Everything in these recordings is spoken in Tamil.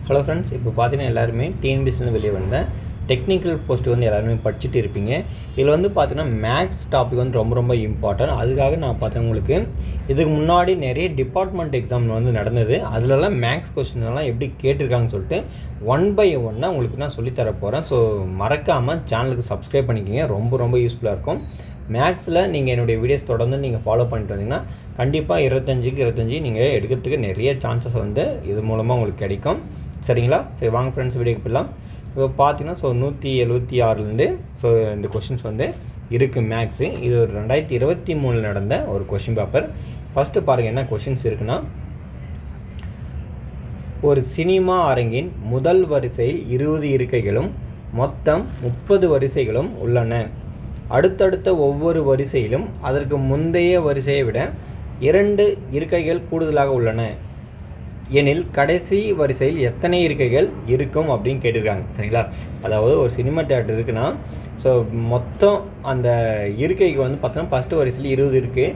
ஹலோ ஃப்ரெண்ட்ஸ், இப்போ பார்த்தீங்கன்னா எல்லாருமே டிஎன்பிஎஸ்சிலேருந்து வெளியே வந்த டெக்னிக்கல் போஸ்ட்டு வந்து எல்லாருமே படிச்சுட்டு இருப்பீங்க. இதில் வந்து பார்த்தீங்கன்னா மேக்ஸ் டாபிக் வந்து ரொம்ப இம்பார்ட்டன்ட். அதுக்காக நான் பார்த்தேன் உங்களுக்கு இதுக்கு முன்னாடி நிறைய டிபார்ட்மெண்ட் எக்ஸாம் வந்து நடந்தது. அதிலலாம் மேக்ஸ் கொஸ்டின்லாம் எப்படி கேட்டிருக்காங்கன்னு சொல்லிட்டு 1 by 1 உங்களுக்கு நான் சொல்லித்தர போகிறேன். ஸோ மறக்காமல் சேனலுக்கு சப்ஸ்கிரைப் பண்ணிக்கிங்க. ரொம்ப யூஸ்ஃபுல்லாக இருக்கும். மேக்ஸில் நீங்கள் என்னுடைய வீடியோஸ் தொடர்ந்து நீங்கள் ஃபாலோ பண்ணிட்டு வந்தீங்கன்னா கண்டிப்பாக 25க்கு 25 நீங்கள் எடுக்கிறதுக்கு நிறைய சான்சஸ் வந்து இது மூலமாக உங்களுக்கு கிடைக்கும். சரிங்களா? சரி, வாங்க ஃப்ரெண்ட்ஸ் வீடியோக்கு போயிடலாம். இப்போ பார்த்தீங்கன்னா 176லேருந்து இந்த கொஷின்ஸ் வந்து இருக்குது மேக்ஸு. இது ஒரு 2023 நடந்த ஒரு கொஷின் பேப்பர். ஃபஸ்ட்டு பாருங்கள் என்ன கொஷின்ஸ் இருக்குன்னா, ஒரு சினிமா அரங்கின் முதல் வரிசையில் 20 இருக்கைகளும் மொத்தம் 30 வரிசைகளும் உள்ளன. அடுத்தடுத்த ஒவ்வொரு வரிசையிலும் அதற்கு முந்தைய வரிசையை விட 2 இருக்கைகள் கூடுதலாக உள்ளன எனில் கடைசி வரிசையில் எத்தனை இருக்கைகள் இருக்கும் அப்படின்னு கேட்டிருக்காங்க. சரிங்களா? அதாவது ஒரு சினிமா தியேட்டர் இருக்குன்னா மொத்தம் அந்த இருக்கைக்கு வந்து பார்த்தோன்னா ஃபஸ்ட்டு வரிசையில் 20 இருக்குது.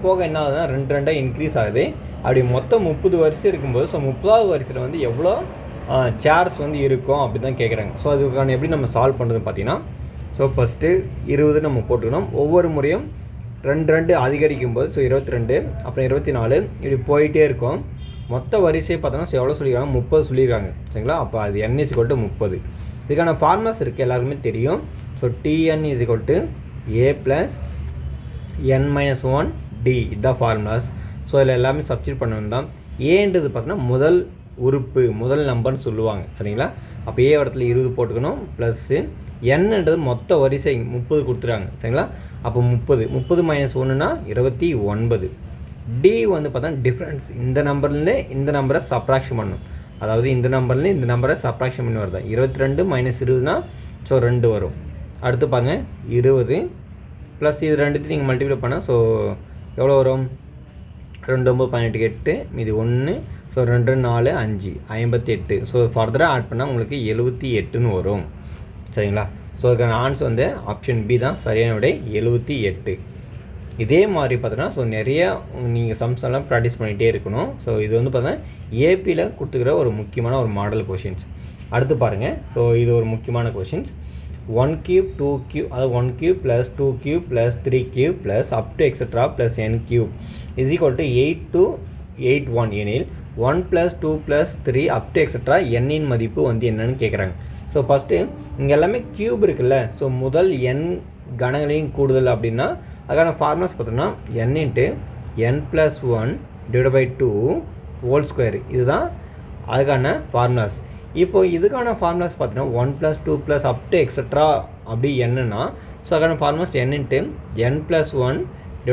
போக என்ன ஆகுதுன்னா 2 இன்க்ரீஸ் ஆகுது. அப்படி மொத்தம் 30 வரிசை இருக்கும்போது 30வது வரிசையில் வந்து எவ்வளோ சேர்ஸ் வந்து இருக்கும் அப்படி தான் கேட்குறாங்க. அதுக்கான எப்படி நம்ம சால்வ் பண்ணுறதுன்னு பார்த்தீங்கன்னா, ஃபஸ்ட்டு 20 நம்ம போட்டுக்கணும். ஒவ்வொரு முறையும் 2 அதிகரிக்கும் போது 22, அப்புறம் 24 இப்படி போயிட்டே இருக்கும். மொத்த வரிசை பார்த்தோன்னா எவ்வளோ சொல்லியிருக்காங்க? 30 சொல்லியிருக்காங்க. சரிங்களா? அப்போ அது n = 30. இதுக்கான ஃபார்முலாஸ் இருக்குது, எல்லாருக்குமே தெரியும். Tn = a + n - 1 d. இதுதான் ஃபார்முலாஸ். இதில் எல்லாமே சப்ஸ்டிட் பண்ணணும் தான். ஏன்றது பார்த்தோன்னா முதல் உறுப்பு, முதல் நம்பர்னு சொல்லுவாங்க. சரிங்களா? அப்போ ஏ இடத்துல 20 போட்டுக்கணும். ப்ளஸ்ஸு என்னன்றது மொத்த வரிசை 30 கொடுத்துருக்காங்க. சரிங்களா? அப்போ 30 - 1னா 29. டி வந்து பார்த்தா டிஃப்ரென்ஸ், இந்த நம்பர்லேருந்து இந்த நம்பரை சப்ராக்ஷன் பண்ணணும். அதாவது இந்த நம்பர்லேருந்து இந்த நம்பரை சப்ராக்ஷன் பண்ணி வருது. 22 - 20னா 2 வரும். அடுத்து பாருங்கள் 20 ப்ளஸ் இது ரெண்டுத்தையும் நீங்கள் மல்டிப்ளை பண்ணால் எவ்வளோ வரும்? 2 9 18 8 மீதி 1 2 4 5 58. ஃபர்தராக ஆட் பண்ணால் உங்களுக்கு 78ன்னு வரும். சரிங்களா? அதுக்கான ஆன்சர் வந்து ஆப்ஷன் பி தான் சரியான விடை, 78. இதே மாதிரி பார்த்தோன்னா நிறைய நீங்கள் சம்ஸ் எல்லாம் ப்ராக்டிஸ் பண்ணிகிட்டே இருக்கணும். இது வந்து பார்த்தீங்கன்னா ஏபியில் கொடுத்துக்கிற ஒரு முக்கியமான ஒரு மாடல் கொஷின்ஸ். அடுத்து பாருங்கள். இது ஒரு முக்கியமான கொஷின்ஸ். 1 cube 2 cube, அதாவது 1 cube + 2 cube + 3 cube + up to etc. + n cube = 8 to 81 எனில் 1 + 2 + 3 up to etc. n மதிப்பு வந்து என்னன்னு கேட்குறாங்க. ஃபஸ்ட்டு இங்கே எல்லாமே க்யூப் இருக்குல்ல. முதல் n கணங்களின் கூடுதல் அப்படின்னா அதுக்கான ஃபார்முலாஸ் பார்த்தோம்னா n × n + 1 / 2 ஹோல் ஸ்கொயர். இதுதான் அதுக்கான ஃபார்முலாஸ். இப்போது இதுக்கான ஃபார்முலாஸ் பார்த்தீங்கன்னா 1 + 2 + up to etc. அப்படி என்னன்னா அதுக்கான ஃபார்முலாஸ் n × n + 1 /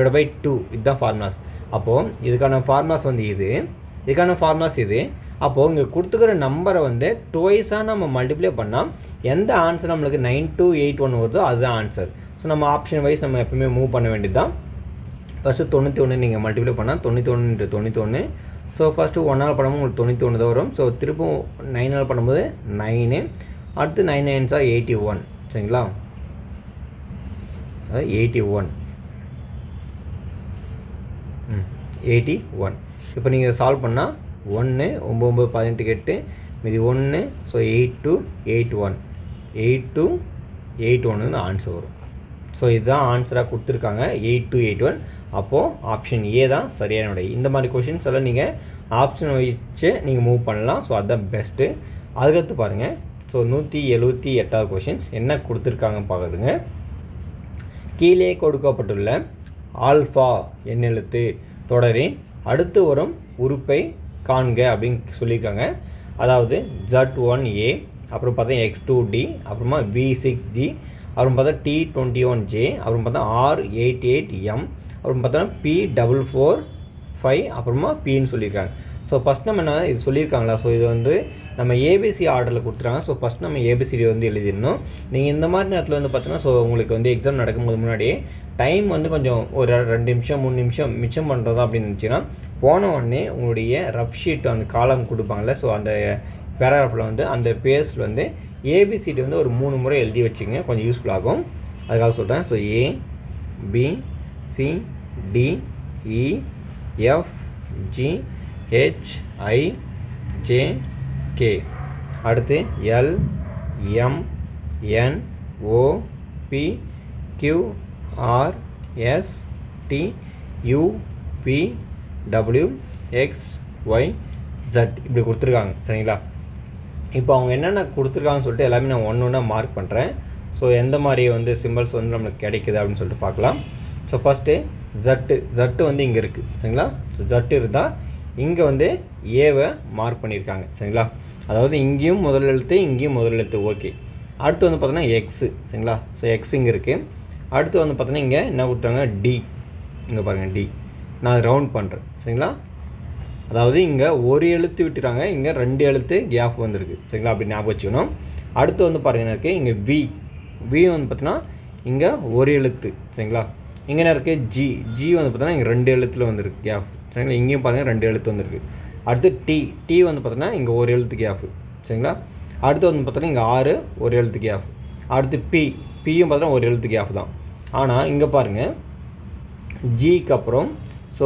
2. இதுதான் ஃபார்முலாஸ். அப்போது இதுக்கான ஃபார்முலாஸ் வந்து இதுக்கான ஃபார்முலாஸ் இது. அப்போது இங்கே கொடுத்துக்கிற நம்பரை வந்து டுவைஸாக நம்ம மல்டிப்ளை பண்ணால் எந்த ஆன்சர் நம்மளுக்கு 9281 வருதோ அதுதான் ஆன்சர். நம்ம ஆப்ஷன் வைஸ் நம்ம எப்பவுமே மூவ் பண்ண வேண்டியது தான். ஃபஸ்ட்டு 91 நீங்கள் மல்டிப்ளை பண்ணால் 91 × 91. ஃபஸ்ட்டு 1ஆல் பண்ணும்போது உங்களுக்கு 91 தான் வரும். திருப்பும் 9ஆல் பண்ணும்போது 9. அடுத்து 9 9s are 81. சரிங்களா? 81. இப்போ நீங்கள் சால்வ் பண்ணால் 1 9 9 18 8 மீதி 1 8 to 81 8 to 81ன்னு ஆன்சர் வரும். இதுதான் ஆன்சராக கொடுத்துருக்காங்க, 8 to 81. அப்போது ஆப்ஷன் ஏ தான் சரியான விடை. இந்த மாதிரி கொஷின்ஸ் எல்லாம் நீங்கள் ஆப்ஷன் வச்சு நீங்கள் மூவ் பண்ணலாம். அதுதான் பெஸ்ட்டு. அதுக்கடுத்து பாருங்கள். 178வது கொஷின்ஸ் என்ன கொடுத்துருக்காங்க பார்க்குறதுங்க. கீழே கொடுக்கப்பட்டுள்ள ஆல்ஃபா எண்ணெழுத்து தொடரின் அடுத்து வரும் உறுப்பை காண்க அப்படின்னு சொல்லியிருக்காங்க. அதாவது Z1A, அப்புறம் பார்த்தா X2D, அப்புறமா V6G, அப்புறம் பார்த்தா T21J, அப்புறம் பார்த்தா R88M, அப்புறம் பார்த்தா P445, அப்புறமா Pன்னு சொல்லியிருக்காங்க. ஃபஸ்ட் நம்ம என்ன இது சொல்லியிருக்காங்களா? இது வந்து நம்ம ஏபிசி ஆர்டரில் கொடுத்துருக்காங்க. ஃபஸ்ட் நம்ம ஏபிசிடி வந்து எழுதிடணும். நீங்கள் இந்த மாதிரி நேரத்தில் வந்து பார்த்தீங்கன்னா உங்களுக்கு வந்து எக்ஸாம் நடக்கும்போது முன்னாடியே டைம் வந்து கொஞ்சம் ஒரு 2 நிமிஷம் 3 நிமிஷம் மிச்சம் பண்ணுறதா அப்படின்னு நினச்சிங்கன்னா போன உடனே உங்களுடைய ரஃப் ஷீட் அந்த காலம் கொடுப்பாங்கள்ல. அந்த பேராகிராஃபில் வந்து அந்த பேஸில் வந்து ஏபிசிடி வந்து ஒரு 3 முறை எழுதி வச்சுங்க, கொஞ்சம் யூஸ்ஃபுல்லாகும். அதுக்காக சொல்கிறேன். A B C D E F G H I J K. அடுத்து L M N O P Q R S T U V W X Y Z இப்படி கொடுத்துருக்காங்க. சரிங்களா? இப்போ அவங்க என்னென்ன கொடுத்துருக்காங்கன்னு சொல்லிட்டு எல்லாமே நான் ஒன்று ஒன்றா மார்க் பண்ணுறேன். ஸோ எந்த மாதிரி வந்து சிம்பிள்ஸ் வந்து நம்மளுக்கு கிடைக்குது அப்படின்னு சொல்லிட்டு பார்க்கலாம். ஸோ ஃபஸ்ட்டு ஜட்டு வந்து இங்கே இருக்குது. சரிங்களா? ஸோ ஜட்டு இருந்தால் இங்கே வந்து ஏவை மார்க் பண்ணியிருக்காங்க. சரிங்களா? அதாவது இங்கேயும் முதல் எழுத்து இங்கேயும் முதல் எழுத்து. ஓகே. அடுத்து வந்து பார்த்தோன்னா எக்ஸு. சரிங்களா? ஸோ எக்ஸ் இங்கே இருக்குது. அடுத்து வந்து பார்த்தோன்னா இங்கே என்ன கொடுத்தாங்க டி. இங்கே பாருங்கள் டி. நான் ரவுண்ட் பண்ணுறேன். சரிங்களா? அதாவது இங்கே ஒரு எழுத்து விட்டுறாங்க, இங்கே 2 எழுத்து கேப் வந்துருக்கு. சரிங்களா? அப்படி ஞாபகம் வச்சுக்கணும். அடுத்து வந்து பாருங்கள் இருக்குது இங்கே வி வந்து பார்த்தீங்கன்னா இங்கே ஒரு எழுத்து. சரிங்களா? இங்கே என்ன இருக்குது ஜி வந்து பார்த்தீங்கன்னா இங்கே 2 எழுத்தில் வந்துருக்கு கேப். சரிங்களா? இங்கேயும் பாருங்கள் 2 எழுத்து வந்துருக்கு. அடுத்து டி வந்து பார்த்தீங்கன்னா இங்கே ஒரு எழுத்து கேப்பு. சரிங்களா? அடுத்து வந்து பார்த்தீங்கன்னா இங்கே 6 ஒரு எழுத்து கேப். அடுத்து பியும் பார்த்தீங்கன்னா ஒரு எழுத்து கேப் தான். ஆனால் இங்கே பாருங்கள் ஜிக்கு அப்புறம் ஸோ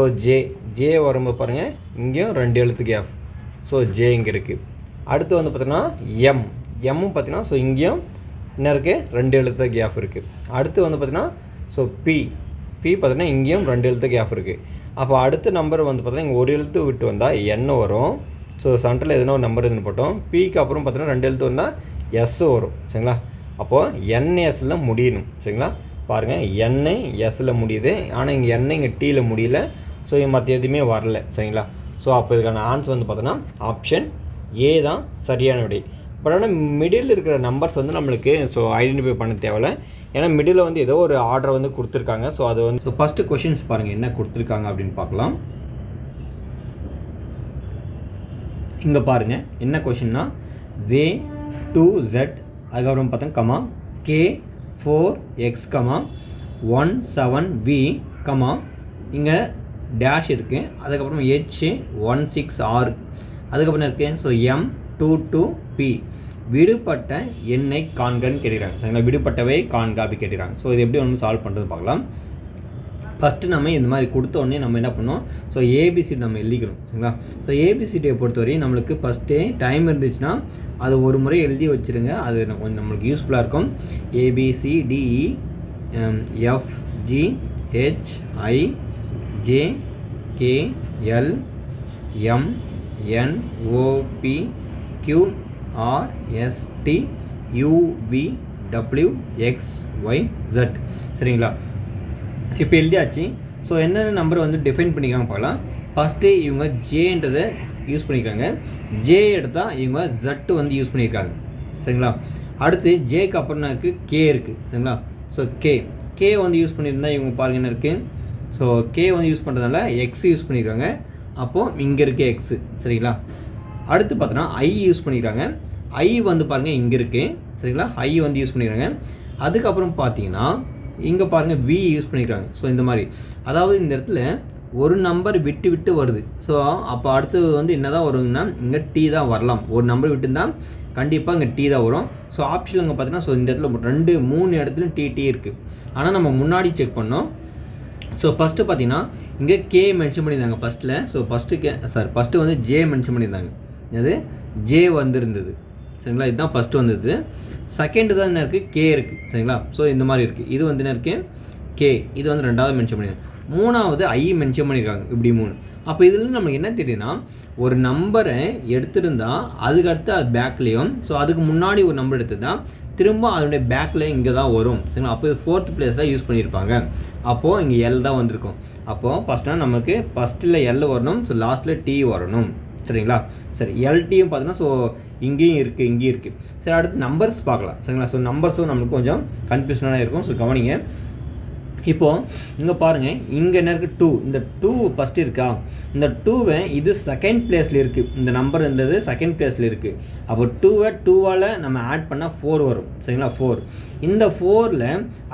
ஜே வரும்போது பாருங்கள் இங்கேயும் 2 எழுத்து கேப். ஸோ ஜே இங்கே இருக்குது. அடுத்து வந்து பார்த்தீங்கன்னா எம்மும் பார்த்தீங்கன்னா ஸோ இங்கேயும் என்ன இருக்குது 2 எழுத்து கேப் இருக்குது. அடுத்து வந்து பார்த்தீங்கன்னா ஸோ பி பார்த்தீங்கன்னா இங்கேயும் 2 எழுத்து கேப் இருக்குது. அப்போ அடுத்த நம்பர் வந்து பார்த்தீங்கன்னா இங்கே ஒரு எழுத்து விட்டு வந்தால் என்ன வரும். ஸோ சென்டரில் எதுனா ஒரு நம்பர் இதுன்னு போட்டோம். பிக்கு அப்புறம் பார்த்தீங்கன்னா 2 எழுத்து வந்தால் எஸ் வரும். சரிங்களா? அப்போது என்எஸில் முடியணும். சரிங்களா? பாருங்கள் எண்ணெய் எஸ்ஸில் முடியுது, ஆனால் இங்கே எண்ணெய் இங்கே டீயில் முடியல. ஸோ மற்ற எதுவுமே வரல. சரிங்களா? ஸோ அப்போ இதுக்கான ஆன்சர் வந்து பார்த்தோன்னா ஆப்ஷன் ஏ தான் சரியான விடை. பட் ஆனால் மிடில் இருக்கிற நம்பர்ஸ் வந்து நம்மளுக்கு ஸோ ஐடென்டிஃபை பண்ண தேவையில்லை. ஏன்னா மிடில் வந்து ஏதோ ஒரு ஆர்டர் வந்து கொடுத்துருக்காங்க. ஸோ அது வந்து ஸோ ஃபஸ்ட்டு கொஷின்ஸ் பாருங்கள் என்ன கொடுத்துருக்காங்க அப்படின்னு பார்க்கலாம். இங்கே பாருங்கள் என்ன கொஷின்னா J2Z அதுக்கப்புறம் பார்த்தோம் கமா K4X 17V இங்கே டேஷ் இருக்குது. அதுக்கப்புறம் H16R அதுக்கப்புறம் இருக்குது ஸோ M22P விடுபட்ட எண்ணை காண்கன்னு கேட்குறாங்க. சரிங்களா? விடுபட்டவை காண்க அப்படி கேட்குறாங்க. ஸோ இது எப்படி ஒன்று சால்வ் பண்ணுறது பார்க்கலாம். ஃபஸ்ட்டு நம்ம இந்த மாதிரி கொடுத்த உடனே நம்ம என்ன பண்ணோம் ஸோ ஏபிசிடி நம்ம எழுதிக்கணும். சரிங்களா? ஸோ ஏபிசிடியை பொறுத்தவரையும் நம்மளுக்கு ஃபஸ்ட்டே டைம் இருந்துச்சுன்னா அது ஒரு முறை எழுதி வச்சுருங்க. அது கொஞ்சம் நம்மளுக்கு யூஸ்ஃபுல்லாக இருக்கும். ABCDE FG HI JK L M N O P Q R S T U V W X Y Z. சரிங்களா? இப்போ எழுதியாச்சு. ஸோ என்னென்ன நம்பர் வந்து டிஃபைன் பண்ணிக்காங்க பார்க்கலாம். ஃபஸ்ட்டு இவங்க ஜேன்றதை யூஸ் பண்ணியிருக்காங்க. ஜே எடுத்தால் இவங்க ஜட்டு வந்து யூஸ் பண்ணியிருக்காங்க. சரிங்களா? அடுத்து ஜேக்கு அப்புறம் இருக்குது கே இருக்குது. சரிங்களா? ஸோ கே வந்து யூஸ் பண்ணியிருந்தால் இவங்க பாருங்க என்ன இருக்குது. ஸோ கே வந்து யூஸ் பண்ணுறதுனால எக்ஸ் யூஸ் பண்ணியிருக்காங்க. அப்போது இங்கே இருக்குது எக்ஸு. சரிங்களா? அடுத்து பார்த்தோன்னா ஐ யூஸ் பண்ணியிருக்காங்க. ஐ வந்து பாருங்கள் இங்கே இருக்குது. சரிங்களா? ஐ வந்து யூஸ் பண்ணியிருக்காங்க. அதுக்கப்புறம் பார்த்தீங்கன்னா இங்கே பாருங்கள் வி யூஸ் பண்ணியிருக்காங்க. ஸோ இந்த மாதிரி அதாவது இந்த இடத்துல ஒரு நம்பர் விட்டு வருது. ஸோ அப்போ அடுத்தது வந்து என்ன தான் வருங்கன்னா இங்கே டி தான் வரலாம். ஒரு நம்பர் விட்டுருந்தால் கண்டிப்பாக இங்கே டி தான் வரும். ஸோ ஆப்ஷன் இங்கே பார்த்தீங்கன்னா ஸோ இந்த இடத்துல 3 இடத்துலையும் டி இருக்குது. ஆனால் நம்ம முன்னாடி செக் பண்ணோம். ஸோ ஃபஸ்ட்டு பார்த்தீங்கன்னா இங்கே கே மென்ஷன் பண்ணியிருந்தாங்க ஃபஸ்ட்டில். ஸோ ஃபஸ்ட்டு வந்து ஜே மென்ஷன் பண்ணியிருந்தாங்க. அது ஜே வந்துருந்தது. சரிங்களா? இதுதான் ஃபஸ்ட்டு வந்தது. செகண்டு தான் என்ன இருக்குது கே இருக்குது. சரிங்களா? ஸோ இந்த மாதிரி இருக்குது. இது வந்து என்ன இருக்குது கே. இது வந்து 2வது மென்ஷன் பண்ணியிருக்காங்க. 3வது ஐ மென்ஷன் பண்ணியிருக்காங்க. இப்படி 3. அப்போ இதில் நம்மளுக்கு என்ன தெரியுதுன்னா ஒரு நம்பரை எடுத்துருந்தால் அதுக்கடுத்து அது பேக்லேயும் ஸோ அதுக்கு முன்னாடி ஒரு நம்பர் எடுத்துருந்தால் திரும்ப அதனுடைய பேக்கில் இங்கே தான் வரும். சரிங்களா? அப்போ இது 4th பிளேஸாக யூஸ் பண்ணியிருப்பாங்க. அப்போது இங்கே எல் தான் வந்திருக்கும். அப்போது ஃபஸ்ட்டாக நமக்கு ஃபஸ்ட்டில் எல் வரணும். ஸோ லாஸ்ட்டில் டி வரணும். சரிங்களா? சரி எல்டியும் பார்த்தீங்கன்னா ஸோ இங்கேயும் இருக்குது. சரி அடுத்து நம்பர்ஸ் பார்க்கலாம். சரிங்களா? ஸோ நம்பர்ஸும் நம்மளுக்கு கொஞ்சம் கன்ஃபியூஷனாக இருக்கும். ஸோ கவனிங்க. இப்போது இங்கே பாருங்கள் இங்கே என்ன இருக்குது 2. இந்த 2 ஃபஸ்ட்டு இருக்கா. இந்த 2வை இது செகண்ட் பிளேஸில் இருக்குது. இந்த நம்பர்ன்றது செகண்ட் பிளேஸில் இருக்குது. அப்போ 2வை 2வால் நம்ம ஆட் பண்ணால் 4 வரும். சரிங்களா? 4. இந்த 4ல்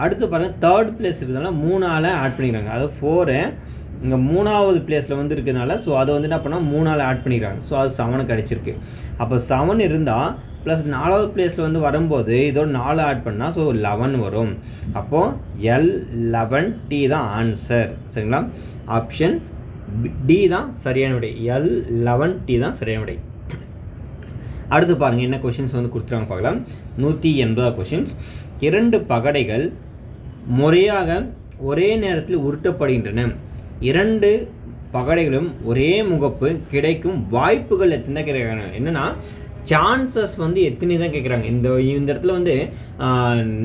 அடுத்து பாருங்கள் 3rd பிளேஸ் இருக்கிறதுனால 3ஆல் ஆட் பண்ணிக்கிறாங்க. அதாவது 4 இங்கே 3வது பிளேஸில் வந்து இருக்கிறதுனால ஸோ அதை வந்து என்ன பண்ணால் 3ஆல் ஆட் பண்ணிக்கிறாங்க. ஸோ அது 7 கிடச்சிருக்கு. அப்போ 7 இருந்தால் ப்ளஸ் 4வது பிளேஸில் வந்து வரும்போது இதோட 4 ஆட் பண்ணால் ஸோ 11 வரும். அப்போது L11T தான் ஆன்சர். சரிங்களா? ஆப்ஷன் டி தான் சரியான விடை. L11T தான் சரியான விடை. அடுத்து பாருங்கள் என்ன கொஷின்ஸ் வந்து கொடுத்துருவாங்க பார்க்கலாம். 180 கொஷின்ஸ். 2 பகடைகள் முறையாக ஒரே நேரத்தில் உருட்டப்படுகின்றன. 2 பகடைகளும் ஒரே முகப்பு கிடைக்கும் வாய்ப்புகள் எத்தனை கேட்குறாங்க. என்னென்னா சான்சஸ் வந்து எத்தனை தான் கேட்குறாங்க. இந்த இடத்துல வந்து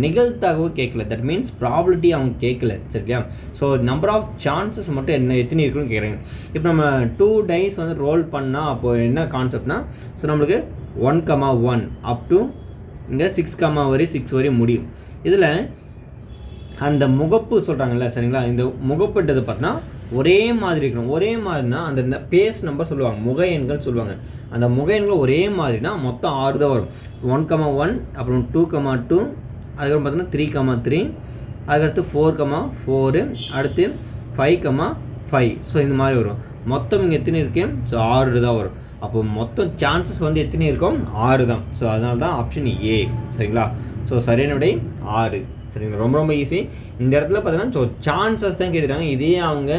நிகழ்தகவு கேட்கல. தட் மீன்ஸ் ப்ராபபிலிட்டி அவங்க கேட்கல. சரியா? ஸோ நம்பர் ஆஃப் சான்சஸ் மட்டும் எத்தனை இருக்குன்னு கேட்குறாங்க. இப்போ நம்ம 2 டைஸ் வந்து ரோல் பண்ணால் அப்போது என்ன கான்செப்ட்னா, ஸோ நம்மளுக்கு 1,1 அப் டு இங்கே 6 வரை முடியும். இதில் அந்த முகப்பு சொல்கிறாங்கல்ல, சரிங்களா? இந்த முகப்புன்றது பார்த்தீங்கன்னா ஒரே மாதிரி இருக்கணும். ஒரே மாதிரினா அந்த பேஸ் நம்பர் சொல்லுவாங்க, முக எண்கள் சொல்லுவாங்க. அந்த முக எண்கள் ஒரே மாதிரினா மொத்தம் 6 தான் வரும். 1,1 அப்புறம் 2,2 அதுக்கப்புறம் பார்த்தீங்கன்னா 3,3 அதுக்கடுத்து 4,4 அடுத்து 5,5. ஸோ இந்த மாதிரி வரும். மொத்தம் இங்கே எத்தனை இருக்கு? ஸோ 6 தான் வரும். அப்போ மொத்தம் சான்சஸ் வந்து எத்தனை இருக்கும்? 6 தான். ஸோ அதனால தான் ஆப்ஷன் ஏ. சரிங்களா? ஸோ சரியான விடை 6. சரிங்களா? ரொம்ப ரொம்ப ஈஸி. இந்த இடத்துல பார்த்தீங்கன்னா ஸோ சான்சஸ் தான் கேட்டுட்டாங்க. இதே அவங்க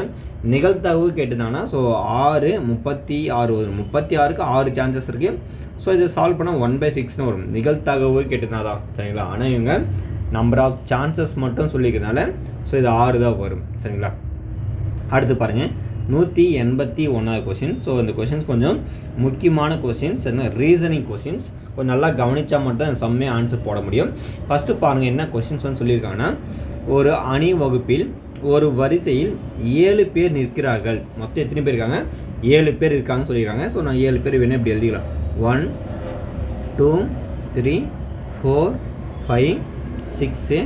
நிகழ்தகவு கேட்டுட்டாங்கன்னா ஸோ 6 36 வரும். 36க்கு 6 சான்சஸ் இருக்குது. ஸோ இதை சால்வ் பண்ணால் 1/6ன்னு வரும். நிகழ்தகவு கேட்டுனா தான். சரிங்களா? ஆனால் இவங்க நம்பர் ஆஃப் சான்சஸ் மட்டும் சொல்லிக்கிறதுனால ஸோ இது 6 தான் வரும். சரிங்களா? அடுத்து பாருங்கள் 181 கொஷின்ஸ். ஸோ இந்த கொஷின்ஸ் கொஞ்சம் முக்கியமான கொஷின்ஸ், என்ன ரீசனிங் கொஷின்ஸ். கொஞ்சம் நல்லா கவனித்தா மட்டும் செம்மையாக ஆன்சர் போட முடியும். ஃபஸ்ட்டு பாருங்கள் என்ன கொஷின்ஸ் வந்து சொல்லியிருக்காங்கன்னா, ஒரு அணி வகுப்பில் ஒரு வரிசையில் 7 பேர் நிற்கிறார்கள். மொத்தம் எத்தனை பேர் இருக்காங்க? 7 பேர் இருக்காங்கன்னு சொல்லியிருக்காங்க. ஸோ நான் 7 பேர் வேணும் இப்படி எழுதிக்கலாம். 1 2 3 4 5 6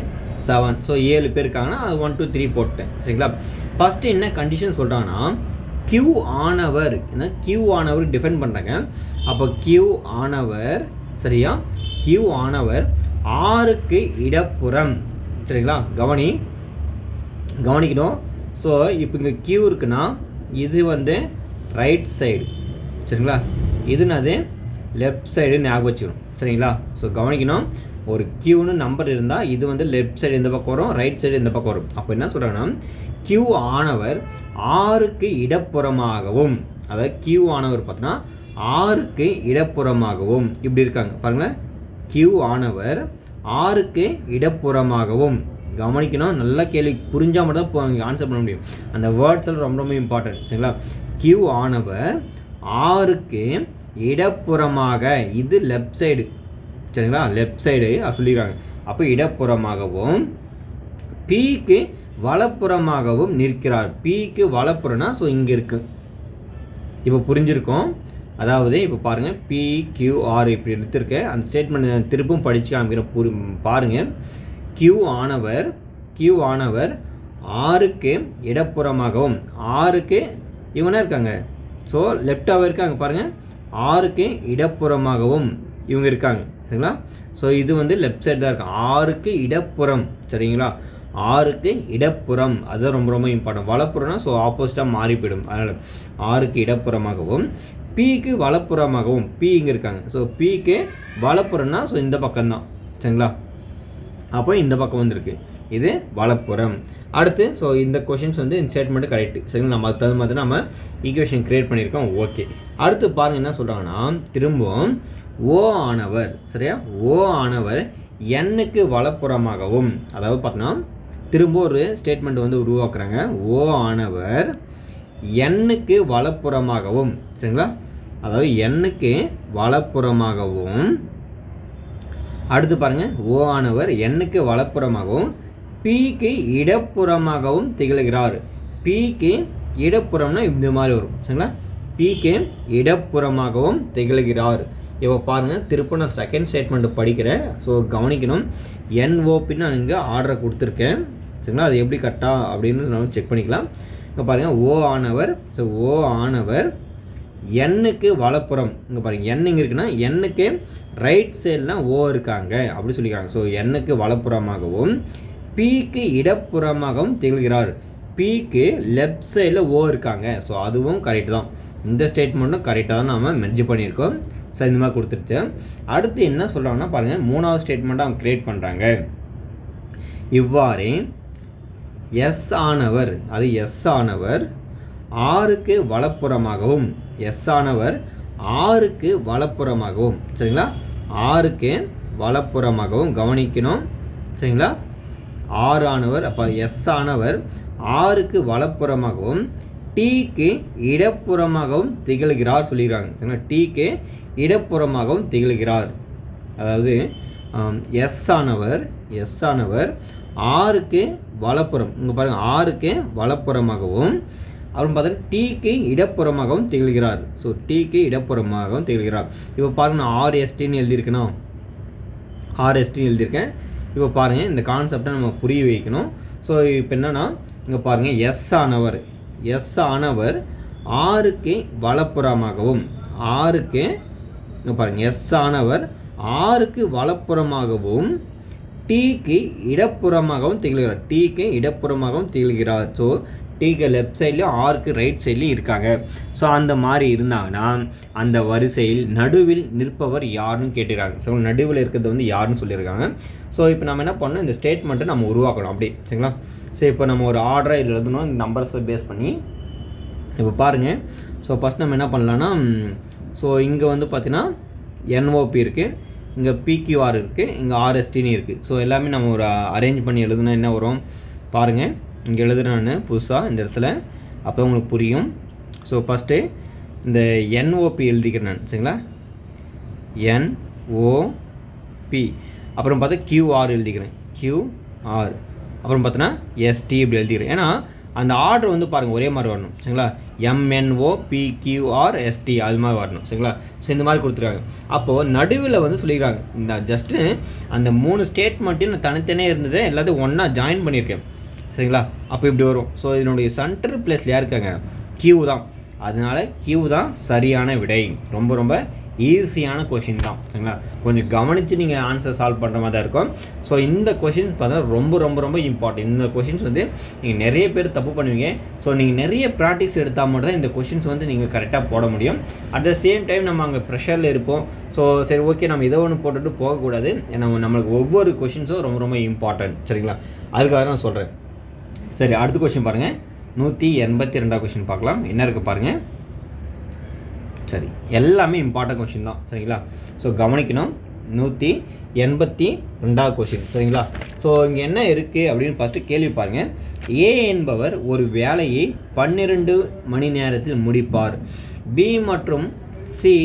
7. ஸோ 7 பேர் இருக்காங்கன்னா அது 1 2 3 போட்டேன். சரிங்களா? ஃபஸ்ட்டு என்ன கண்டிஷன் சொல்கிறாங்கன்னா, Q ஆனவர், ஏன்னா Q ஆனவர் டிஃபைன் பண்ணுறாங்க. அப்போ Q ஆனவர், சரியா? Q ஆனவர் 6க்கு இடப்புறம். சரிங்களா? கவனிக்கணும். ஸோ இப்போ இங்கே Q இருக்குன்னா இது வந்து ரைட் சைடு. சரிங்களா? இதுனது லெஃப்ட் சைடு ஞாபகம் வச்சுக்கணும். சரிங்களா? ஸோ கவனிக்கணும். ஒரு Qன்னு நம்பர் இருந்தால் இது வந்து லெஃப்ட் சைடு இந்த பக்கம் வரும், ரைட் சைடு இந்த பக்கம் வரும். அப்போ என்ன சொல்கிறாங்கன்னா, Q ஆனவர் 6க்கு இடப்புறமாகவும், அதாவது Q ஆனவர் பார்த்தீங்கன்னா 6க்கு இடப்புறமாகவும் இப்படி இருக்காங்க பாருங்களேன். Q ஆனவர் 6க்கு இடப்புறமாகவும். கவனிக்கணும். நல்லா கேள்வி புரிஞ்சால் மட்டும் தான் ஆன்சர் பண்ண முடியும். அந்த வேர்ட்ஸ் எல்லாம் ரொம்ப ரொம்ப இம்பார்ட்டன்ட். சரிங்களா? Q ஆனவர் 6க்கு இடப்புறமாக, இது லெஃப்ட் சைடு. சரிங்களா? லெஃப்ட் சைடு சொல்லிடுறாங்க. அப்போ இடப்புறமாகவும் Pக்கு வலப்புறமாகவும் நிற்கிறார். Pக்கு வலப்புறம்னா ஸோ இங்கே இருக்குது. இப்போ புரிஞ்சிருக்கோம். அதாவது இப்போ பாருங்கள், PQR இப்படி எடுத்துருக்கேன். அந்த ஸ்டேட்மெண்ட் திருப்பும் படித்து காமிக்கிறேன். பாருங்கள். Q ஆனவர் 6க்கு இடப்புறமாகவும், 6க்கு இவனா இருக்காங்க. ஸோ லெஃப்டாக இருக்காங்க பாருங்கள். 6க்கு இடப்புறமாகவும் இவங்க இருக்காங்க. சரிங்களா? ஸோ இது வந்து லெஃப்ட் சைடு தான் இருக்குது. 6க்கு இடப்புறம். சரிங்களா? 6க்கு இடப்புறம், அதுதான் ரொம்ப ரொம்ப இம்பார்ட்டன்ட். வலப்புறம்னா ஸோ ஆப்போசிட்டாக மாறி போயிடும். அதனால் 6க்கு இடப்புறமாகவும், Pக்கு வலப்புறமாகவும். P இங்கே இருக்காங்க. ஸோ Pக்கு வலப்புறம்னா ஸோ இந்த பக்கம்தான். சரிங்களா? அப்போ இந்த பக்கம் வந்துருக்கு. இது வலப்புறம். அடுத்து ஸோ இந்த கொஷின்ஸ் வந்து இந்த ஸ்டேட்மெண்ட்டு கரெக்டு. சரிங்களா? நம்ம அது தகுந்த மாதிரி நம்ம ஈக்குவேஷன் க்ரியேட் பண்ணியிருக்கோம். ஓகே. அடுத்து பாருங்கள் என்ன சொல்கிறாங்கன்னா, திரும்பவும் O ஆனவர், சரியா? O ஆனவர் Nக்கு வலப்புறமாகவும், அதாவது பார்த்தோன்னா திரும்ப ஒரு ஸ்டேட்மெண்ட் வந்து உருவாக்குறாங்க. O ஆனவர் Nக்கு வலப்புறமாகவும், சரிங்களா? அதாவது Nக்கு வலப்புறமாகவும். அடுத்து பாருங்கள், O ஆனவர் Nக்கு வலப்புறமாகவும் Pக்கு இடப்புறமாகவும் திகழ்கிறார். Pக்கு இடப்புறம்னா இந்த மாதிரி வரும். சரிங்களா? Pக்கு இடப்புறமாகவும் திகழ்கிறார். இப்போ பாருங்கள், திரும்ப நான் செகண்ட் ஸ்டேட்மெண்ட் படிக்கிறேன். ஸோ கவனிக்கணும். NOPன்னு நான் இங்கே ஆர்டரை கொடுத்துருக்கேன். சரிங்களா? அது எப்படி கரெக்டா அப்படின்னு நம்ம செக் பண்ணிக்கலாம். இப்போ பாருங்கள், O ஆனவர், ஸோ O ஆனவர் Nக்கு வலப்புறம். இங்கே பாருங்கள், N இங்கே இருக்குன்னா Nக்கு ரைட் சைட்லாம் O இருக்காங்க அப்படி சொல்லிக்கிறாங்க. ஸோ Nக்கு வலப்புறமாகவும் Pக்கு இடப்புறமாகவும் திகழ்கிறார். Pக்கு லெஃப்ட் சைடில் O இருக்காங்க. ஸோ அதுவும் கரெக்டு தான். இந்த ஸ்டேட்மெண்ட்டும் கரெக்டாக தான் நம்ம மெர்ஜ் பண்ணியிருக்கோம். ஸோ இந்த மாதிரி கொடுத்துருச்சு. அடுத்து என்ன சொல்கிறாங்கன்னா பாருங்கள், 3வது ஸ்டேட்மெண்ட்டை அவங்க க்ரியேட் பண்ணுறாங்க. இவ்வாறே S ஆனவர், அது S ஆனவர் 6க்கு வலப்புறமாகவும், S ஆனவர் ஆறுக்கு வலப்புறமாகவும், சரிங்களா, ஆறுக்கு வலப்புறமாகவும் கவனிக்கணும், சரிங்களா. 6 ஆனவர், அப்போ எஸ் ஆனவர் ஆறுக்கு வலப்புறமாகவும் டீக்கு இடப்புறமாகவும் திகழ்கிறார் சொல்லிடுறாங்க, சரிங்களா. டீக்கு இடப்புறமாகவும் திகழ்கிறார். அதாவது எஸ் ஆனவர் ஆறுக்கு வலப்புறம், இங்கே பாருங்கள், ஆறுக்கு வலப்புறமாகவும் அப்புறம் பார்த்தீங்கன்னா டீக்கு இடப்புறமாகவும் திகழ்கிறார். ஸோ டீக்கு இடப்புறமாகவும் திகழ்கிறார். இப்போ பாருங்கள், நான் ஆர்எஸ்டின்னு எழுதியிருக்கேனா, ஆர்எஸ்டின்னு எழுதியிருக்கேன். இப்போ பாருங்கள், இந்த கான்செப்டை நம்ம புரிய வைக்கணும். ஸோ இப்போ என்னென்னா, இங்கே பாருங்கள், எஸ் ஆனவர் ஆறுக்கு வலப்புறமாகவும், ஆறுக்கு, இங்கே பாருங்கள், எஸ் ஆனவர் ஆறுக்கு வலப்புறமாகவும் டீக்கு இடப்புறமாகவும் திகழ்கிறார். டீக்கு இடப்புறமாகவும் திகழ்கிறார். ஸோ டீக்கு லெஃப்ட் சைட்லேயும் ஆறுக்கு ரைட் சைட்லேயும் இருக்காங்க. ஸோ அந்த மாதிரி இருந்தாங்கன்னா அந்த வரிசையில் நடுவில் நிற்பவர் யாருன்னு கேட்டுக்கிறாங்க. ஸோ நடுவில் இருக்கிறது வந்து யாருன்னு சொல்லியிருக்காங்க. ஸோ இப்போ நம்ம என்ன பண்ணணும், இந்த ஸ்டேட்மெண்ட்டை நம்ம உருவாக்கணும் அப்படி, சரிங்களா. ஸோ இப்போ நம்ம ஒரு ஆர்டராக இதில் எழுதணும், இந்த நம்பர்ஸை பேஸ் பண்ணி. இப்போ பாருங்கள், ஸோ ஃபஸ்ட் நம்ம என்ன பண்ணலான்னா, ஸோ இங்கே வந்து பார்த்தீங்கன்னா என்ஓபி இருக்குது, இங்கே பிக்யூஆர் இருக்குது, இங்கே ஆர்எஸ்டின்னு இருக்குது. ஸோ எல்லாமே நம்ம ஒரு அரேஞ்ச் பண்ணி எழுதுனா என்ன வரும் பாருங்கள். இங்கே எழுதுனான்னு புதுசாக இந்த இடத்துல, அப்போ உங்களுக்கு புரியும். ஸோ ஃபஸ்ட்டு இந்த என்ஓபி எழுதிக்கிறேன் நான், சரிங்களா. என்ஓபி, அப்புறம் பார்த்தா கியூஆர் எழுதிக்கிறேன், கியூஆர், அப்புறம் பார்த்தோன்னா எஸ்டி இப்படி எழுதிக்கிறேன். ஏன்னா அந்த ஆர்டர் வந்து பாருங்கள் ஒரே மாதிரி வரணும், சரிங்களா. MNOPQRST அது மாதிரி வரணும், சரிங்களா. ஸோ இந்த மாதிரி கொடுத்துருக்காங்க. அப்போது நடுவில் வந்து சொல்லிக்கிறாங்க, இந்த ஜஸ்ட்டு அந்த 3 ஸ்டேட்மெண்ட்டையும் நான் தனித்தனியாக இருந்தது எல்லாத்தையும் ஒன்றா ஜாயின் பண்ணியிருக்கேன், சரிங்களா. அப்போ இப்படி வரும். ஸோ இதனுடைய சென்டர் பிளேஸில் யார் இருக்காங்க, கியூ தான். அதனால் கியூ தான் சரியான விடை. ரொம்ப ரொம்ப ஈஸியான கொஷின் தான், சரிங்களா. கொஞ்சம் கவனித்து நீங்கள் ஆன்சர் சால்வ் பண்ணுற மாதிரி தான் இருக்கும். ஸோ இந்த கொஷின்ஸ் பார்த்தா ரொம்ப ரொம்ப ரொம்ப இம்பார்ட்டன்ட். இந்த கொஷின்ஸ் வந்து நீங்கள் நிறைய பேர் தப்பு பண்ணுவீங்க. ஸோ நீங்கள் நிறைய ப்ராக்டிஸ் எடுத்தால் மட்டும் தான் இந்த கொஷின்ஸ் வந்து நீங்கள் கரெக்டாக போட முடியும். அட் த சேம் டைம் நம்ம அங்கே ப்ரெஷரில் இருப்போம். ஸோ சரி, ஓகே, நம்ம இதை ஒன்று போட்டுட்டு போகக்கூடாது. ஏன்னா நம்மளுக்கு ஒவ்வொரு கொஷின்ஸும் ரொம்ப ரொம்ப இம்பார்ட்டன்ட், சரிங்களா. அதுக்காக நான் சொல்கிறேன். சரி, அடுத்த கொஷின் பாருங்கள், 182 கொஷின் பார்க்கலாம். என்ன இருக்குது பாருங்கள். சரி, எல்லாமே இம்பார்ட்டன்ட் கொஷின் தான், சரிங்களா. ஸோ கவனிக்கணும். 182 கொஷின், சரிங்களா. ஸோ இங்கே என்ன இருக்குது அப்படின்னு ஃபஸ்ட்டு கேள்வி பாருங்கள். ஏ என்பவர் ஒரு வேலையை 12 மணி நேரத்தில் முடிப்பார். பி மற்றும் சி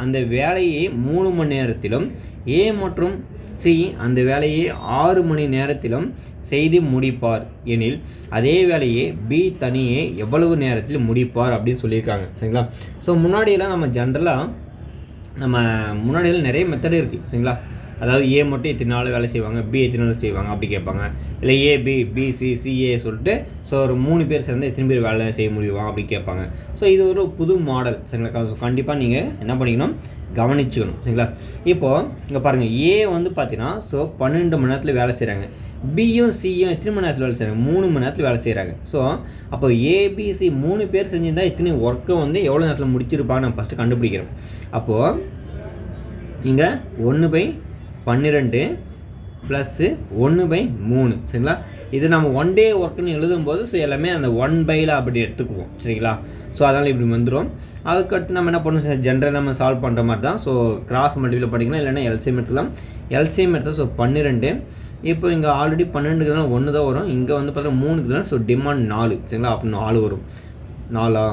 அந்த வேலையை 3 மணி நேரத்திலும், ஏ மற்றும் சி அந்த வேலையை 6 மணி நேரத்திலும் செய்து முடிப்பார் எனில் அதே வேலையை பி தனியே எவ்வளவு நேரத்தில் முடிப்பார் அப்படின்னு சொல்லியிருக்காங்க, சரிங்களா. ஸோ முன்னாடியெல்லாம் நம்ம ஜென்ரலாக முன்னாடியெல்லாம் நிறைய மெத்தடு இருக்குது, சரிங்களா. அதாவது ஏ மட்டும் எத்தனை நாள் வேலை செய்வாங்க, பி எத்தனை நாள் செய்வாங்க அப்படி கேட்பாங்க. இல்லை ஏபி பிசி சிஏ சொல்லிட்டு ஸோ ஒரு 3 பேர் சேர்ந்து எத்தனை பேர் வேலை செய்ய முடியுமா அப்படி கேட்பாங்க. ஸோ இது ஒரு புது மாடல், சரிங்களா. ஸோ கண்டிப்பாக நீங்கள் என்ன பண்ணிக்கணும், கவனிச்சுக்கணும், சரிங்களா. இப்போது இங்கே பாருங்கள், ஏ வந்து பார்த்தீங்கன்னா ஸோ 12 மணி நேரத்தில் வேலை செய்கிறாங்க. பியும் சியும் எத்தனை மணி நேரத்தில் வேலை செய்கிறாங்க, 3 மணி நேரத்தில் வேலை செய்கிறாங்க. ஸோ அப்போ ஏபிசி 3 பேர் செஞ்சுருந்தால் இத்தனை ஒர்க்கை வந்து எவ்வளோ நேரத்தில் முடிச்சிருப்பான்னு நான் ஃபஸ்ட்டு கண்டுபிடிக்கிறேன். அப்போது இங்கே 1/12 ப்ளஸ்ஸு 1/3, சரிங்களா. இது நம்ம 1 டே ஒர்க்குன்னு எழுதும்போது ஸோ எல்லாமே அந்த 1/ல அப்படி எடுத்துக்குவோம், சரிங்களா. ஸோ அதனால் இப்படி வந்துடும். அதுக்கடுத்து நம்ம என்ன பண்ணணும், ஜென்ரல் நம்ம சால்வ் பண்ணுற மாதிரி தான். ஸோ கிராஸ் மல்டிபிள் பண்ணிக்கலாம், இல்லைன்னா எல்சிஎம் எடுத்துக்கலாம். எல்சிஎம் எடுத்தால் ஸோ 12. இப்போ இங்கே ஆல்ரெடி 12க்கு தான் 1 தான் வரும். இங்கே வந்து பார்த்தா 3க்கு தான். ஸோ டிமாண்ட் 4, சரிங்களா. அப்போ 4 வரும். 4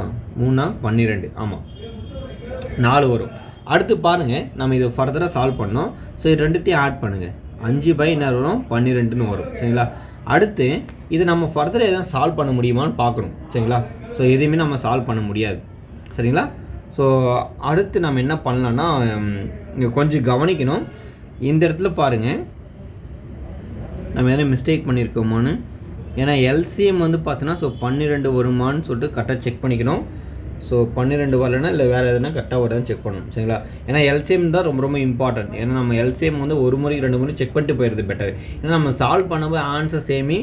3 12, ஆமாம் 4 வரும். அடுத்து பாருங்கள், நம்ம இதை ஃபர்தராக சால்வ் பண்ணோம். ஸோ இது ரெண்டுத்தையும் ஆட் பண்ணுங்கள், 5/12 என்ன வரும், 12ன்னு வரும், சரிங்களா. அடுத்து இது நம்ம ஃபர்தராக எதாவது சால்வ் பண்ண முடியுமான்னு பார்க்கணும், சரிங்களா. ஸோ எதுவுமே நம்ம சால்வ் பண்ண முடியாது, சரிங்களா. ஸோ அடுத்து நம்ம என்ன பண்ணலான்னா, இங்கே கொஞ்சம் கவனிக்கணும். இந்த இடத்துல பாருங்கள், நம்ம எதனா மிஸ்டேக் பண்ணியிருக்கோமான்னு. ஏன்னா எல்சிஎம் வந்து பார்த்தோன்னா ஸோ 12 வருமானு சொல்லிட்டு கரெக்டாக செக் பண்ணிக்கணும். ஸோ 12 வரலன்னா இல்லை வேறு எதுனா கரெக்டாக வருதான்னு செக் பண்ணணும், சரிங்களா. ஏன்னா எல்சிஎம் தான் ரொம்ப ரொம்ப இம்பார்ட்டன்ட். ஏன்னா நம்ம எல்சிஎம் வந்து 1 முறை 2 முறை செக் பண்ணிட்டு போயிடுது பெட்டர். ஏன்னா நம்ம சால்வ் பண்ணும்போது ஆன்சர் சேமி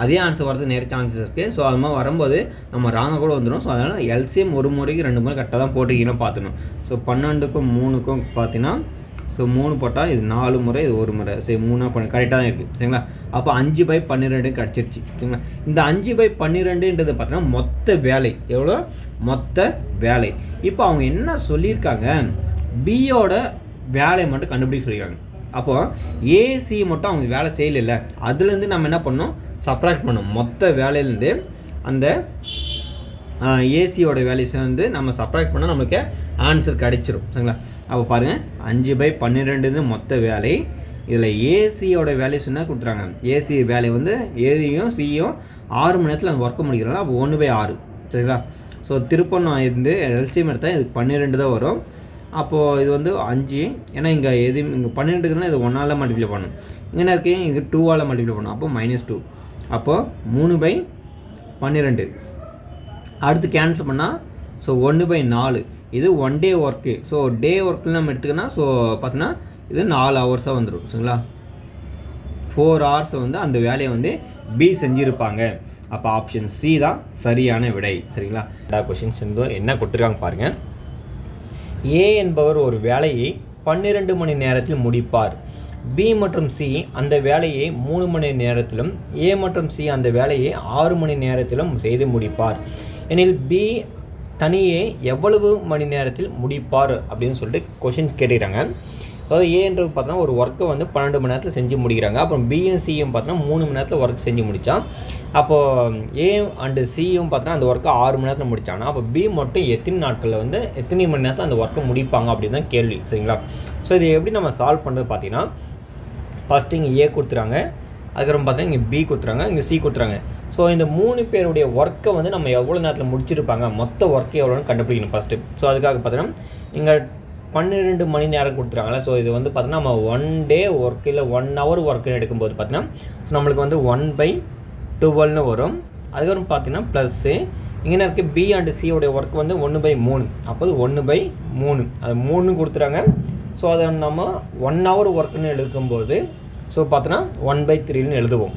அதே ஆன்சர் வரது நிறைய சான்சஸ் இருக்குது. ஸோ அது மாதிரி வரும்போது நம்ம ராங்காக கூட வந்துடும். ஸோ அதனால் எல்சிஎம் 1 முறைக்கு 2 முறை கரெக்டாக தான் போட்டிருக்கீங்கன்னா பார்த்துக்கணும். ஸோ 12க்கும் 3க்கும் பார்த்தீங்கன்னா ஸோ 3 போட்டால் இது 4 முறை, இது 1 முறை. சரி 3 கரெக்டாக தான் இருக்குது சரிங்களா. அப்போ 5/12 கிடச்சிருச்சு சரிங்களா. இந்த 5/12ன்றது பார்த்தீங்கன்னா மொத்த வேலை. எவ்வளோ? மொத்த வேலை. இப்போ அவங்க என்ன சொல்லியிருக்காங்க, பியோட வேலையை மட்டும் கண்டுபிடிக்க சொல்லியிருக்காங்க. அப்போது ஏசி மட்டும் அவங்க வேலை செய்யலை, அதுலேருந்து நம்ம என்ன பண்ணோம், சப்ராக்ட் பண்ணோம். மொத்த வேலையிலேருந்து அந்த ஏசியோட வேல்யூஸை வந்து நம்ம சப்ராக்ட் பண்ணால் நம்மளுக்கு ஆன்சர் கிடச்சிரும் சரிங்களா. அப்போ பாருங்கள் 5/12 மொத்த வேலை. இதில் ஏசியோட வேல்யூஸ் என்ன கொடுத்துறாங்க, ஏசி வேலை வந்து ஏசியும் சியும் 6 மணி நேரத்தில் அந்த ஒர்க்கை முடிக்கிறாங்க. அப்போ 1/6 சரிங்களா. ஸோ திருப்பம் நான் இருந்து எல்சிஎம் எடுத்தால் இது 12 தான் வரும். அப்போது இது வந்து 5, ஏன்னா இங்கே இங்கே 12க்குன்னா இது 1ஆல் மல்டிப்ளை பண்ணணும். இங்கே என்ன இருக்குது, இங்கே 2ஆல் மல்டிப்ளை பண்ணணும். அப்போ -2. அப்போது 3/12. அடுத்து கேன்சல் பண்ணால் ஸோ 1/4. இது 1 டே ஒர்க்கு. ஸோ டே ஒர்க்கில் நம்ம எடுத்துக்கன்னா ஸோ பார்த்தீங்கன்னா இது 4 ஹவர்ஸாக வந்துடும் சரிங்களா. 4 ஹவர்ஸை வந்து அந்த வேலையை வந்து பி செஞ்சுருப்பாங்க. அப்போ ஆப்ஷன் சி தான் சரியான விடை சரிங்களா. கொஷின்ஸ் என்ன கொடுத்துருக்காங்க பாருங்கள். ஏ என்பவர் ஒரு வேலையை 12 மணி நேரத்தில் முடிப்பார். பி மற்றும் சி அந்த வேலையை 3 மணி நேரத்திலும், ஏ மற்றும் சி அந்த வேலையை 6 மணி நேரத்திலும் செய்து முடிப்பார் எனில் பி தனியே எவ்வளவு மணி நேரத்தில் முடிப்பார் அப்படின்னு சொல்லிட்டு கொஷின்ஸ் கேட்டுக்கிறாங்க. அதாவது ஏன்றது பார்த்தோன்னா ஒரு ஒர்க்கை வந்து 12 மணி நேரத்தில் செஞ்சு முடிக்கிறாங்க. அப்புறம் பியும் சியும் பார்த்தோன்னா 3 மணி நேரத்தில் ஒர்க் செஞ்சு முடித்தான். அப்போது ஏ அண்டு சியும் பார்த்தோன்னா அந்த ஒர்க்கை 6 மணி நேரத்தில் முடித்தாங்கன்னா அப்போ பி மட்டும் எத்தனை நாட்களில் வந்து எத்தனை மணி நேரத்தில் அந்த ஒர்க்கை முடிப்பாங்க அப்படின்னு தான் கேள்வி சரிங்களா. ஸோ இது எப்படி நம்ம சால்வ் பண்ணுறது பார்த்தீங்கன்னா, ஃபஸ்ட்டு இங்கே ஏ கொடுத்துறாங்க, அதுக்கப்புறம் பார்த்தீங்கன்னா இங்கே பி கொடுத்துறாங்க, இங்கே சி கொடுத்துறாங்க. ஸோ இந்த 3 பேருடைய ஒர்க்கை வந்து நம்ம எவ்வளோ நேரத்தில் முடிச்சிருப்பாங்க, மொத்த ஒர்க்கு எவ்வளோன்னு கண்டுபிடிக்கணும் ஃபஸ்ட்டு. ஸோ அதுக்காக பார்த்தீங்கன்னா இங்கே 12 மணி நேரம் கொடுத்துருக்காங்களா. ஸோ இது வந்து பார்த்தீங்கன்னா நம்ம 1 டே ஒர்க்கு இல்லை 1 ஹவர் ஒர்க்குன்னு எடுக்கும்போது பார்த்தீங்கன்னா ஸோ நம்மளுக்கு வந்து 1/12 வரும். அதுக்கப்புறம் பார்த்தீங்கன்னா ப்ளஸ்ஸு இங்கே இருக்குது பி அண்டு சியோடைய ஒர்க் வந்து 1/3. அப்போது 1/3 அது 3 கொடுத்துறாங்க. ஸோ அதை நம்ம 1 ஹவர் ஒர்க்குன்னு எடுக்கும்போது ஸோ பார்த்தோன்னா 1/3ன்னு எழுதுவோம்.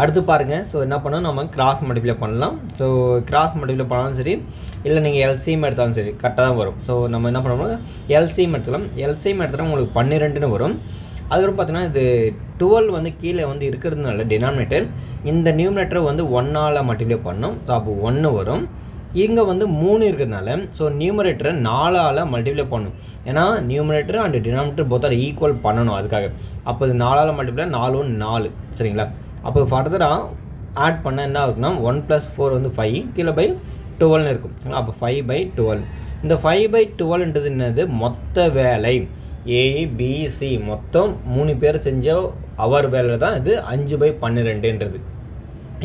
அடுத்து பாருங்கள். ஸோ என்ன பண்ணோம், நம்ம கிராஸ் மல்டிப்ளை பண்ணலாம். ஸோ கிராஸ் மல்டிப்ளை பண்ணாலும் சரி, இல்லை நீங்கள் எல்சிஎம் எடுத்தாலும் சரி கரெக்டாக தான் வரும். ஸோ நம்ம என்ன பண்ணோம்னா எல்சிஎம் எடுத்துக்கலாம். எல்சிஎம் எடுத்தாலும் உங்களுக்கு 12ன்னு வரும். அதுக்கப்புறம் பார்த்தீங்கன்னா இது 12 வந்து கீழே வந்து இருக்கிறதுனால டினாமினேட்டர் இந்த நியூமினேட்டரை வந்து 1ஆல் மல்டிப்ளை பண்ணோம். ஸோ அப்போ 1 வரும். இங்கே வந்து 3 இருக்கிறதுனால ஸோ நியூமரேட்டரை 4ஆல் மல்டிப்ளை பண்ணணும். ஏன்னா நியூமரேட்டர் அண்ட் டினாமினேட்டர் போத்தால் ஈக்குவல் பண்ணணும். அதுக்காக அப்போ இது 4ஆல் மல்டிப்ளை 4 1 4 சரிங்களா. அப்போ ஃபர்தராக ஆட் பண்ண என்ன இருக்குன்னா 1 + 4 வந்து 5 கீழே /12 இருக்கும். அப்போ 5/12. இந்த 5/12ன்றது என்னது, மொத்த வேலை. ஏபிசி மொத்தம் 3 பேர் செஞ்ச அவர் வேலை தான் இது 5/12ன்றது.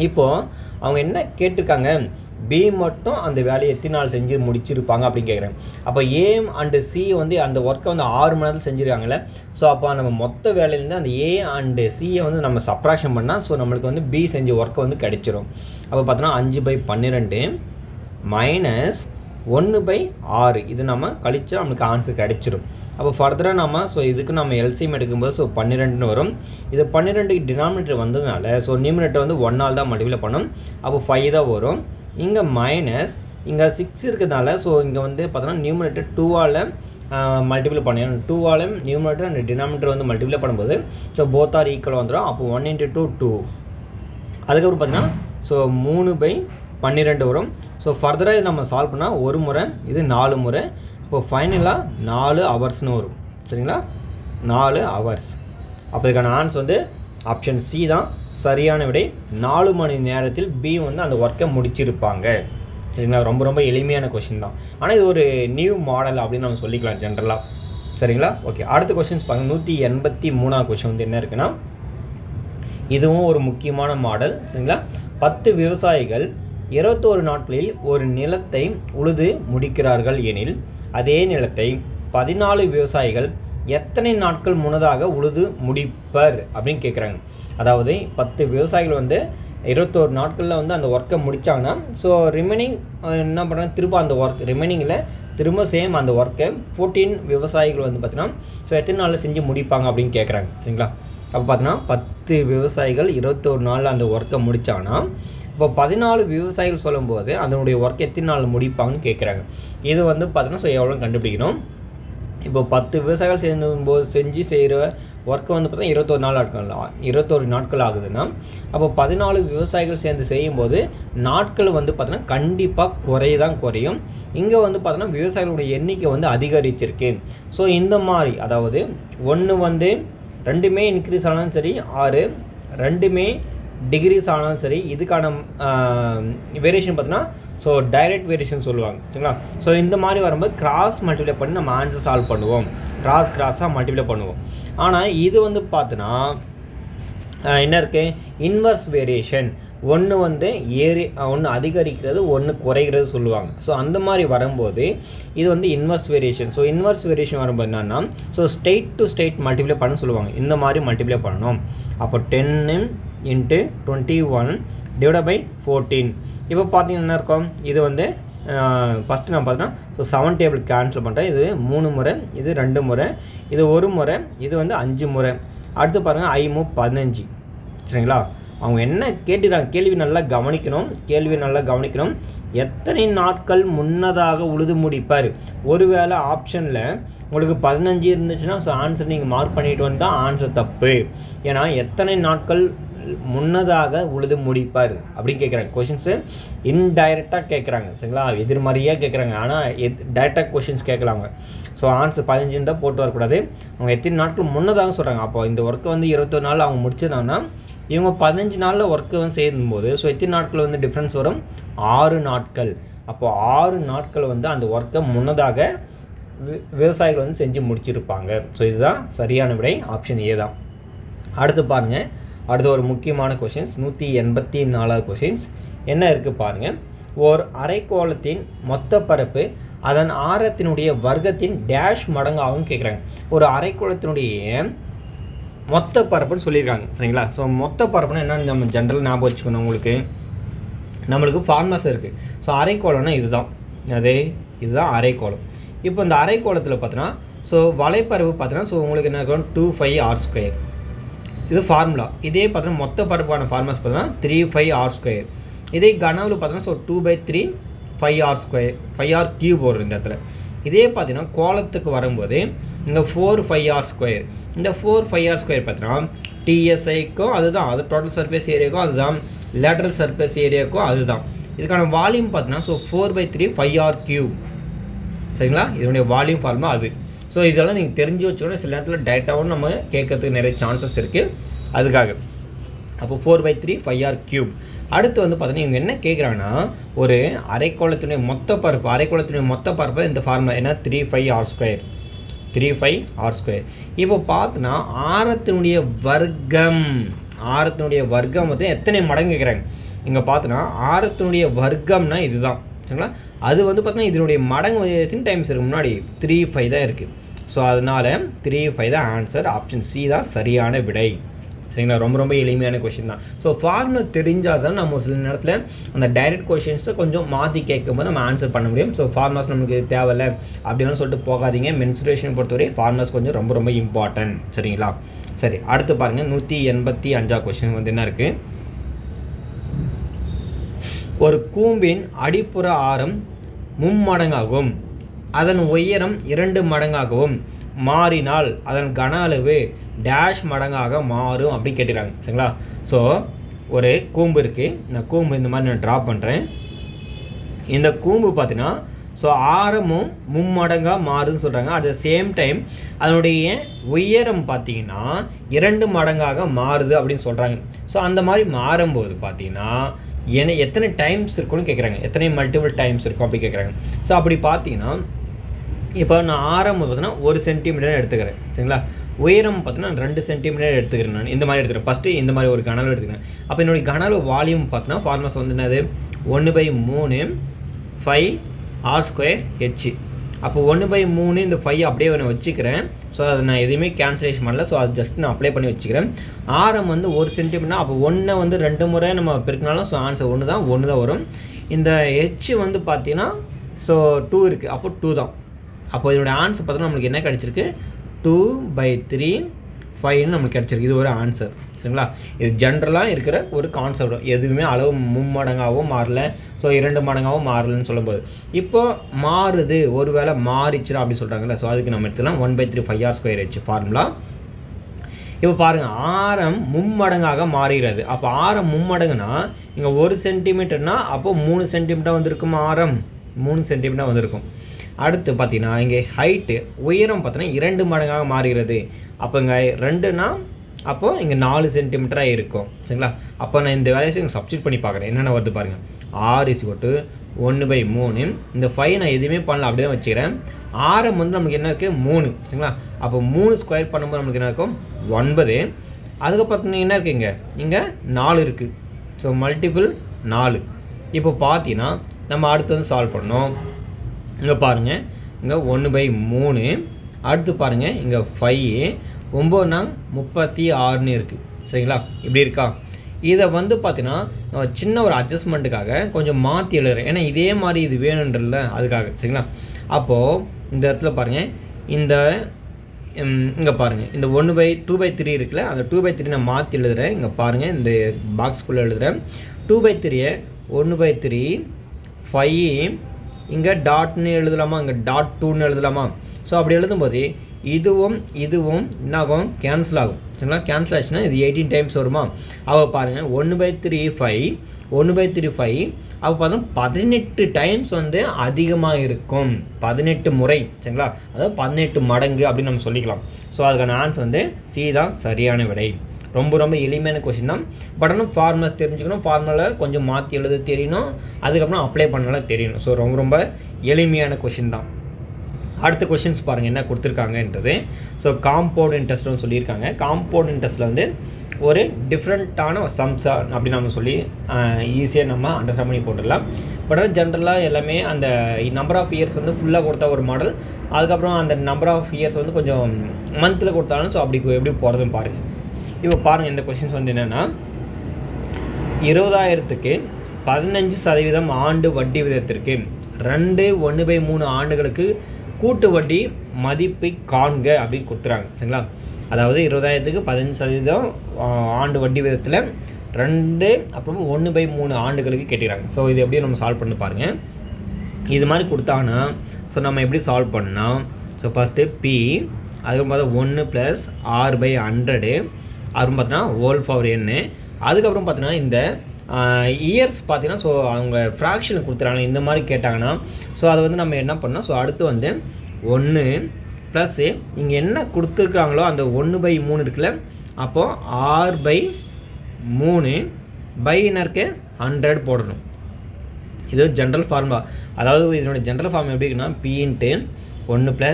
இப்போது அவங்க என்ன கேட்டிருக்காங்க, பி மட்டும் அந்த வேலையை எத்தனை நாள் செஞ்சு முடிச்சிருப்பாங்க அப்படின்னு கேட்குறாங்க. அப்போ ஏ அண்டு சி வந்து அந்த ஒர்க்கை வந்து 6 மணி நேரத்தில் செஞ்சுருக்காங்களே. ஸோ அப்போ நம்ம மொத்த வேலையிலேருந்து அந்த ஏ அண்டு சியை வந்து நம்ம சப்ராக்ஷன் பண்ணால் ஸோ நம்மளுக்கு வந்து பி செஞ்ச ஒர்க்கை வந்து கிடைச்சிரும். அப்போ பார்த்தோன்னா 5/12 மைனஸ் 1/6 இது நம்ம கழிச்சா நம்மளுக்கு ஆன்சர் கிடைச்சிரும். அப்போ ஃபர்தராக நம்ம ஸோ இதுக்கு நம்ம எல்சிஎம் எடுக்கும்போது ஸோ 12ன்னு வரும். இது 12க்கு டினாமினேட்டர் வந்ததுனால ஸோ நியூமினேட்டர் வந்து 1ஆல் தான் மல்டிப்ளை பண்ணணும். அப்போ 5 தான் வரும். இங்கே மைனஸ் இங்கே 6 இருக்கிறதுனால ஸோ இங்கே வந்து பார்த்தோன்னா நியூமினேட்டர் 2ஆல் மல்டிப்ளை பண்ணணும். 2ஆல் நியூமினேட்டர் அண்ட் டினாமினேட்டர் வந்து மல்டிப்ளை பண்ணும்போது ஸோ போத் ஆர் ஈக்குவல் வந்துடும். அப்போ 1 × 2 2. அதுக்கப்புறம் பார்த்தீங்கன்னா ஸோ 3/12 வரும். ஸோ ஃபர்தராக இது நம்ம சால்வ் பண்ணால் ஒரு முறை இது 4 முறை. இப்போ ஃபைனலாக 4 ஹவர்ஸ்னு வரும் சரிங்களா. 4 ஹவர்ஸ். அப்போ இதுக்கான ஆன்சர் வந்து ஆப்ஷன் சி தான் சரியான விடை. 4 மணி நேரத்தில் பி வந்து அந்த ஒர்க்கை முடிச்சிருப்பாங்க சரிங்களா. ரொம்ப ரொம்ப எளிமையான கொஷின் தான். ஆனால் இது ஒரு நியூ மாடல் அப்படின்னு நம்ம சொல்லிக்கலாம் ஜென்ரலாக சரிங்களா. ஓகே, அடுத்த கொஷின்ஸ் பாருங்கள். 183வது கொஷின் வந்து என்ன இருக்குன்னா, இதுவும் ஒரு முக்கியமான மாடல் சரிங்களா. 10 விவசாயிகள் 21 நாட்களில் ஒரு நிலத்தை உழுது முடிக்கிறார்கள் எனில் அதே நிலத்தை 14 விவசாயிகள் எத்தனை நாட்கள் முன்னதாக உழுது முடிப்பர் அப்படின்னு கேட்குறாங்க. அதாவது 10 விவசாயிகள் வந்து 21 நாட்களில் வந்து அந்த ஒர்க்கை முடித்தாங்கன்னா ஸோ ரிமைனிங் என்ன பண்ணுறாங்க, திரும்ப அந்த ஒர்க் ரிமைனிங்கில் திரும்ப சேம் அந்த ஒர்க்கை 14 விவசாயிகள் வந்து பார்த்தீங்கன்னா ஸோ எத்தனை நாளில் செஞ்சு முடிப்பாங்க அப்படின்னு கேட்குறாங்க சரிங்களா. அப்போ பார்த்தீங்கன்னா 10 விவசாயிகள் 21 நாளில் அந்த ஒர்க்கை முடித்தாங்கன்னா இப்போ 14 விவசாயிகள் சொல்லும்போது அதனுடைய ஒர்க் எத்தனை நாள் முடிப்பாங்கன்னு கேட்குறாங்க. இது வந்து பார்த்தீங்கன்னா ஸோ எவ்வளோ கண்டுபிடிக்கணும். இப்போ 10 விவசாயிகள் செஞ்சு செய்கிற ஒர்க்கை வந்து பார்த்தா 21 நாட்கள் ஆகுதுன்னா, அப்போ 14 விவசாயிகள் சேர்ந்து செய்யும்போது நாட்கள் வந்து பார்த்தோன்னா கண்டிப்பாக குறையும். இங்கே வந்து பார்த்தோன்னா விவசாயிகளுடைய எண்ணிக்கை வந்து அதிகரிச்சிருக்கு. ஸோ இந்த மாதிரி அதாவது ஒன்று வந்து 2மே இன்க்ரீஸ் ஆனாலும் சரி, 2மே டிகிரிஸ் ஆனாலும் சரி, இதுக்கான வேரியேஷன் பார்த்தீங்கன்னா ஸோ டைரக்ட் வேரியேஷன் சொல்லுவாங்க, சரிங்களா. ஸோ இந்த மாதிரி வரும்போது கிராஸ் மல்டிப்ளை பண்ணி நம்ம ஆன்சர் சால்வ் பண்ணுவோம், கிராஸாக மல்டிப்ளை பண்ணுவோம். ஆனால் இது வந்து பார்த்தோன்னா என்ன இருக்குது, இன்வர்ஸ் வேரியேஷன். ஒன்று வந்து ஒன்று அதிகரிக்கிறது, ஒன்று குறைகிறது சொல்லுவாங்க. ஸோ அந்த மாதிரி வரும்போது இது வந்து inverse variation. So inverse variation வரும்போது என்னன்னா, so state to state multiply பண்ண சொல்லுவாங்க. இந்த மாதிரி மல்டிப்ளை பண்ணணும். அப்போ 10 × 21 / 14. இப்போ பார்த்தீங்கன்னா என்ன இருக்கும், இது வந்து ஃபஸ்ட்டு நான் பார்த்தோன்னா ஸோ 7 டேபிள் கேன்சல் பண்ணுறேன். இது 3 முறை, இது 2 முறை, இது 1 முறை, இது வந்து 5 முறை. அடுத்து பாருங்கள் 5 × 15, சரிங்களா. அவங்க என்ன கேட்டுக்கிறாங்க, கேள்வி நல்லா கவனிக்கணும். எத்தனை நாட்கள் முன்னதாக உழுது முடிப்பார். ஒருவேளை ஆப்ஷனில் உங்களுக்கு 15 இருந்துச்சுன்னா ஸோ ஆன்சர் நீங்கள் மார்க் பண்ணிட்டு வந்தால் ஆன்சர் தப்பு. ஏன்னா எத்தனை நாட்கள் முன்னதாக உழுது முடிப்பார் அப்படின்னு கேட்குறாங்க. கொஷின்ஸு இன்டைரக்டாக கேட்குறாங்க, சரிங்களா. எதிர்மறையாக கேட்குறாங்க, ஆனால் டைரெக்டாக கொஷின்ஸ் கேட்கலாங்க. ஸோ ஆன்சர் 15 தான் போட்டு வரக்கூடாது. அவங்க எத்தனை நாட்கள் முன்னதாக சொல்கிறாங்க. அப்போ இந்த ஒர்க்கை வந்து 21 நாள் அவங்க முடிச்சிருந்தாங்கன்னா இவங்க 15 நாளில் ஒர்க்கு வந்து செய்யும்போது ஸோ எத்தனை நாட்கள் வந்து டிஃப்ரென்ஸ் வரும், 6 நாட்கள். அப்போது 6 நாட்கள் வந்து அந்த ஒர்க்கை முன்னதாக விவசாயிகள் வந்து செஞ்சு முடிச்சிருப்பாங்க. ஸோ இதுதான் சரியான விடை, ஆப்ஷன் ஏ தான். அடுத்து பாருங்கள், அடுத்து ஒரு முக்கியமான கொஷின்ஸ், 184வது கொஷின்ஸ் என்ன இருக்குது பாருங்கள். ஓர் அரைக்கோளத்தின் மொத்த பரப்பு அதன் ஆரத்தினுடைய வர்க்கத்தின் டேஷ் மடங்காகவும் கேட்குறாங்க. ஒரு அரைக்கோளத்தினுடைய மொத்த பரப்புன்னு சொல்லியிருக்காங்க, சரிங்களா. ஸோ மொத்த பரப்புன்னு என்னென்னு நம்ம ஜென்ரல் ஞாபகம் வச்சுக்கணும். நம்மளுக்கு ஃபார்முலாஸ் இருக்குது. ஸோ அரைக்கோளம்னா இதுதான் அரைக்கோளம். இப்போ இந்த அரைக்கோளத்தில் பார்த்தோன்னா ஸோ வலைப்பரப்பு பார்த்தோன்னா ஸோ உங்களுக்கு என்ன இருக்கும், 2πr². இது ஃபார்முலா. இதே பார்த்தோன்னா மொத்த பரப்பான ஃபார்முலாஸ் பார்த்தோன்னா 3πr². இதே கனவில் பார்த்தோன்னா ஸோ 2/3 5r² வரும் இந்த இடத்துல. இதே பார்த்தீங்கன்னா கோலத்துக்கு வரும்போது இந்த 4πr². இந்த 4πr² பார்த்தீங்கன்னா டிஎஸ்ஐக்கும் அதுதான், அது டோட்டல் சர்ஃபேஸ் ஏரியாவுக்கும் அதுதான், லேட்டரல் சர்ஃபேஸ் ஏரியாவுக்கும் அதுதான். இதுக்கான வால்யூம் பார்த்தீங்கன்னா ஸோ 4/3 5r³, சரிங்களா. இதனுடைய வால்யூம் ஃபார்முலா அது. ஸோ இதெல்லாம் நீங்கள் தெரிஞ்சு வச்சோன்னா சில நேரத்தில் டேட்டாவும் நம்ம கேட்கறதுக்கு நிறைய சான்சஸ் இருக்குது அதுக்காக. அப்போ 4/3 5r³. அடுத்து வந்து பார்த்தீங்கன்னா இவங்க என்ன கேட்குறாங்கன்னா, ஒரு அரைக்கோளத்தினுடைய மொத்த பரப்பு இந்த ஃபார்முலா என்ன, 3πr². இப்போ பார்த்தோன்னா ஆரத்தினுடைய வர்க்கம் வந்து எத்தனை மடங்கு கேட்குறாங்க. இங்கே பார்த்தோன்னா ஆரத்தினுடைய வர்க்கம்னா இதுதான், சரிங்களா. அது வந்து பார்த்தீங்கன்னா இதனுடைய மடங்கு வந்து எத்தனை டைம்ஸ் இருக்குது, முன்னாடி 3/5 தான் இருக்குது. ஸோ அதனால் 3/5 தான் ஆன்சர், ஆப்ஷன் சி தான் சரியான விடை, சரிங்களா. ரொம்ப எளிமையான கொஷின் தான். ஸோ ஃபார்முலா தெரிஞ்சால் தான் நம்ம சில நேரத்தில் அந்த டைரக்ட் கொஷின்ஸை கொஞ்சம் மாற்றி கேட்கும்போது நம்ம ஆன்சர் பண்ண முடியும். ஸோ ஃபார்முலாஸ் நமக்கு தேவையில்லை அப்படின்னு சொல்லிட்டு போகாதீங்க. மென்சுரேஷன் பொறுத்தவரை ஃபார்முலாஸ் கொஞ்சம் ரொம்ப இம்பார்ட்டன்ட், சரிங்களா. சரி, அடுத்து பாருங்கள் 185 கொஷின் வந்து என்ன இருக்குது. ஒரு கூம்பின் அடிப்புற ஆரம் 3 மடங்காகவும் அதன் உயரம் 2 மடங்காகவும் மாறினால் அதன் கன அளவு டேஷ் மடங்காக மாறும் அப்படின்னு கேட்டுக்கிறாங்க, சரிங்களா. ஸோ ஒரு கூம்பு இருக்குது. இந்த கூம்பு இந்த மாதிரி நான் ட்ரா பண்ணுறேன். இந்த கூம்பு பார்த்தீங்கன்னா ஸோ ஆரமும் 3 மடங்காக மாறுதுன்னு சொல்கிறாங்க. அட் த சேம் டைம் அதனுடைய உயரம் பார்த்தீங்கன்னா 2 மடங்காக மாறுது அப்படின்னு சொல்கிறாங்க. ஸோ அந்த மாதிரி மாறும்போது பார்த்தீங்கன்னா எத்தனை டைம்ஸ் இருக்குன்னு கேட்குறாங்க, எத்தனை மல்டிபிள் டைம்ஸ் இருக்கும் அப்படி கேட்குறாங்க. ஸோ அப்படி பார்த்தீங்கன்னா இப்போ நான் ஆரம் பார்த்தீங்கன்னா 1 சென்டிமீட்டர் எடுத்துக்கிறேன், சரிங்களா. உயரம் பார்த்தீங்கன்னா 2 சென்டிமீட்டர் எடுத்துக்கிறேன். நான் இந்த மாதிரி எடுத்துக்கிறேன். ஃபஸ்ட்டு இந்த மாதிரி ஒரு கனவு எடுத்துக்கிறேன். அப்போ என்னுடைய கனவு வால்யூம் பார்த்தீங்கன்னா ஃபார்முலாஸ் வந்து என்னது, 1/3 5r²h. அப்போ 1/3 இந்த 5 அப்படியே நான் வச்சுக்கிறேன். ஸோ அதை நான் எதுவுமே கேன்சலேஷன் பண்ணல. ஸோ அது ஜஸ்ட் நான் அப்ளை பண்ணி வச்சுக்கிறேன். ஆரம் வந்து 1 சென்டிமீட்டர்னா அப்போ 1 வந்து 2 முறை நம்ம பெருக்கினாலும் ஸோ ஆன்சர் 1 தான் வரும். இந்த ஹெச் வந்து பார்த்தீங்கன்னா ஸோ 2 இருக்குது, அப்போ 2 தான். அப்போ இதோட ஆன்சர் பார்த்தோன்னா நம்மளுக்கு என்ன கிடச்சிருக்கு, 2/3 5 நம்மளுக்கு கிடச்சிருக்கு. இது ஒரு ஆன்சர். சரிங்களா? இது ஜென்ரலாக இருக்கிற ஒரு கான்செப்ட். எதுவுமே அளவு மும்மடங்காகவும் மாறல, ஸோ 2 மடங்காகவும் மாறலன்னு சொல்லும்போது இப்போ மாறுது, ஒரு வேளை மாறிச்சுனா அப்படி சொல்கிறாங்கல்ல, ஸோ அதுக்கு நம்ம எடுத்துக்கலாம் 1/3 πr² ஃபார்முலா. இப்போ பாருங்கள், ஆரம் மும்மடங்காக மாறுகிறது. அப்போ ஆரம் மும்மடங்குனா இங்கே 1 சென்டிமீட்டர்னா அப்போ 3 சென்டிமீட்டர் வந்திருக்கும். ஆரம் 3 சென்டிமீட்டர் வந்திருக்கும். அடுத்து பார்த்தீங்கன்னா இங்கே ஹைட்டு உயரம் பார்த்தீங்கன்னா 2 மடங்காக மாறுகிறது. அப்போ இங்கே 2னா அப்போது இங்கே 4 சென்டிமீட்டராக இருக்கும். சரிங்களா? அப்போ நான் இந்த வேலையை இங்கே சப்ஸ்டியூட் பண்ணி பார்க்குறேன். என்னென்ன வருது பாருங்கள். r = 1/3. இந்த 5 நான் எதுவுமே பண்ணல, அப்படியே வச்சுக்கிறேன். ஆரம் வந்து நமக்கு என்ன இருக்குது 3. சரிங்களா? அப்போ 3 ஸ்கொயர் பண்ணும்போது நமக்கு என்ன இருக்கும் 9. அதுக்கப்புறம் பார்த்தீங்கன்னா என்ன இருக்குது இங்கே 4 இருக்குது. So multiple 4. இப்போ பார்த்தீங்கன்னா நம்ம அடுத்து வந்து சால்வ் பண்ணோம். இங்கே பாருங்கள், இங்கே 1/3. அடுத்து பாருங்கள் இங்கே 5, 9 36 இருக்குது. சரிங்களா? இப்படி இருக்கா? இதை வந்து பார்த்தீங்கன்னா சின்ன ஒரு அட்ஜஸ்ட்மெண்ட்டுக்காக கொஞ்சம் மாற்றி எழுதுறேன். ஏன்னா இதே மாதிரி இது வேணுன்றல அதுக்காக. சரிங்களா? அப்போது இந்த இடத்துல பாருங்கள், இந்த இங்கே பாருங்கள், இந்த 2/3 இருக்குல்ல, அந்த 2/3 நான் மாற்றி எழுதுகிறேன். இங்கே பாருங்கள், இந்த பாக்ஸ்குள்ளே எழுதுகிறேன். 2/3 1/3 5 இங்கே டாட்னு எழுதலாமா, இங்கே டாட் 2ன்னு எழுதலாமா? ஸோ அப்படி எழுதும்போது இதுவும் என்னாகும், கேன்சல் ஆகும். சரிங்களா? கேன்சல் ஆச்சுன்னா இது 18 டைம்ஸ் வருமா? அவ பாருங்கள் 1/3 5 1/3 5 அப்போ பார்த்தோம் 18 டைம்ஸ் வந்து அதிகமாக இருக்கும். 18 முறை. சரிங்களா? அதாவது 18 மடங்கு அப்படின்னு நம்ம சொல்லிக்கலாம். ஸோ அதுக்கான ஆன்சர் வந்து சி தான் சரியான விடை. ரொம்ப எளிமையான கொஷின் தான். பட் ஆனால் ஃபார்முலாஸ் தெரிஞ்சுக்கணும், ஃபார்முலாவில் கொஞ்சம் மாற்றி எழுத தெரியணும், அதுக்கப்புறம் அப்ளை பண்ணலாம் தெரியணும். ஸோ ரொம்ப எளிமையான கொஷின் தான். அடுத்த கொஷின்ஸ் பாருங்கள் என்ன கொடுத்துருக்காங்கன்றது. ஸோ காம்பவுண்ட் இன்ட்ரெஸ்ட்னு சொல்லியிருக்காங்க. காம்பவுண்ட் இன்ட்ரெஸ்ட்டில் வந்து ஒரு டிஃப்ரெண்ட்டான சம்ஸா அப்படி நம்ம சொல்லி ஈஸியாக நம்ம அண்டர்ஸ்டாண்ட் பண்ணி போட்டுடலாம். பட் ஆனால் ஜென்ரலாக எல்லாமே அந்த நம்பர் ஆஃப் இயர்ஸ் வந்து ஃபுல்லாக கொடுத்தா ஒரு மாடல், அதுக்கப்புறம் அந்த நம்பர் ஆஃப் இயர்ஸ் வந்து கொஞ்சம் மந்தில் கொடுத்தாலும் ஸோ அப்படி எப்படி போகிறதுன்னு பாருங்கள். இப்போ பாருங்கள், இந்த கொஷின்ஸ் வந்து என்னென்னா 20,000க்கு 15% ஆண்டு வட்டி விதத்திற்கு 1/3 ஆண்டுகளுக்கு கூட்டு வட்டி மதிப்பை காண்க அப்படின்னு கொடுத்துறாங்க. சரிங்களா? அதாவது 20,000க்கு 15% ஆண்டு வட்டி விதத்தில் 2 அப்புறம் 1/3 ஆண்டுகளுக்கு கேட்டுக்கிறாங்க. ஸோ இது எப்படி நம்ம சால்வ் பண்ணி பாருங்கள். இது மாதிரி கொடுத்தாங்கன்னா ஸோ நம்ம எப்படி சால்வ் பண்ணால், ஸோ ஃபஸ்ட்டு பி, அதுக்கப்புறம் பார்த்தா 1 + r/100 அப்படின்னு பார்த்தீங்கன்னா ஹோல் பவர் n. அதுக்கப்புறம் பார்த்தீங்கன்னா இந்த இயர்ஸ் பார்த்தீங்கன்னா ஸோ அவங்க ஃப்ராக்ஷன் கொடுத்துறாங்க. இந்த மாதிரி கேட்டாங்கன்னா ஸோ அதை வந்து நம்ம என்ன பண்ணோம், ஸோ அடுத்து வந்து 1 ப்ளஸ்ஸு இங்கே என்ன கொடுத்துருக்காங்களோ அந்த 1/3 இருக்குல்ல, அப்போது r/3 என்ன இருக்கு 100 போடணும். இது ஜென்ரல் ஃபார்முலா. அதாவது இதனுடைய ஜென்ரல் ஃபார்ம் எப்படி இருக்குன்னா p × 1 +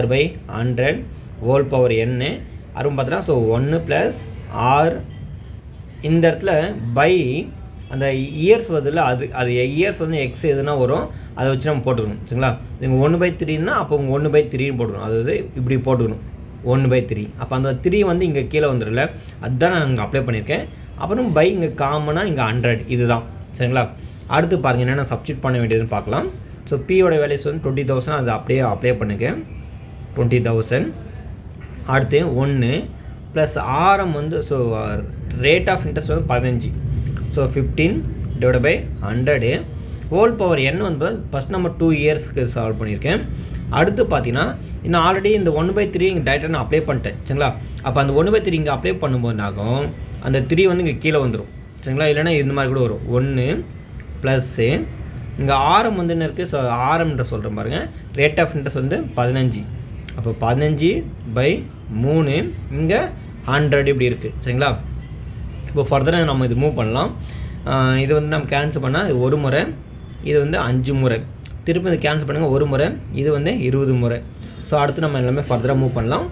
r/100 whole power n அப்படின்னு பார்த்தீங்கன்னா ஸோ 1 + r இந்த இடத்துல பை அந்த இயர்ஸ் வருதுல்ல, அது இயர்ஸ் வந்து எக்ஸ் எதுனா வரும், அதை வச்சு நம்ம போட்டுக்கணும். சரிங்களா? நீங்கள் 1/3ன்னா அப்போ 1/3 போட்டுக்கணும். அதாவது இப்படி போட்டுக்கணும் 1/3. அப்போ அந்த 3 வந்து இங்கே கீழே வந்துடல, அதுதான் நான் இங்கே அப்ளை பண்ணியிருக்கேன். அப்புறம் பை இங்கே காமனாக இங்கே 100 இதுதான். சரிங்களா? அடுத்து பாருங்கள் என்னென்ன சப்ஸ்டியூட் பண்ண வேண்டியதுன்னு பார்க்கலாம். ஸோ பியோட வேல்யூஸ் வந்து 20,000, அது அப்படியே அப்ளை பண்ணிக்கேன் 20,000. அடுத்து 1 ப்ளஸ் ஆரம் வந்து ஸோ ரேட் ஆஃப் இன்ட்ரெஸ்ட் வந்து 15. ஸோ 15/100 ஹோல் பவர் n வந்து ஃபஸ்ட் நம்ம 2 இயர்ஸ்க்கு சால்வ் பண்ணியிருக்கேன். அடுத்து பார்த்தீங்கன்னா இன்னும் ஆல்ரெடி இந்த 1/3 இங்கே டைரெக்டாக நான் அப்ளை பண்ணிட்டேன். சரிங்களா? அப்போ அந்த 1/3 இங்கே அப்ளை பண்ணும்போது ஆகும் அந்த 3 வந்து இங்கே கீழே வந்துடும். சரிங்களா? இல்லைனா இந்த மாதிரி கூட வரும் 1 ப்ளஸ்ஸு இங்கே ஆரம் வந்து என்ன இருக்குது, ஸோ ஆரம்ன்ற சொல்கிறேன் பாருங்கள். ரேட் ஆஃப் இன்ட்ரெஸ்ட் வந்து 15. அப்போ 15/3 இங்கே 100 இப்படி இருக்குது. சரிங்களா? இப்போ ஃபர்தராக நம்ம இது மூவ் பண்ணலாம். இது வந்து நம்ம கேன்சல் பண்ணால் இது 1 முறை, இது வந்து 5 முறை. திருப்பி இது கேன்சல் பண்ணுங்கள் 1 முறை, இது வந்து 20 முறை. ஸோ அடுத்து நம்ம எல்லாமே ஃபர்தராக மூவ் பண்ணலாம்.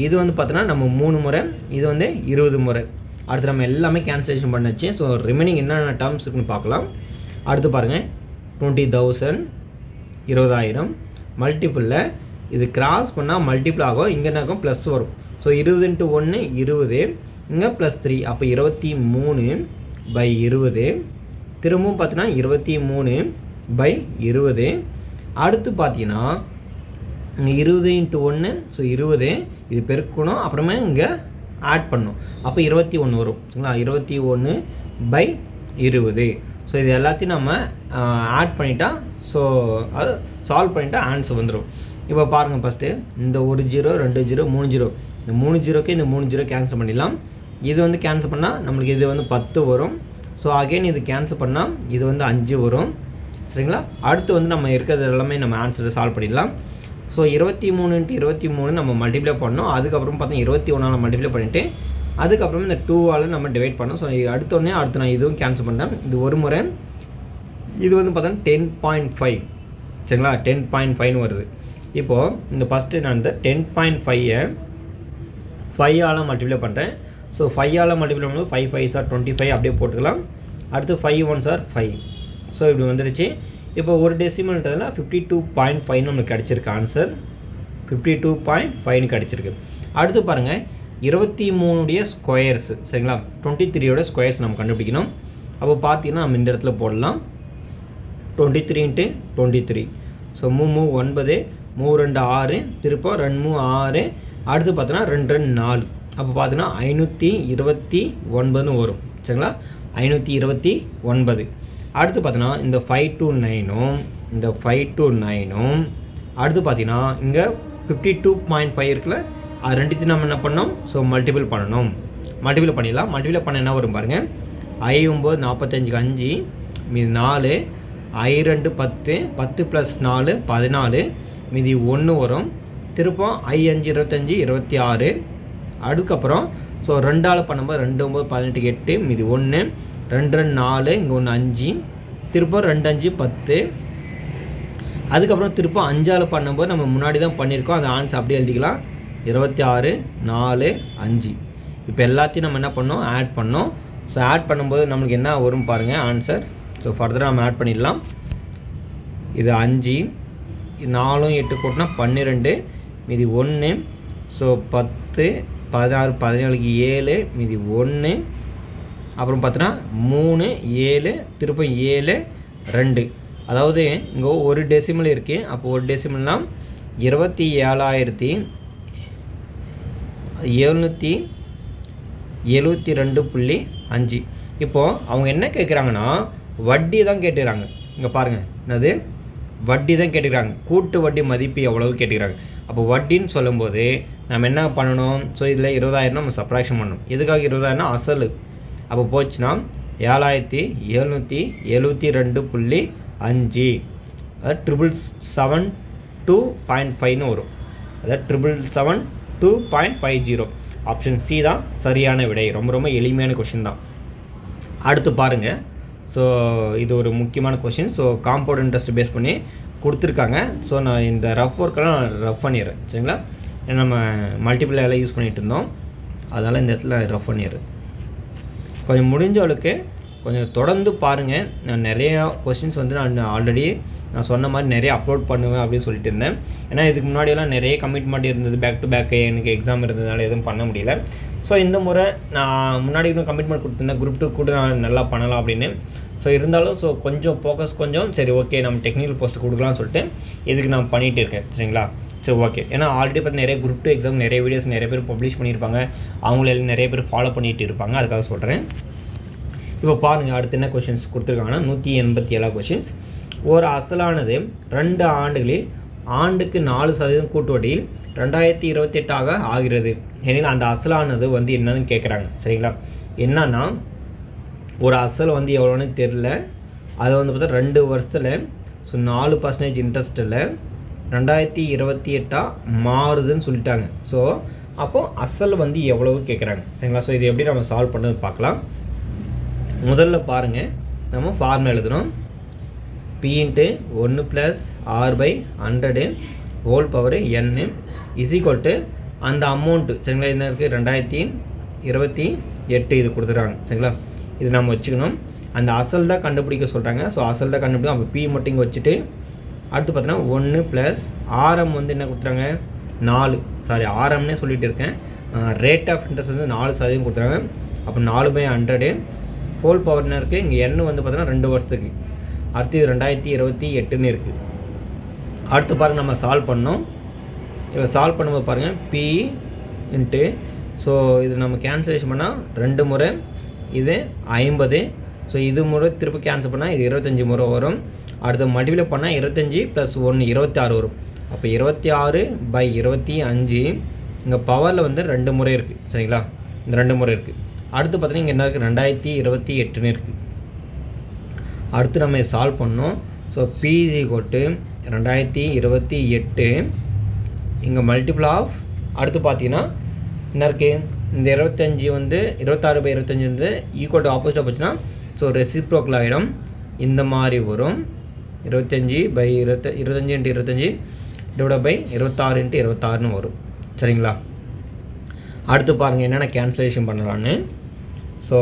இது வந்து பார்த்தோன்னா நம்ம 3 முறை, இது வந்து 20 முறை. அடுத்து நம்ம எல்லாமே கேன்சலேஷன் பண்ணாச்சு. ஸோ ரிமைனிங் என்னென்ன டேர்ம்ஸ் இருக்குன்னு பார்க்கலாம். அடுத்து பாருங்கள் 20,000 20,000 மல்டிப்புளில் இது கிராஸ் பண்ணால் மல்டிபிள் ஆகும், இங்கே என்ன ஆகும் ப்ளஸ் வரும். ஸோ 20 × 1 20, இங்கே +3, அப்போ 23/20. திரும்பவும் பார்த்தீங்கன்னா 23/20. அடுத்து பார்த்தீங்கன்னா இங்கே 20 × 1 ஸோ 20 இது பெருக்கணும், அப்புறமே இங்கே ஆட் பண்ணணும். அப்போ 21 வரும். சரிங்களா? 21/20. ஸோ இது எல்லாத்தையும் நம்ம ஆட் பண்ணிட்டா ஸோ அது சால்வ் பண்ணிட்டா ஆன்சர் வந்துடும். இப்போ பாருங்கள், ஃபஸ்ட்டு இந்த 1 0 2 0 3 0, இந்த 3 0க்கு இந்த 3 0 கேன்சல் பண்ணிடலாம். இது வந்து கேன்சல் பண்ணால் நம்மளுக்கு இது வந்து 10 வரும். ஸோ அகெயின் இது கேன்சல் பண்ணால் இது வந்து 5 வரும். சரிங்களா? அடுத்து வந்து நம்ம இருக்கிறது எல்லாமே நம்ம ஆன்சரை சால்வ் பண்ணிடலாம். ஸோ 23 × 23 நம்ம மல்டிப்ளை பண்ணோம். அதுக்கப்புறம் பார்த்தா 21ஆல் மல்டிப்ளை பண்ணிவிட்டு அதுக்கப்புறம் இந்த 2ஆல் நம்ம டிவைட் பண்ணோம். ஸோ அடுத்து நான் இதுவும் கேன்சல் பண்ணேன். இது ஒரு முறை, இது வந்து பார்த்தோன்னா 10.5. சரிங்களா? 10.5ன்னு வருது. இப்போது இந்த ஃபஸ்ட்டு நான் இந்த 10.5ஐ 5ஆல் மல்டிப்ளை பண்ணுறேன். ஸோ 5ஆல் மல்டிப்ளை பண்ணும்போது 5 5s are 25 அப்படியே போட்டுக்கலாம். அடுத்து 5 1s are 5. ஸோ இப்படி வந்துடுச்சு. இப்போ ஒரு டெசிமல்ன்றதுனா 52.5 நம்மளுக்கு கிடச்சிருக்கு ஆன்சர். 52.5ன்னு கிடச்சிருக்கு. அடுத்து பாருங்கள், 23 ஸ்கொயர்ஸ். சரிங்களா? 23 ஸ்கொயர்ஸ் நம்ம கண்டுபிடிக்கணும். அப்போ பார்த்தீங்கன்னா நம்ம இந்த இடத்துல போடலாம் 23 × 23. ஸோ 3 9, 3 2 6, திருப்பம் 2 3 6, அடுத்து பார்த்தோன்னா 2 2 4. அப்போ பார்த்தீங்கன்னா 529ன்னு வரும். சரிங்களா? 529. அடுத்து பார்த்தீங்கன்னா இந்த 5 2 9ம் இந்த 5 2 9ம் அடுத்து பார்த்தீங்கன்னா இங்கே 52.5 இருக்குல்ல, அது ரெண்டுத்தையும் நம்ம என்ன பண்ணோம்? ஸோ மல்டிபிள் பண்ணணும். மல்டிபிள் பண்ணிடலாம். மல்டிபிள் பண்ண என்ன வரும் பாருங்கள், 5 9 45 5 மீதி 4, I 2 10, 10 + 4 14, மீதி 1 வரும். திருப்பம் I 5 25 26. அதுக்கப்புறம் ஸோ 2ஆல் பண்ணும்போது 2 9 18 8, மீதி 1, 2 2 4, இங்கே 1 5, திருப்பம் 2 5 10. அதுக்கப்புறம் திருப்பம் 5ஆல் பண்ணும்போது நம்ம முன்னாடி தான் பண்ணியிருக்கோம், அந்த ஆன்சர் அப்படியே எழுதிக்கலாம் 26 4 5. இப்போ எல்லாத்தையும் நம்ம என்ன பண்ணோம்? ஆட் பண்ணோம். ஸோ ஆட் பண்ணும்போது நம்மளுக்கு என்ன வரும் பாருங்கள் ஆன்சர். ஸோ ஃபர்தராக நம்ம ஆட் பண்ணிடலாம். இது 5, 4 8 கூட்டினா 12, மீதி 1, ஸோ 10 16 17க்கு 7, மீதி 1, அப்புறம் பார்த்தோன்னா 3 7, திருப்பம் 7 2. அதாவது இங்கே ஒரு டெசிமல் இருக்குது. அப்போ ஒரு டெசிமல்னால் 27,772.5. இப்போது அவங்க என்ன கேட்குறாங்கன்னா வட்டி தான் கேட்டுக்கிறாங்க. இங்கே பாருங்கள், என்னது வட்டி தான் கேட்டுக்கிறாங்க. கூட்டு வட்டி மதிப்பு எவ்வளவு கேட்டுக்கிறாங்க. அப்போ வட்டின்னு சொல்லும்போது நம்ம என்ன பண்ணணும்? ஸோ இதில் 20,000 நம்ம சப்ராக்ஷன் பண்ணணும். எதுக்காக 20,000னா அசல். அப்போ போச்சுன்னா 7,772.5, அதாவது 777.2.5ன்னு வரும். அதாவது 777.2.50. ஆப்ஷன் சி தான் சரியான விடை. ரொம்ப ரொம்ப எளிமையான கொஷின் தான். அடுத்து பாருங்கள், ஸோ இது ஒரு முக்கியமான question. So compound interest base பண்ணி கொடுத்துருக்காங்க. ஸோ நான் இந்த ரஃப் ஒர்க்கெல்லாம் ரஃப் பண்ணிடுறேன். சரிங்களா? நம்ம மல்டிபிள் எல்லாம் யூஸ் பண்ணிகிட்டு இருந்தோம், அதனால் இந்த இடத்துல ரஃப் பண்ணிடுறேன். கொஞ்சம் முடிஞ்சவளுக்கு கொஞ்சம் தொடர்ந்து பாருங்கள். நான் நிறையா கொஷின்ஸ் வந்து நான் ஆல்ரெடி நான் சொன்ன மாதிரி நிறைய அப்லோட் பண்ணுவேன் அப்படின்னு சொல்லிட்டு இருந்தேன். ஏன்னா இதுக்கு முன்னாடியெல்லாம் நிறைய கமிட்மெண்ட் இருந்தது, பேக் டு பேக்கு எனக்கு எக்ஸாம் இருந்ததுனால எதுவும் பண்ண முடியல. ஸோ இந்த முறை நான் முன்னாடி இன்னும் கமிட்மெண்ட் கொடுத்துருந்தேன், குரூப் 2 கூட நான் நல்லா பண்ணலாம் அப்படின்னு. ஸோ இருந்தாலும் ஸோ கொஞ்சம் ஃபோக்கஸ் கொஞ்சம் சரி ஓகே நம்ம டெக்னிக்கல் போஸ்ட் கொடுக்கலாம்னு சொல்லிட்டு இதுக்கு நான் பண்ணிகிட்டு இருக்கேன். சரிங்களா? சரி ஓகே. ஏன்னா ஆல்ரெடி பார்த்து நிறைய குரூப் 2 எக்ஸாம் நிறைய வீடியோஸ் நிறைய பேர் பப்ளிஷ் பண்ணியிருப்பாங்க, அவங்கள நிறைய பேர் ஃபாலோ பண்ணிகிட்டு இருப்பாங்க, அதுக்காக சொல்கிறேன். இப்போ பாருங்கள், அடுத்து என்ன கொஷின்ஸ் கொடுத்துருக்காங்கன்னா 187 கொஷின்ஸ். ஒரு அசலானது 2 ஆண்டுகளில் ஆண்டுக்கு 4% கூட்டு வட்டியில் 2028 ஆகிறது. ஏன்னா அந்த அசலானது வந்து என்னன்னு கேட்குறாங்க. சரிங்களா? என்னன்னா ஒரு அசல் வந்து எவ்வளோன்னு தெரில, அதை வந்து பார்த்தா 2 வருஷத்தில் ஸோ 4% இன்ட்ரெஸ்ட்டில் 2028 மாறுதுன்னு சொல்லிட்டாங்க. ஸோ அப்போது அசல் வந்து எவ்வளவு கேட்குறாங்க. சரிங்களா? ஸோ இது எப்படி நம்ம சால்வ் பண்ணுறது பார்க்கலாம். முதல்ல பாருங்கள், நம்ம ஃபார்முலா எழுதணும். P × 1 + R/100 whole power n is equal to அந்த அமௌண்ட்டு. சரிங்களா? என்ன இருக்குது 2028 இது கொடுத்துட்றாங்க. சரிங்களா? இது நம்ம வச்சுக்கணும். அந்த அசல் தான் கண்டுபிடிக்க சொல்கிறாங்க. ஸோ அசல் தான் கண்டுபிடிக்கும். அப்போ P மட்டும் இங்கே வச்சுட்டு அடுத்து பார்த்தோன்னா 1 + RM வந்து என்ன கொடுத்துறாங்க 4. சாரி RMனே சொல்லிட்டு இருக்கேன். ரேட் ஆஃப் இன்ட்ரெஸ்ட் வந்து 4% கொடுத்துறாங்க. அப்போ 4/100 ஹோல் பவர் என்ன இருக்குது, இங்கே n வந்து பார்த்தோன்னா 2 வருஷத்துக்கு. அடுத்து இது 2028ன்னு இருக்குது. அடுத்து பாருங்கள், நம்ம சால்வ் பண்ணோம். இதில் சால்வ் பண்ணும்போது பாருங்கள் P × ஸோ இது நம்ம கேன்சலேஷன் பண்ணால் 2 முறை, இது 50. ஸோ இது முறை திருப்பி கேன்சல் பண்ணால் இது 25 முறை வரும். அடுத்து மல்டிப்ளை பண்ணால் 25 + 1 26 வரும். அப்போ 26/25. இங்கே பவரில் வந்து 2 முறை இருக்குது. சரிங்களா, இந்த 2 முறை இருக்குது. அடுத்து பார்த்தீங்கன்னா இங்கே என்ன இருக்குது, 2028ன்னு இருக்குது. அடுத்து நம்ம இதை சால்வ் பண்ணோம். So P = 2028. இங்கே மல்டிபிள் ஆஃப் அடுத்து பார்த்தீங்கன்னா என்ன இருக்குது, இந்த 25 வந்து 26/25 வந்து ஈக்குவல் டு ஆப்போசிட்டாக போச்சுன்னா ஸோ ரெசிப்ரோக்கல் ஆகிடும். இந்த மாதிரி வரும். 25/25 × 25 / 26 × 26ன்னு வரும். சரிங்களா, அடுத்து பாருங்கள் என்னென்ன கேன்சலேஷன் பண்ணலான்னு. ஸோ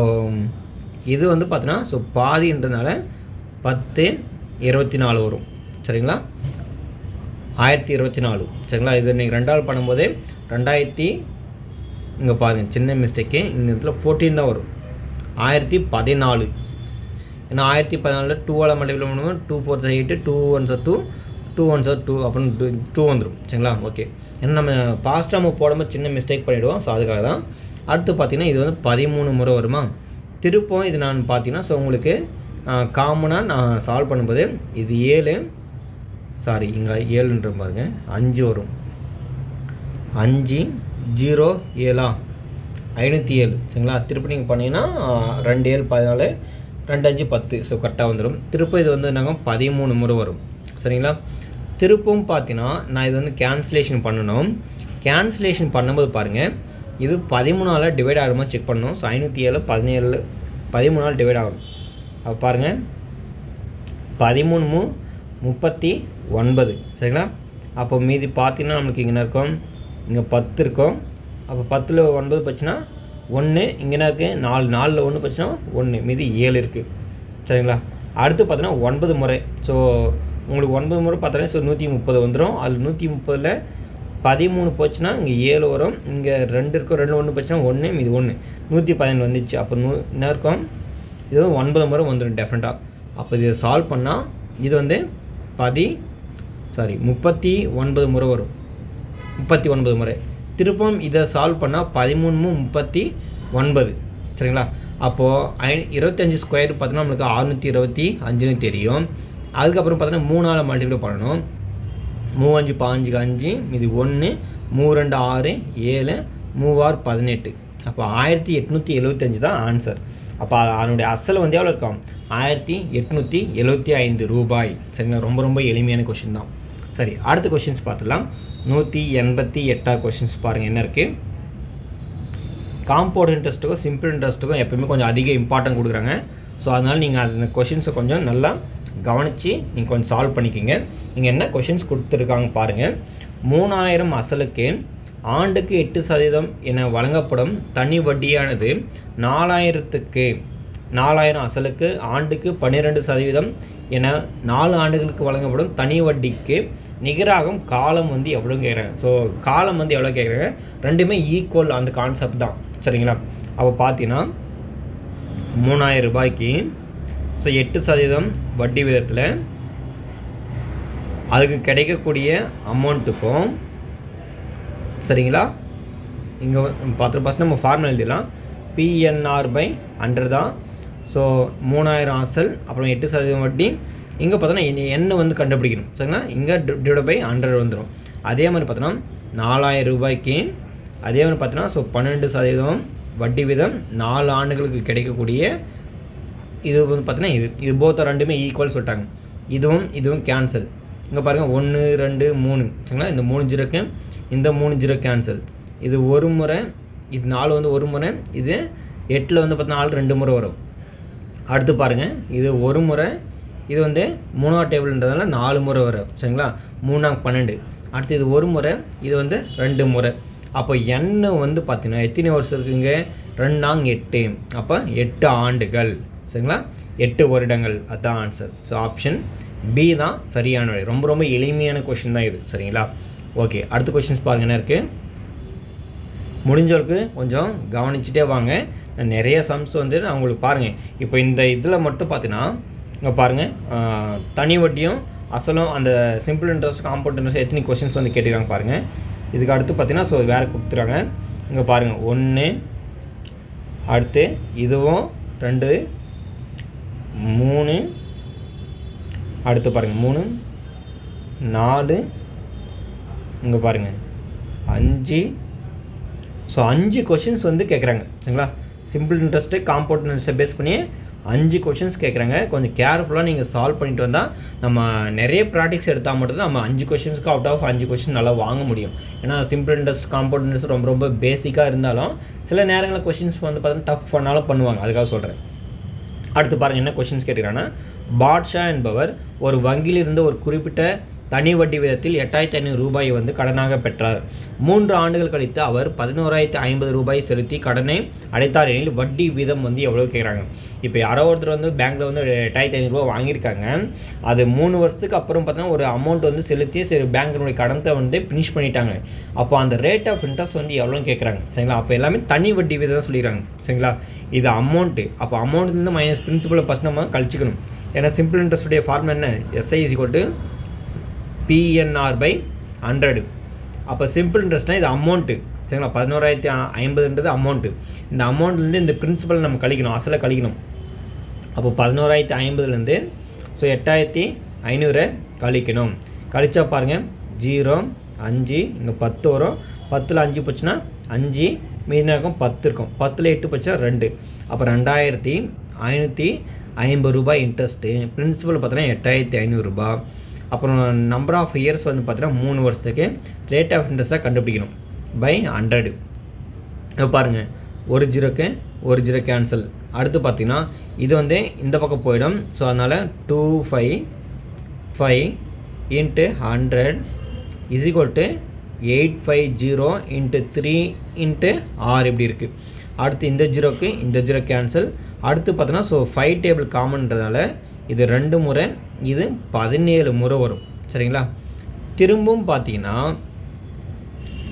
இது வந்து பார்த்தீங்கன்னா ஸோ பாதின்றதுனால 10/24 வரும். சரிங்களா, 1024. சரிங்களா, இது நீங்கள் 2ஆல் பண்ணும்போது 2000 இங்கே பாருங்கள் சின்ன மிஸ்டேக்கு, இந்த இடத்துல 14 தான் வரும். 1014. ஏன்னா 1014 2ஆல் மல்டிப்ளை பண்ணுவோம். 2 4 8, 2 1 2, 2 1 2 அப்படின்னு 2 வந்துடும். சரிங்களா, ஓகே. ஏன்னா நம்ம பாஸ்ட்டாக நம்ம போடும்போது சின்ன மிஸ்டேக் பண்ணிவிடுவோம். ஸோ அதுக்காக தான். அடுத்து பார்த்தீங்கன்னா இது வந்து 13 முறை வருமா. திருப்பம் இது நான் பார்த்தீங்கன்னா ஸோ உங்களுக்கு காமனாக நான் சால்வ் பண்ணும்போது இது 7, சாரி இங்கே 7ன்ற பாருங்க 5 வரும். 5 0 7 507. சரிங்களா, திருப்பி நீங்கள் பண்ணிங்கன்னா 2 7 14, 2 5 10. ஸோ கரெக்டாக வந்துடும். திருப்பம் இது வந்து நாங்கள் 13 முறை வரும். சரிங்களா, திருப்பவும் பார்த்தீங்கன்னா நான் இது வந்து கேன்சலேஷன் பண்ணணும். கேன்சலேஷன் பண்ணும்போது பாருங்கள் இது 13ஆல் டிவைட் ஆகுமா செக் பண்ணணும். ஸோ 507 17 13ஆல் டிவைட் ஆகும். அப்போ பாருங்கள் 13 39. சரிங்களா, அப்போ மீதி பார்த்தீங்கன்னா நம்மளுக்கு இங்கே இருக்கும், இங்கே 10 இருக்கும். அப்போ 10ல் 9 போச்சுன்னா 1. இங்கே என்ன இருக்குது, 4 4ல் 1 போச்சுன்னா 1, மீதி 7 இருக்குது. சரிங்களா, அடுத்து பார்த்தீங்கன்னா 9 முறை. ஸோ உங்களுக்கு 9 முறை பார்த்தோன்னா ஸோ 130 வந்துடும். அதில் 130ல் 13 போச்சுன்னா இங்கே 7 வரும். இங்கே 2 இருக்கும், 2 1 போச்சுன்னா 1, மீதி 1 117 வந்துச்சு. அப்போ என்ன இருக்கும், இது 9 முறை வந்துடும் டெஃபினட்டாக. அப்போ இதை சால்வ் பண்ணால் இது வந்து 39 முறை வரும். 39 முறை. திருப்பம் இதை சால்வ் பண்ணால் 13 39. சரிங்களா, அப்போது 25 ஸ்கொயர் பார்த்தீங்கன்னா நம்மளுக்கு 625ன்னு தெரியும். அதுக்கப்புறம் பார்த்தீங்கன்னா 3ஆல் மல்டிப்ளை பண்ணணும். 3 5 5 மீதி 1, 3 2 6 7, 3 6 18. அப்போ 1875 தான் ஆன்சர். அப்போ அதனுடைய அசல் வந்து எவ்வளோ இருக்கும், 1875 ரூபாய். சரிங்களா, ரொம்ப ரொம்ப எளிமையான கொஷின் தான். சரி, அடுத்த கொஷின்ஸ் பார்த்துலாம். 188 கொஷின்ஸ் பாருங்கள் என்ன இருக்குது. காம்பவுண்ட் இன்ட்ரெஸ்ட்டுக்கும் சிம்பிள் இன்ட்ரெஸ்ட்டுக்கும் எப்போயுமே கொஞ்சம் அதிக இம்பார்ட்டன்ட் கொடுக்குறாங்க. ஸோ அதனால் நீங்கள் அந்த கொஷின்ஸை கொஞ்சம் நல்லா கவனித்து நீங்கள் கொஞ்சம் சால்வ் பண்ணிக்கிங்க. நீங்கள் என்ன கொஷின்ஸ் கொடுத்துருக்காங்க பாருங்கள். 3000 அசலுக்கு ஆண்டுக்கு 8% என வழங்கப்படும் தனி வட்டியானது 4000 அசலுக்கு ஆண்டுக்கு 12% என 4 ஆண்டுகளுக்கு வழங்கப்படும் தனி வட்டிக்கு நிகராகும் காலம் வந்து எவ்வளோ கேட்குறாங்க. ஸோ காலம் வந்து எவ்வளோ கேட்குறாங்க, ரெண்டுமே ஈக்குவல் அந்த கான்செப்ட் தான். சரிங்களா, அப்போ பார்த்தீங்கன்னா 3000 ரூபாய்க்கு ஸோ 8% வட்டி விதத்தில் அதுக்கு கிடைக்கக்கூடிய அமௌண்ட்டுக்கும், சரிங்களா, இங்கே பார்த்து ஃபஸ்ட் நம்ம ஃபார்முலா எழுதிடலாம். PNR/100 தான். ஸோ 3000 அசல், அப்புறம் 8% வட்டி. இங்கே பார்த்தோன்னா என்ன வந்து கண்டுபிடிக்கணும். சரிங்களா, இங்கே /100 வந்துடும். அதே மாதிரி பார்த்தோன்னா 4000 ரூபாய்க்கு அதே மாதிரி பார்த்தோன்னா ஸோ 12% வட்டி வீதம் 4 ஆண்டுகளுக்கு கிடைக்கக்கூடிய இது வந்து பார்த்தீங்கன்னா இது போத்த ரெண்டுமே ஈக்குவல் சொல்லிட்டாங்க. இதுவும் கேன்சல். இங்கே பாருங்கள் 1 2 3. சரிங்களா, இந்த 3 ஜீரோக்கு இந்த 3 ஜீரோ கேன்சல். இது ஒரு முறை, இது 4 வந்து ஒரு முறை, இது 8ல் வந்து பார்த்தீங்கன்னா 4 2 முறை வரும். அடுத்து பாருங்கள் இது ஒரு முறை, இது வந்து 3ஆவது டேபிள்ன்றதால 4 முறை வரும். சரிங்களா, 3 12. அடுத்து இது ஒரு முறை, இது வந்து 2 முறை. அப்போ n வந்து பார்த்தீங்கன்னா எத்தனை வருஷம் இருக்குங்க, 2 8. அப்போ 8 ஆண்டுகள். சரிங்களா, 8 வருடங்கள். அதுதான் ஆன்சர். ஸோ ஆப்ஷன் பி தான் சரியான விடை. ரொம்ப ரொம்ப எளிமையான கொஷின் தான் இது. சரிங்களா, ஓகே. அடுத்த கொஷின்ஸ் பாருங்கள் என்ன இருக்குது. முடிஞ்சவருக்கு கொஞ்சம் கவனிச்சுட்டே வாங்க. நிறைய சம்ஸ் வந்து நான் உங்களுக்கு பாருங்கள். இப்போ இந்த இதில் மட்டும் பார்த்தீங்கன்னா இங்கே பாருங்கள், தனி வட்டியும் அசலும் அந்த சிம்பிள் இன்ட்ரெஸ்ட் காம்பவுண்ட் இன்ட்ரெஸ்ட் எத்தனை கொஷின்ஸ் வந்து கேட்டுக்கிறாங்க பாருங்கள். இதுக்கு அடுத்து பார்த்தீங்கன்னா ஸோ வேறு கொடுத்துறாங்க. இங்கே பாருங்கள் 1, அடுத்து இதுவும் 2, 3, அடுத்து பாருங்கள் 3, 4, இங்கே பாருங்கள் 5. ஸோ 5 கொஷின்ஸ் வந்து கேட்குறாங்க சரிங்களா. சிம்பிள் இன்ட்ரெஸ்ட்டு காம்பவுண்ட் இன்ட்ரெஸ்ட்டை பேஸ் பண்ணி 5 கொஷின்ஸ் கேட்குறாங்க. கொஞ்சம் கேர்ஃபுல்லாக நீங்கள் சால்வ் பண்ணிட்டு வந்தால் நம்ம நிறைய ப்ராக்டிக்ஸ் எடுத்தால் மட்டும்தான் நம்ம 5 கொஷின்ஸ்க்கு அவுட் ஆஃப் 5 கொஷின் நல்லா வாங்க முடியும். ஏன்னா சிம்பிள் இன்ட்ரெஸ்ட் காம்பவுண்ட் இன்ட்ரெஸ்ட் ரொம்ப ரொம்ப பேசிக்காக இருந்தாலும் சில நேரங்களில் கொஷின்ஸ் வந்து பார்த்தீங்கன்னா டஃப் பண்ணாலும் பண்ணுவாங்க, அதுக்காக சொல்கிறேன். அடுத்து பாருங்கள் என்ன கொஷின்ஸ் கேட்குறாங்கன்னா, பாட்ஷா என்பவர் ஒரு வங்கியிலிருந்து ஒரு குறிப்பிட்ட தனி வட்டி விதத்தில் 8500 ரூபாயை வந்து கடனாக பெற்றார். 3 ஆண்டுகள் கழித்து அவர் 11,050 ரூபாய் செலுத்தி கடனை அடைத்தார் எனில் வட்டி வீதம் வந்து எவ்வளோ கேட்குறாங்க. இப்போ யாரோ ஒருத்தர் வந்து பேங்க்கில் வந்து 8500 ரூபா வாங்கியிருக்காங்க. அது 3 வருஷத்துக்கு அப்புறம் பார்த்தீங்கன்னா ஒரு அமௌண்ட் வந்து செலுத்தி சரி பேங்க்கினுடைய கடனை வந்து ஃபினிஷ் பண்ணிட்டாங்க. அப்போ அந்த ரேட் ஆஃப் இன்ட்ரெஸ்ட் வந்து எவ்வளோன்னு கேட்குறாங்க சரிங்களா. அப்போ எல்லாமே தனி வட்டி வீதம் தான் சொல்லிடுறாங்க சரிங்களா. இது அமௌண்ட்டு. அப்போ அமௌண்ட்லேருந்து மைனஸ் பிரின்சிபலை ஃபஸ்ட் நம்ம கழிச்சிக்கணும். ஏன்னா சிம்பிள் இன்ட்ரெஸ்ட்டுடைய ஃபார்முலா என்ன, SI = PNR/100. அப்போ சிம்பிள் இன்ட்ரெஸ்ட்னால் இது அமௌண்ட்டு சரிங்களா. 11,050ன்றது அமௌண்ட்டு. இந்த அமௌண்ட்லேருந்து இந்த பிரின்சிபல் நம்ம கழிக்கணும், அசலை கழிக்கணும். அப்போ 11,050லேருந்து ஸோ 8,500 கழிக்கணும். கழிச்சா பாருங்கள் 0, 5, இங்கே 10 வரும். 10ல் 5 போச்சுன்னா 5, மீதி இருக்கும் 10 இருக்கும். 10ல் 8 போச்சுன்னா 2. அப்போ 2,550 ரூபாய் இன்ட்ரெஸ்ட்டு. பிரின்சிபல் பார்த்தீங்கன்னா 8,500 ரூபாய். அப்புறம் நம்பர் ஆஃப் இயர்ஸ் வந்து பார்த்தீங்கன்னா 3 வருஷத்துக்கு ரேட் ஆஃப் இன்ட்ரெஸ்ட்டாக கண்டுபிடிக்கணும் பை 100. இப்போ பாருங்கள் 1 0க்கு 1 0 கேன்சல். அடுத்து பார்த்தீங்கன்னா இது வந்து இந்த பக்கம் போயிடும். ஸோ அதனால் 255 × 100 = 850 × 3 × R இப்படி இருக்குது. அடுத்து இந்த 0க்கு இந்த 0 கேன்சல். அடுத்து பார்த்தோன்னா ஸோ 5 டேபிள் காமன்றதால இது 2 முறை, இது 17 முறை வரும் சரிங்களா. திரும்பவும் பார்த்தீங்கன்னா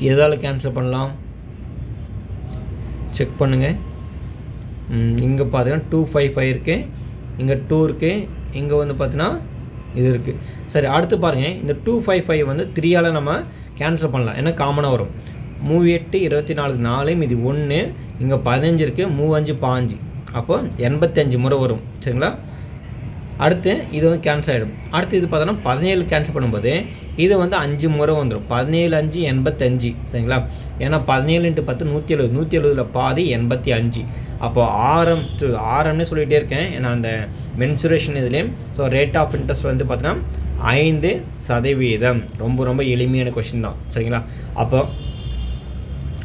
எதால் கேன்சல் பண்ணலாம் செக் பண்ணுங்கள். இங்கே பார்த்தீங்கன்னா 255 இருக்குது, இங்கே 2 இருக்குது, இங்கே வந்து பார்த்தீங்கன்னா இது இருக்குது. சரி அடுத்து பாருங்கள் இந்த 255 வந்து 3ஆல் நம்ம கேன்சல் பண்ணலாம், ஏன்னா காமனாக வரும். 3 8 24 4, இது 1, இங்கே 15 இருக்குது, 3 5 15, அப்போ 85 முறை வரும் சரிங்களா. அடுத்து இது வந்து கேன்சல் ஆகிடும். அடுத்து இது பார்த்தோன்னா 17 கேன்சல் பண்ணும்போது இது வந்து 5 முறை வந்துடும். 17 5 85 சரிங்களா. ஏன்னா 17 × 10 170, 170ல் பாதி 85. அப்போது ஆரம்னே சொல்லிகிட்டே இருக்கேன் ஏன்னா அந்த மென்சுரேஷன் இதுலேயும். ஸோ ரேட் ஆஃப் இன்ட்ரெஸ்ட் வந்து பார்த்தீங்கன்னா 5%. ரொம்ப ரொம்ப எளிமையான கொஷின் தான் சரிங்களா. அப்போ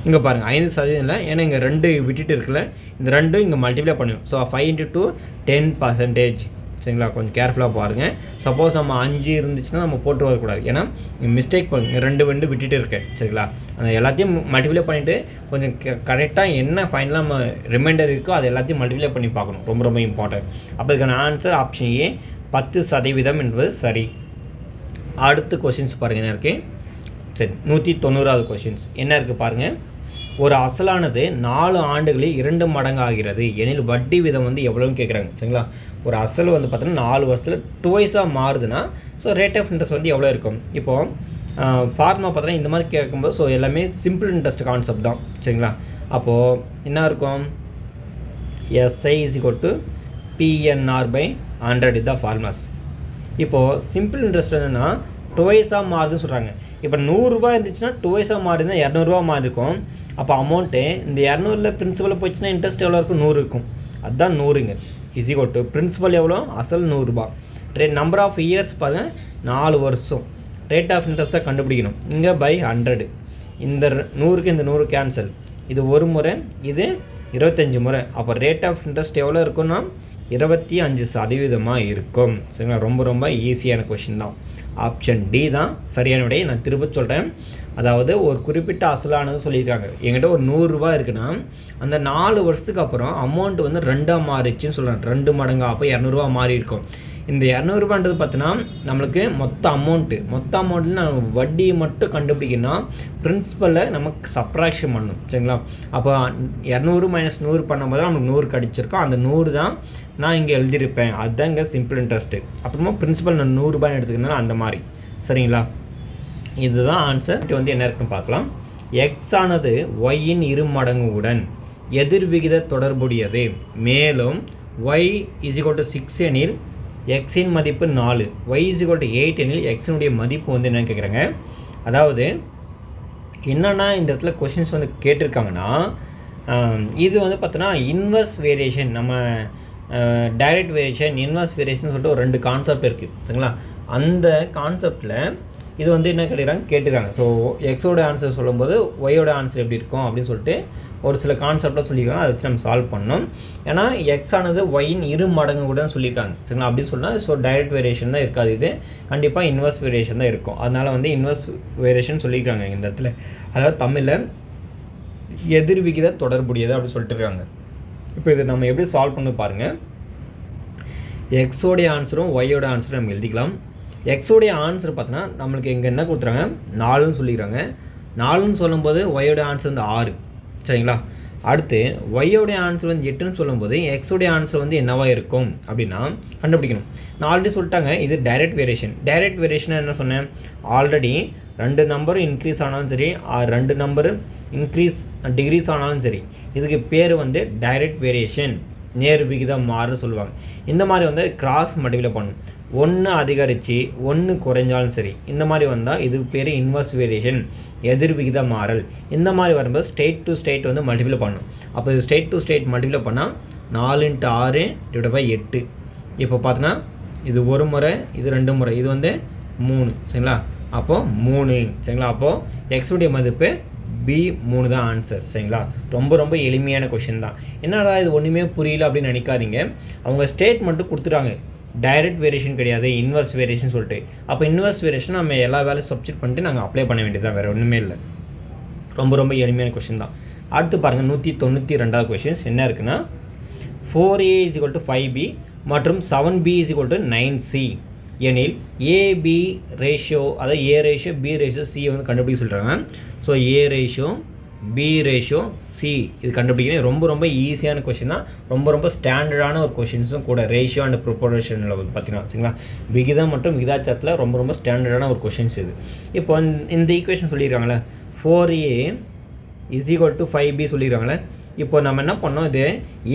இங்கே பாருங்கள் 5% இல்லை, ஏன்னா இங்கே 2 விட்டுட்டு இருக்குல்ல, இந்த 2 இங்கே மல்டிப்ளை பண்ணுவோம். ஸோ 5 × 2 10% சரிங்களா. கொஞ்சம் கேர்ஃபுல்லாக பாருங்கள். சப்போஸ் நம்ம 5 இருந்துச்சுன்னா நம்ம போட்டு வரக்கூடாது, ஏன்னா மிஸ்டேக் பண்ணுங்க 2 விட்டுட்டு இருக்கேன் சரிங்களா. அந்த எல்லாத்தையும் மல்டிப்ளை பண்ணிவிட்டு கொஞ்சம் கரெக்டாக என்ன ஃபைனலாக நம்ம ரிமைண்டர் இருக்கோ அது எல்லாத்தையும் மல்டிப்ளை பண்ணி பார்க்கணும், ரொம்ப ரொம்ப இம்பார்ட்டன்ட். அப்போ இதுக்கான ஆன்சர் ஆப்ஷன் ஏ 10% என்பது சரி. அடுத்த கொஷின்ஸ் பாருங்கள் என்ன இருக்குது. சரி 190வது கொஷின்ஸ் என்ன இருக்குது பாருங்கள். ஒரு அசலானது 4 ஆண்டுகளில் 2 மடங்கு ஆகிறது எனில் வட்டி வீதம் வந்து எவ்வளோன்னு கேட்குறாங்க சரிங்களா. ஒரு அசல் வந்து பார்த்தீங்கன்னா 4 வருஷத்தில் 2 மாறுதுன்னா ஸோ ரேட் ஆஃப் இன்ட்ரெஸ்ட் வந்து எவ்வளோ இருக்கும். இப்போது ஃபார்மா பார்த்தீங்கன்னா இந்த மாதிரி கேட்கும்போது ஸோ எல்லாமே சிம்பிள் இன்ட்ரெஸ்ட் கான்செப்ட் தான் சரிங்களா. அப்போது என்ன இருக்கும், SI = PNR/100 இதுதான் ஃபார்முலாஸ். இப்போது சிம்பிள் இன்ட்ரெஸ்ட் என்னென்னா 2 மாறுதுன்னு சொல்கிறாங்க. இப்போ 100 ரூபா இருந்துச்சுன்னா 2 மாறுதுன்னா 200 ரூபா மாறி இருக்கும். அப்போ அமௌண்ட்டு இந்த 200ல் பிரின்சிபல் போச்சுன்னா இன்ட்ரெஸ்ட் எவ்வளோ இருக்கும், 100 இருக்கும். அதுதான் 100ங்க. = பிரின்சிபல் எவ்வளோ, அசல் 100 ரூபா. நம்பர் ஆஃப் இயர்ஸ் பாருங்கள் 4 வருஷம். ரேட் ஆஃப் இன்ட்ரெஸ்ட்டை கண்டுபிடிக்கணும். இங்கே பை 100. இந்த 100க்கு இந்த 100 கேன்சல். இது ஒரு முறை, இது 25 முறை. அப்போ ரேட் ஆஃப் இன்ட்ரெஸ்ட் எவ்வளோ இருக்குன்னா 25% இருக்கும் சரிங்களா. ரொம்ப ரொம்ப ஈஸியான கொஷின் தான். ஆப்ஷன் டி தான் சரியான விடை. நான் திரும்ப சொல்கிறேன். அதாவது ஒரு குறிப்பிட்ட அசலானது சொல்லியிருக்காங்க. என்கிட்ட ஒரு 100 ரூபா இருக்குன்னா அந்த 4 வருஷத்துக்கு அப்புறம் அமௌண்ட் வந்து 2ஆக மாறிச்சுன்னு சொல்கிறேன். 2 மடங்கு, அப்போ 200 ரூபா மாறி இருக்கும். இந்த 200 ரூபான்றது பார்த்தீங்கன்னா நம்மளுக்கு மொத்த அமௌண்ட்டில் நம்ம வட்டியை மட்டும் கண்டுபிடிக்கணும். பிரின்சிபலை நமக்கு சப்ராக்ஷன் பண்ணணும் சரிங்களா. அப்போ 200 - 100 பண்ணும்போது நமக்கு 100 கிடச்சிருக்கோம். அந்த 100 தான் நான் இங்கே எழுதியிருப்பேன். அதுதான் இங்கே சிம்பிள் இன்ட்ரெஸ்ட்டு. அப்புறமா பிரின்சிபல் நான் 100 ரூபாய் எடுத்துக்கினாலும் அந்த மாதிரி சரிங்களா. இதுதான் ஆன்சர். இது வந்து என்ன இருக்குன்னு பார்க்கலாம். எக்ஸ் ஆனது ஒய்யின் இரு மடங்குடன் எதிர்விகித தொடர்புடையது. மேலும் ஒய் இஸ் ஈக்குவல் டு 6 எனில் எக்ஸின் மதிப்பு 4, ஒய் இஸ் ஈக்குவல் டு 8 எனில் எக்ஸினுடைய மதிப்பு வந்து என்னன்னு கேட்குறாங்க. அதாவது என்னென்னா இந்த இடத்துல கொஷின்ஸ் வந்து கேட்டிருக்காங்கன்னா, இது வந்து பார்த்தோன்னா இன்வர்ஸ் வேரியேஷன், நம்ம டைரக்ட் வேரியேஷன், இன்வர்ஸ் வேரியேஷன் சொல்லிட்டு ஒரு 2 கான்செப்ட் இருக்குது சரிங்களா. அந்த கான்செப்டில் இது வந்து என்ன கேட்டுக்கிறாங்க. ஸோ எக்ஸோட ஆன்சர் சொல்லும்போது ஒய்யோட ஆன்சர் எப்படி இருக்கும் அப்படின்னு சொல்லிட்டு ஒரு சில கான்செப்டாக சொல்லியிருக்காங்க. அதை வச்சு நம்ம சால்வ் பண்ணோம். ஏன்னா எக்ஸ் ஆனது ஒய்யின் இரு மடங்கு கூட சொல்லியிருக்காங்க சரிங்களா. அப்படின்னு சொன்னால் ஸோ டைரக்ட் வேரியேஷன் தான் இருக்காது, இது கண்டிப்பாக இன்வர்ஸ் வேரியேஷன் தான் இருக்கும். அதனால் வந்து இன்வர்ஸ் வேரியேஷன் சொல்லியிருக்காங்க இந்த இடத்துல. அதாவது தமிழில் எதிர்விகித தொடர்புடையது அப்படின்னு சொல்லிட்டு இருக்காங்க. இப்போ இதை நம்ம எப்படி சால்வ் பண்ணி பாருங்கள். எக்ஸோடைய ஆன்சரும் ஒய்யோட ஆன்சரும் நம்ம எழுதிக்கலாம். எக்ஸோடைய ஆன்சர் பார்த்தோன்னா நம்மளுக்கு இங்கே என்ன கொடுத்துறாங்க, 4ன்னு சொல்லிக்கிறாங்க. 4ன்னு சொல்லும்போது ஒய்யோட ஆன்சர் வந்து 6 சரிங்களா. அடுத்து ஒய்யோடைய ஆன்சர் வந்து 8ன்னு சொல்லும்போது எக்ஸோடைய ஆன்சர் வந்து என்னவாக இருக்கும் அப்படின்னா கண்டுபிடிக்கணும். நான் ஆல்ரெடி சொல்லிட்டாங்க இது டைரக்ட் வேரியேஷன். டைரக்ட் வேரியேஷன் என்ன சொன்னேன், ஆல்ரெடி 2 நம்பரும் இன்க்ரீஸ் ஆனாலும் சரி, 2 நம்பரு இன்க்ரீஸ் டிகிரீஸ் ஆனாலும் சரி, இதுக்கு பேர் வந்து டைரக்ட் வேரியேஷன், நேர் விகிதம் மாறுன்னு சொல்லுவாங்க. இந்த மாதிரி வந்து கிராஸ் மல்டிப்ளை பண்ணணும். 1 அதிகரித்து 1 குறைஞ்சாலும் சரி, இந்த மாதிரி வந்தால் இதுக்கு பேர் இன்வர்ஸ் வேரியேஷன், எதிர் விகித மாறல். இந்த மாதிரி வரும்போது ஸ்டேட் டு ஸ்டேட் வந்து மல்டிப்ளை பண்ணணும். அப்போ இது ஸ்டேட் டு ஸ்டேட் மல்டிப்ளை பண்ணால் 4 × 6 / 8. இப்போ பார்த்தோன்னா இது ஒரு முறை, இது 2 முறை, இது வந்து 3 சரிங்களா. அப்போது 3 சரிங்களா. அப்போது எக்ஸுடைய மதிப்பு B3 தான் ஆன்சர் சரிங்களா. ரொம்ப ரொம்ப எளிமையான கொஷின் தான். என்னடா இது ஒன்றுமே புரியல அப்படின்னு நினைக்காதீங்க. அவங்க ஸ்டேட்மெண்ட்டு கொடுத்துட்டாங்க, டைரக்ட் வேரியேஷன் கிடையாது, இன்வர்ஸ் வேரியேஷன் சொல்லிட்டு. அப்போ இன்வர்ஸ் வேரியேஷன் நம்ம எல்லா வேலையும் சப்ஸ்டிட் பண்ணிட்டு நாங்கள் அப்ளை பண்ண வேண்டியதான், வேறு ஒன்றுமே இல்லை. ரொம்ப ரொம்ப எளிமையான கொஷின் தான். அடுத்து பாருங்கள் 192வது கொஷின்ஸ் என்ன இருக்குன்னா, 4A = 5B மற்றும் 7B = 9C எனில் ஏபி ரேஷியோ, அதாவது ஏ ரேஷியோ பி ரேஷியோ சியை வந்து கண்டுபிடிக்க சொல்கிறாங்க. ஸோ ஏ ரேஷியோ பி ரேஷியோ சி இது கண்டுபிடிக்கணும். ரொம்ப ரொம்ப ஈஸியான கொஷின் தான், ரொம்ப ரொம்ப ஸ்டாண்டர்டான ஒரு கொஷின்ஸும் கூட. ரேஷியோ அண்ட் ப்ரொபோர்ஷனில் வந்து பார்த்தீங்கன்னா சரிங்களா, விகிதம் மற்றும் விகிதாச்சாரத்தில் ரொம்ப ரொம்ப ஸ்டாண்டர்டான ஒரு கொஷின்ஸ் இது. இப்போ இந்த ஈக்குவேஷன் சொல்லியிருக்காங்களே, 4A = 5B சொல்லியிருக்காங்களே. இப்போ நம்ம என்ன பண்ணோம், இது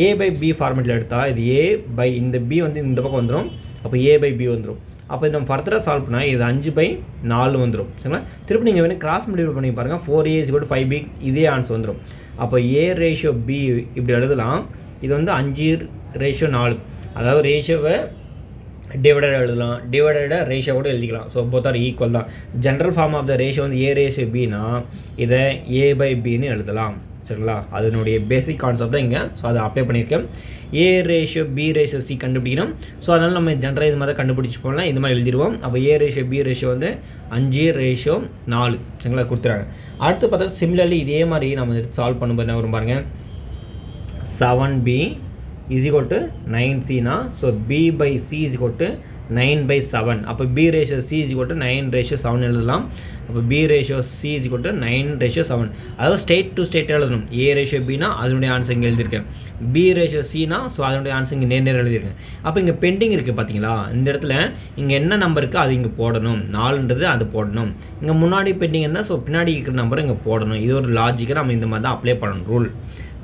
A/B ஃபார்மேட்டில் எடுத்தால் இது A/ இந்த B வந்து இந்த பக்கம் வந்துடும். அப்போ A/B வந்துடும். அப்போ இது நம்ம ஃபர்தராக சால்வ் பண்ணால் இது 5/4 வந்துடும் சரிங்களா. திருப்பி நீங்கள் வேணும் கிராஸ் மல்டிப்ளை பண்ணி பாருங்கள். 4A = 5B இதே ஆன்சர் வந்துடும். அப்போ A ரேஷியோ B இப்படி எழுதலாம். இது வந்து 5/4, அதாவது ரேஷியோவை டிவைடட் எழுதலாம், டிவைடடாக ரேஷியோ கூட எழுதிக்கலாம். ஸோ போத் ஆர் ஈக்குவல் தான். General form of the ratio வந்து A ரேஷியோ Bனா இதை A/Bன்னு எழுதலாம் சரிங்களா. அதனுடைய பேசிக் கான்செப்ட் தான் இங்கே. ஸோ அதை அப்ளை பண்ணியிருக்கேன். ஏ ரேஷியோ பி ரேஷியோ சி கண்டுபிடிக்கணும். ஸோ அதனால் நம்ம ஜென்ரலாக இது மாதிரி கண்டுபிடிச்சி போகலாம், இது மாதிரி எழுதிடுவோம். அப்போ ஏ ரேஷியோ பி ரேஷியோ வந்து 5/4 சரிங்களா கொடுத்துறாங்க. அடுத்து பார்த்தா சிமிலர்லி இதே மாதிரி நம்ம எடுத்து சால்வ் பண்ணும்போது என்ன வரும் பாருங்கள், 7B = 9Cனா, ஸோ B/C = 9/7. அப்போ B ரேஷியோ C = 9/7 எழுதலாம். அப்போ B ரேஷியோ C = 9/7. அதாவது ஸ்டேட் டு ஸ்டேட் எழுதணும். A ரேஷியோ Bனா அதனுடைய ஆன்சர் இங்கே எழுதியிருக்கேன். B ரேஷியோ Cனா ஸோ அதனுடைய ஆன்சர் இங்கே நேர் எழுதியிருக்கேன். அப்போ இங்கே பெண்டிங் இருக்குது பார்த்தீங்களா, இந்த இடத்துல இங்கே என்ன நம்பர் இருக்குது அது இங்கே போடணும், 4ன்றது அது போடணும். இங்கே முன்னாடி பெண்டிங் இருந்தால் ஸோ பின்னாடி இருக்கிற நம்பரை இங்கே போடணும். இது ஒரு லாஜிக்காக நம்ம இந்த மாதிரி தான் அப்ளை பண்ணணும் ரூல்.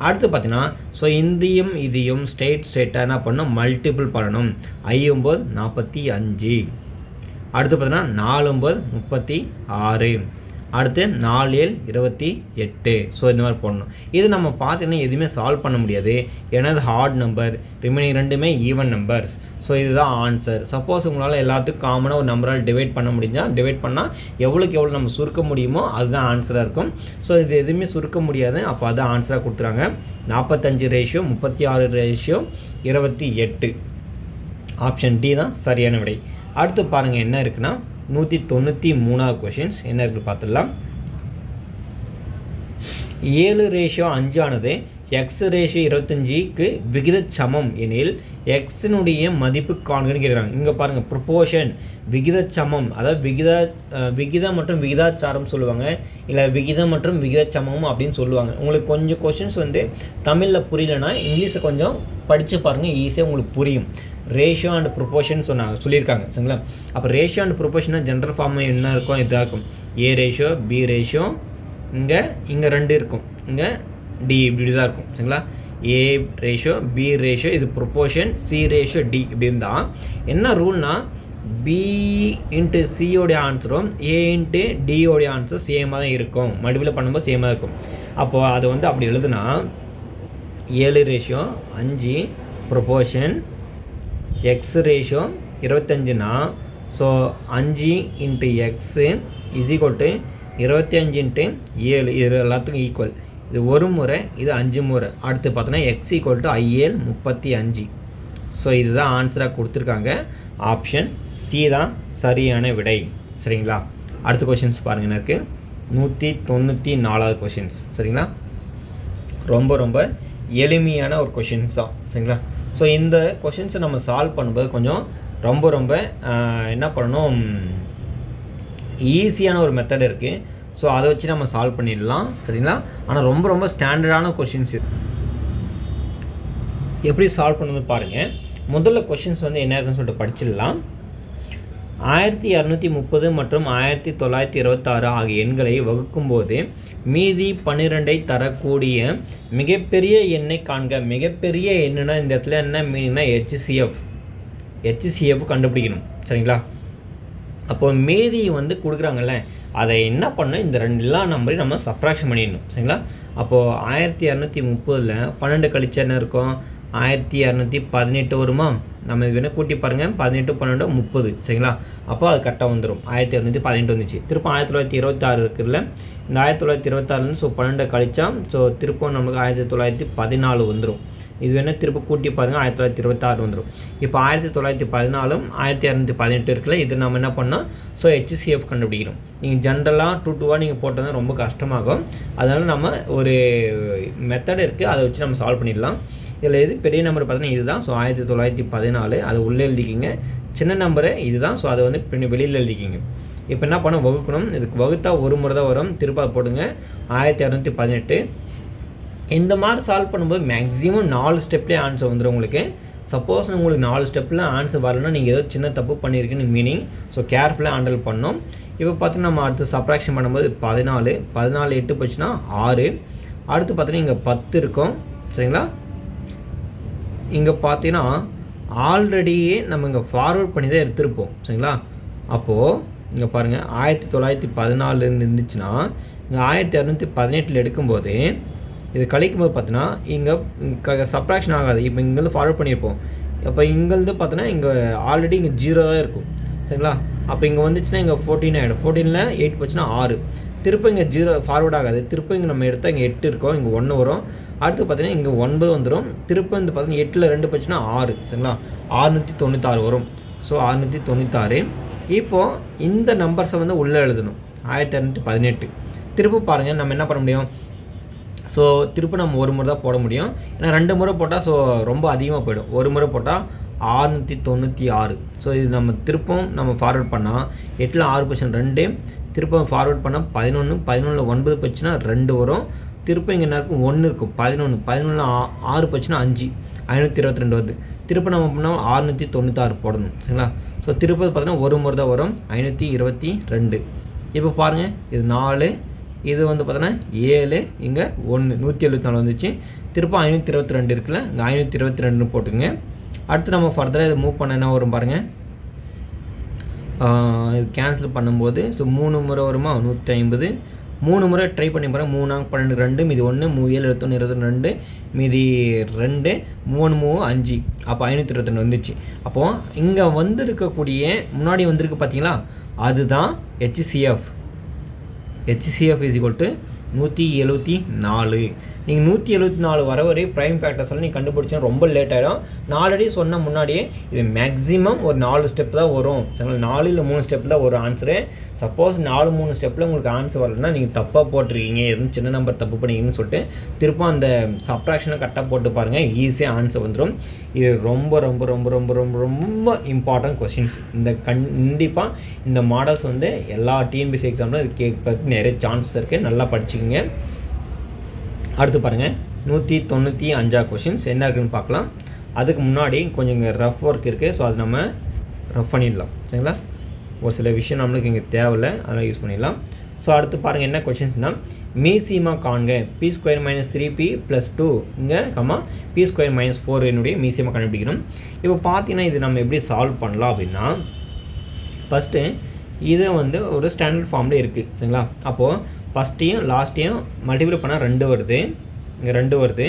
அடுத்து பார்த்தீங்கன்னா, ஸோ இந்தியும் இதையும் ஸ்டேட்டாக என்ன பண்ணணும், மல்டிபிள் பண்ணணும். 5 × 9 = 45. அடுத்து பார்த்தீங்கன்னா 4 × 9 = 36. அடுத்து 4 × 7 = 28. ஸோ இந்த மாதிரி போடணும். இது நம்ம பார்த்தீங்கன்னா எதுவுமே சால்வ் பண்ண முடியாது, ஏன்னா இது ஹார்ட் நம்பர், ரிமைனிங் ரெண்டுமே ஈவன் நம்பர்ஸ். ஸோ இதுதான் ஆன்சர். சப்போஸ் உங்களால் எல்லாத்துக்கும் காமனாக ஒரு நம்பரால் டிவைட் பண்ண முடிஞ்சால் டிவைட் பண்ணால் எவ்வளோக்கு எவ்வளோ நம்ம சுருக்க முடியுமோ அதுதான் ஆன்சராக இருக்கும். ஸோ இது எதுவுமே சுருக்க முடியாது, அப்போ அதுதான் ஆன்சராக கொடுத்துறாங்க. 45 × 36 = 28. ஆப்ஷன் டி தான் சரியான விடை. அடுத்து பாருங்கள் என்ன இருக்குன்னா, 193வது கொஷின்ஸ் என்ன இருக்குது பார்த்துடலாம். 7/5 ஆனது எக்ஸ் ரேஷியோ 25க்கு விகித சமம் எனில் எக்ஸினுடைய மதிப்பு காண்கன்னு கேட்குறாங்க. இங்கே பாருங்கள், ப்ரொபோர்ஷன் விகித சமம், அதாவது விகிதம் மற்றும் விகிதாச்சாரம் சொல்லுவாங்க, இல்லை விகிதம் மற்றும் விகித சமம் அப்படின்னு சொல்லுவாங்க. உங்களுக்கு கொஞ்சம் கொஷின்ஸ் வந்து தமிழில் புரியலன்னா இங்கிலீஷை கொஞ்சம் படித்து பாருங்கள், ஈஸியாக உங்களுக்கு புரியும். ரேஷியோ அண்ட் ப்ரொபோர்ஷன் சொல்லியிருக்காங்க சரிங்களா. அப்போ ரேஷியோ அண்ட் ப்ரொபோர்ஷனாக ஜென்ரல் ஃபார்ம் என்ன இருக்கும், இதாக இருக்கும். ஏ ரேஷியோ பி ரேஷியோ இங்கே 2 இருக்கும், இங்கே டி இப்படி தான் இருக்கும். சரிங்களா? ஏ ரேஷியோ, பி ரேஷியோ, இது ப்ரொப்போர்ஷன், சி ரேஷியோ டி இப்படி இருந்தால் என்ன ரூல்னா பி இன்ட்டு சியோடைய ஆன்சரும் ஏ இன்ட்டு டியோடைய ஆன்சரும் சேமாக தான் இருக்கும். மல்டிபிள் பண்ணும்போது சேமாக இருக்கும். அப்போது அது வந்து அப்படி எழுதுனா 7 ரேஷியோ 5 ப்ரொப்போர்ஷன் எக்ஸ் ரேஷியோ 25னா so 5 into X is equal to 25 into 7 இது எல்லாத்துக்கும் ஈக்குவல். இது ஒரு முறை, இது 5 முறை. அடுத்து பார்த்தோன்னா X equal to IL 35. So இதுதான் ஆன்சராக கொடுத்துருக்காங்க. ஆப்ஷன் சி தான் சரியான விடை. சரிங்களா? அடுத்த கொஷின்ஸ் பாருங்கள். எனக்கு 194வது கொஷின்ஸ். சரிங்களா? ரொம்ப ரொம்ப எளிமையான ஒரு கொஷின்ஸ் தான். சரிங்களா? ஸோ இந்த கொஷின்ஸை நம்ம சால்வ் பண்ணும்போது கொஞ்சம் ரொம்ப ரொம்ப என்ன பண்ணணும், ஈஸியான ஒரு மெத்தட் இருக்குது. ஸோ அதை வச்சு நம்ம சால்வ் பண்ணிடலாம். சரிங்களா? ஆனால் ரொம்ப ரொம்ப ஸ்டாண்டர்டான கொஷின்ஸ். எப்படி சால்வ் பண்ணுறது பாருங்கள். முதல்ல கொஷின்ஸ் வந்து என்ன இருக்குன்னு சொல்லிட்டு படிச்சிடலாம். 1230 மற்றும் 1926 ஆகிய எண்களை வகுக்கும்போது மீதி 12ஐ தரக்கூடிய மிகப்பெரிய எண்ணை காண்க. மிகப்பெரிய எண்ணுனா இந்த இடத்துல என்ன மீனிங்னா HCF கண்டுபிடிக்கணும். சரிங்களா? அப்போது மீதி வந்து கொடுக்குறாங்கல்ல, அதை என்ன பண்ண இந்த எல்லா நம்பரையும் நம்ம சப்ராக்ஷன் பண்ணிடணும். சரிங்களா? அப்போது 1230 12 கழிச்சா என்ன இருக்கும், 1218 வருமா? நம்ம இது வேணால் கூட்டி பாருங்கள். 18 12 30. சரிங்களா? அப்போ அது கரெக்டாக வந்துடும். 1218 வந்துச்சு. திரும்ப 1926 இருக்குல்ல, இந்த 1926 ஸோ 12 கழிச்சா ஸோ திருப்பம் நமக்கு 1914 வந்துடும். இது வேணால் திரும்ப கூட்டி பாருங்கள், 1926 வந்துடும். இப்போ 1914 1218 இருக்குல்ல, இது நம்ம என்ன பண்ணோம், ஸோ HCF கண்டுபிடிக்கிறோம். நீங்கள் ஜென்ரலாக 2 நீங்கள் போட்டது ரொம்ப கஷ்டமாகும். அதனால் நம்ம ஒரு மெத்தட் இருக்குது, அதை வச்சு நம்ம சால்வ் பண்ணிடலாம். இதில் எது பெரிய நம்பர் பார்த்தீங்கன்னா இதுதான். ஸோ 1914 அது உள்ளே எழுதிக்கிங்க. சின்ன நம்பரு இதுதான். ஸோ அதை வந்து வெளியில் எழுதிக்கிங்க. இப்போ என்ன பண்ண வகுக்கணும். இதுக்கு வகுத்தா ஒரு முறை தான் வரும். திருப்ப போடுங்க 1218. இந்த மாதிரி சால்வ் பண்ணும்போது மேக்ஸிமம் 4 ஸ்டெப்லேயே ஆன்சர் வந்துடும் உங்களுக்கு. சப்போஸ் உங்களுக்கு 4 ஸ்டெப்பில் ஆன்சர் வரலன்னா நீங்கள் ஏதோ சின்ன தப்பு பண்ணியிருக்குன்னு மீனிங். ஸோ கேர்ஃபுல்லாக ஹேண்டில் பண்ணணும். இப்போ பார்த்தீங்கன்னா நம்ம அடுத்து சப்ராக்ஷன் பண்ணும்போது 14 8 போச்சுன்னா 6. அடுத்து பார்த்தீங்கன்னா இங்கே 10 இருக்கும். சரிங்களா? இங்கே பார்த்தீங்கன்னா ஆல்ரெடியே நம்ம இங்கே ஃபார்வர்ட் பண்ணி தான் எடுத்திருப்போம். சரிங்களா? அப்போது இங்கே பாருங்கள் 1914 இருந்துச்சுன்னா இங்கே 1218 எடுக்கும்போது இது கழிக்கும்போது பார்த்தீங்கன்னா இங்கே சப்ராக்ஷன் ஆகாது. இப்போ இங்கேருந்து ஃபார்வர்ட் பண்ணியிருப்போம். அப்போ இங்கேருந்து பார்த்தோன்னா இங்கே ஆல்ரெடி இங்கே 0 தான் இருக்கும். சரிங்களா? அப்போ இங்கே வந்துச்சுன்னா இங்கே 14 ஆகிடும். 14ல் 8 போச்சுன்னா 6. திருப்ப இங்கே 0 ஃபார்வர்ட் ஆகாது. திருப்ப இங்கே நம்ம எடுத்தால் இங்கே 8 இருக்கும், இங்கே 1 வரும். அடுத்து பார்த்தீங்கன்னா இங்கே 9 வந்துடும். திருப்ப இந்த பார்த்தீங்கன்னா 8ல் 2 போச்சுன்னா 6. சரிங்களா? 696 வரும். ஸோ 696. இப்போது இந்த நம்பர்ஸை வந்து உள்ளே எழுதணும். 1218. திருப்ப பாருங்கள் நம்ம என்ன பண்ண முடியும். ஸோ திருப்ப நம்ம ஒரு முறை தான் போட முடியும். ஏன்னா 2 முறை போட்டால் ஸோ ரொம்ப அதிகமாக போயிடும். ஒரு முறை போட்டால் 696. ஸோ இது நம்ம திருப்பம் நம்ம ஃபார்வர்ட் பண்ணால் 8ல் 6 போச்சுன்னா 2. திருப்பம் ஃபார்வர்ட் பண்ணால் 11. 11ல் 9 போச்சுன்னா 2 வரும். திருப்பம் இங்கே என்ன இருக்கும், 1 இருக்கும். 11ல் 6 போச்சுன்னா 5. 522 வருது. திருப்ப நம்ம பண்ணால் 696 போடணும். சரிங்களா? ஸோ திருப்பதி பார்த்தீங்கன்னா ஒரு முறை தான் வரும். 522. இப்போ பாருங்கள் இது 4, இது வந்து பார்த்தோன்னா 7, இங்கே 1 174 வந்துச்சு. திருப்ப 522 இருக்குல்ல, இங்கே 522 போட்டுங்க. அடுத்து நம்ம ஃபர்தராக இதை மூவ் பண்ண என்ன வரும் பாருங்கள். இது கேன்சல் பண்ணும்போது ஸோ 3 முறை வருமா, 150. 3 முறை ட்ரை பண்ணி பாருங்கள். 3 12 2 மீதி 1 3 7 21 22 மீதி 2 3 5. அப்போ 522 வந்துச்சு. அப்போது இங்கே வந்திருக்கக்கூடிய முன்னாடி வந்திருக்கு பார்த்தீங்களா, அதுதான் HCF. HCF is equal to 174. நீங்கள் 174 வர வரை ப்ரைம் ஃபேக்டர்ஸில் நீங்கள் கண்டுபிடிச்சா ரொம்ப லேட் ஆகிடும். நான் ஆல்ரெடி சொன்ன முன்னாடியே இது மேக்ஸிமம் ஒரு 4 ஸ்டெப் தான் வரும். சரிங்களா? 4 இல்லை 3 ஸ்டெப்பில் தான் ஒரு ஆன்சரு. சப்போஸ் 4-3 ஸ்டெப்பில் உங்களுக்கு ஆன்சர் வரலன்னா நீங்கள் தப்பாக போட்டிருக்கீங்க, எதுவும் சின்ன நம்பர் தப்பு பண்ணிங்கன்னு சொல்லிட்டு திரும்ப அந்த சப்ட்ராக்ஷனை கரெக்டாக போட்டு பாருங்கள், ஈஸியாக ஆன்சர் வந்துடும். இது ரொம்ப ரொம்ப ரொம்ப ரொம்ப ரொம்ப ரொம்ப இம்பார்ட்டன்ட் கொஸ்டின்ஸ். இந்த கண்டிப்பாக இந்த மாடல்ஸ் வந்து எல்லா டிஎன்பிஎஸ்சி எக்ஸாமில் இது கேட்கறதுக்கு நிறைய சான்சஸ் இருக்குது. நல்லா படிச்சுக்கோங்க. அடுத்து பாருங்கள் 195 கொஷின்ஸ் என்ன இருக்குதுன்னு பார்க்கலாம். அதுக்கு முன்னாடி கொஞ்சம் இங்கே ரஃப் ஒர்க் இருக்குது. ஸோ அது நம்ம ரஃப் பண்ணிடலாம். சரிங்களா? ஒரு சில விஷயம் நம்மளுக்கு இங்கே தேவையில்லை, அதனால் யூஸ் பண்ணிடலாம். ஸோ அடுத்து பாருங்கள் என்ன கொஷின்ஸ்னால், மீசிமா காண்க p² - 3p + 2 இங்கே p² - 4 என்னுடைய மீசிமா கண்டுபிடிக்கணும். இப்போ பார்த்தீங்கன்னா இது நம்ம எப்படி சால்வ் பண்ணலாம் அப்படின்னா, ஃபஸ்ட்டு இதை வந்து ஒரு ஸ்டாண்டர்ட் ஃபார்மில் இருக்குது சரிங்களா. அப்போது ஃபஸ்ட்டையும் லாஸ்ட்டையும் மல்டிப்ளை பண்ணால் 2 வருது, இங்கே 2 வருது.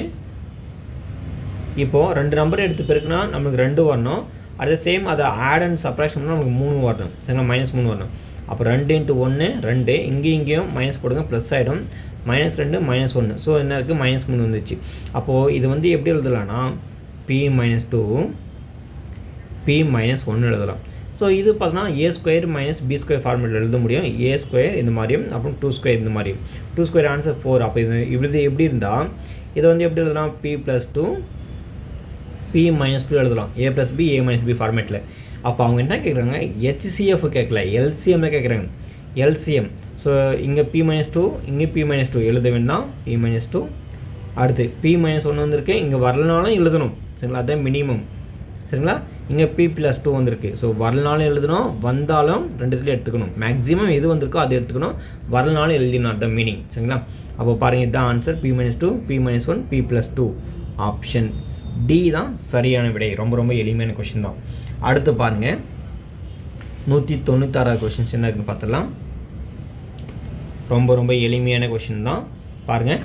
இப்போது 2 நம்பர் எடுத்து பெருக்குனா நம்மளுக்கு 2 வரணும். அட் த சேம் அதை ஆட் அண்ட் சப்ராக்ஷன் பண்ணால் நமக்கு 3 வரணும் சரிங்களா, -3 வரணும். அப்போ 2 × 1 2, இங்கேயும் மைனஸ் போடுங்க, ப்ளஸ் ஆகிடும். -2 -1, ஸோ என்ன இருக்குது -3 வந்துச்சு. அப்போது இது வந்து எப்படி எழுதலாம்னா p - 2 p - 1 எழுதலாம். ஸோ இது பார்த்தோன்னா a² - b² ஃபார்மேட்டில் எழுத முடியும். a² இந்த மாதிரியும் அப்புறம் 2² இந்த மாதிரியும். 2² ஆன்சர் 4. அப்போ இது எப்படி இருந்தால் இதை வந்து எப்படி எழுதலாம், p + 2 p - 2 எழுதலாம், a + b a - b ஃபார்மேட்டில். அப்போ அவங்க என்ன கேட்குறாங்க, HCF கேட்கல, LCM கேட்குறாங்க. LCM. ஸோ இங்கே p - 2 இங்கே p - 2 எழுத வேண்டாம், p - 2. அடுத்து p - 1 வந்திருக்கு, இங்கே வரலனாலும் எழுதணும் சரிங்களா, அதுதான் மினிமம் சரிங்களா. இங்கே p + 2 வந்திருக்கு, ஸோ வரலனாலும் எழுதணும், வந்தாலும் ரெண்டுத்துலேயும் எடுத்துக்கணும். மேக்ஸிமம் எது வந்திருக்கோ அதை எடுத்துக்கணும், வரலனாலும் எழுதிடணும், அதுதான் மீனிங் சரிங்களா. அப்போ பாருங்கள் இதுதான் answer, p - 2 p - 1 p + 2. Option D தான் சரியான விடை. ரொம்ப ரொம்ப எளிமையான கொஷின் தான். அடுத்து பாருங்கள் 196 கொஷின்ஸ் என்ன இருக்குன்னு பார்த்துடலாம். ரொம்ப ரொம்ப எளிமையான கொஷின் தான். பாருங்கள்,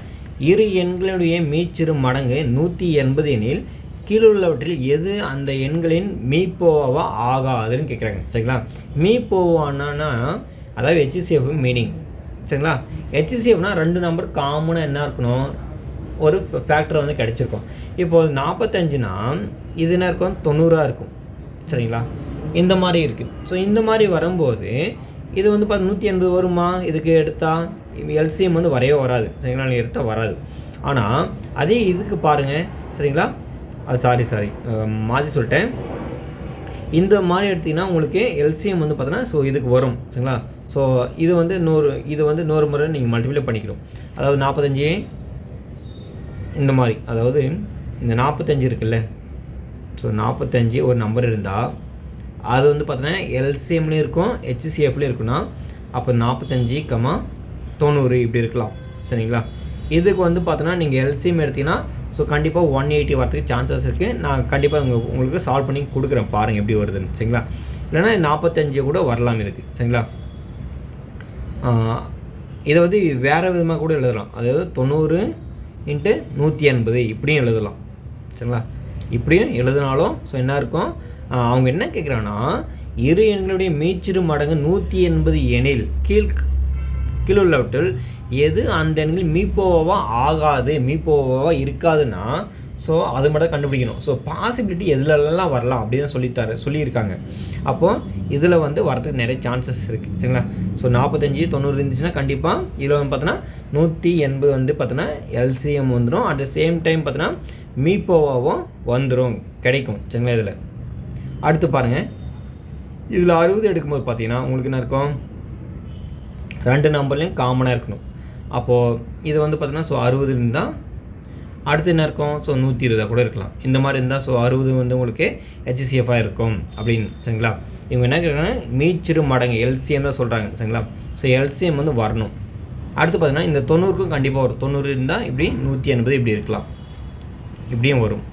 இரு எண்களுடைய மீச்சிறு மடங்கு 180 எனில் கீழுள்ளவற்றில் எது அந்த எண்களின் மீப்போவா ஆகாதுன்னு கேட்குறாங்க சரிங்களா. மீப்போவானா அதாவது HCF மீனிங் சரிங்களா. HCFனா 2 நம்பர் காமனாக என்ன இருக்கணும், ஒரு ஃபேக்டர் வந்து கிடச்சிருக்கும். இப்போது 45னா இது என்ன இருக்கும், 90 இருக்கும் சரிங்களா. இந்த மாதிரி இருக்குது. ஸோ இந்த மாதிரி வரும்போது இது வந்து பார்த்து 180 வருமா, இதுக்கு எடுத்தால் LCM வந்து வரையவே வராது சரிங்களா, எடுத்தால் வராது. ஆனால் அதே இதுக்கு பாருங்கள் சரிங்களா, அது சாரி மாற்றி சொல்லிட்டேன். இந்த மாதிரி எடுத்திங்கன்னா உங்களுக்கு LCM வந்து பார்த்தோன்னா ஸோ இதுக்கு வரும் சரிங்களா. ஸோ இது வந்து 100 முறை நீங்கள் மல்டிப்ளை பண்ணிக்கணும். அதாவது 45 இந்த மாதிரி, அதாவது இந்த 45 இருக்குல்ல, ஸோ 45 ஒரு நம்பர் இருந்தால் அது வந்து பார்த்தோன்னா LCMலேயும் இருக்கும் HCFலேயும் இருக்குன்னா அப்போ 45, 90 இப்படி இருக்கலாம் சரிங்களா. இதுக்கு வந்து பார்த்தோன்னா நீங்கள் LCM எடுத்திங்கன்னா ஸோ கண்டிப்பாக 180 வரதுக்கு சான்சஸ் இருக்குது. நான் கண்டிப்பாக உங்களுக்கு சால்வ் பண்ணி கொடுக்குறேன், பாருங்கள் எப்படி வருதுன்னு சரிங்களா. இல்லைனா 45 கூட வரலாம் இதுக்கு சரிங்களா. இதை வந்து வேறு விதமாக கூட எழுதலாம், அதாவது 90 × 180 இப்படியும் எழுதலாம் சரிங்களா. இப்படியும் எழுதினாலும் ஸோ என்ன இருக்கும், அவங்க என்ன கேட்குறாங்கன்னா இரு எண்களுடைய மீச்சிறு மடங்கு 180 எனில் கீழுள்ளவற்றில் எது அந்த எண்கள் மீப்போவா ஆகாது, மீப்போவா இருக்காதுன்னா ஸோ அது மட்டும் கண்டுபிடிக்கணும். ஸோ பாசிபிலிட்டி எதுலெல்லாம் வரலாம் அப்படின்னு சொல்லியிருக்காங்க. அப்போது இதில் வந்து வரதுக்கு நிறைய சான்சஸ் இருக்குது சரிங்களா. ஸோ 45, 90 இருந்துச்சுன்னா கண்டிப்பாக இதில் வந்து பார்த்தோன்னா 180 வந்து பார்த்தோன்னா LCM வந்துடும். அட் த சேம் டைம் பார்த்தோன்னா மீப்போவாவும் வந்துடும், கிடைக்கும் சரிங்களா. இதில் அடுத்து பாருங்கள், இதில் 60 எடுக்கும்போது பார்த்தீங்கன்னா உங்களுக்கு என்ன இருக்கும், 2 நம்பர்லேயும் காமனாக இருக்கணும். அப்போது இது வந்து பார்த்தீங்கன்னா ஸோ 60 இருந்தால் அடுத்து என்ன இருக்கும், ஸோ 120 கூட இருக்கலாம். இந்த மாதிரி இருந்தால் ஸோ 60 வந்து உங்களுக்கு HCFஆக இருக்கும் அப்படின்னு சரிங்களா. இவங்க என்ன கேட்குறாங்க, மீச்சிறு மடங்கு LCM தான் சொல்கிறாங்க சரிங்களா. ஸோ LCM வந்து வரணும். அடுத்து பார்த்தீங்கன்னா இந்த 90க்கும் கண்டிப்பாக வரும். 90 இருந்தால் இப்படி 180 இப்படி இருக்கலாம், இப்படியும் வரும்.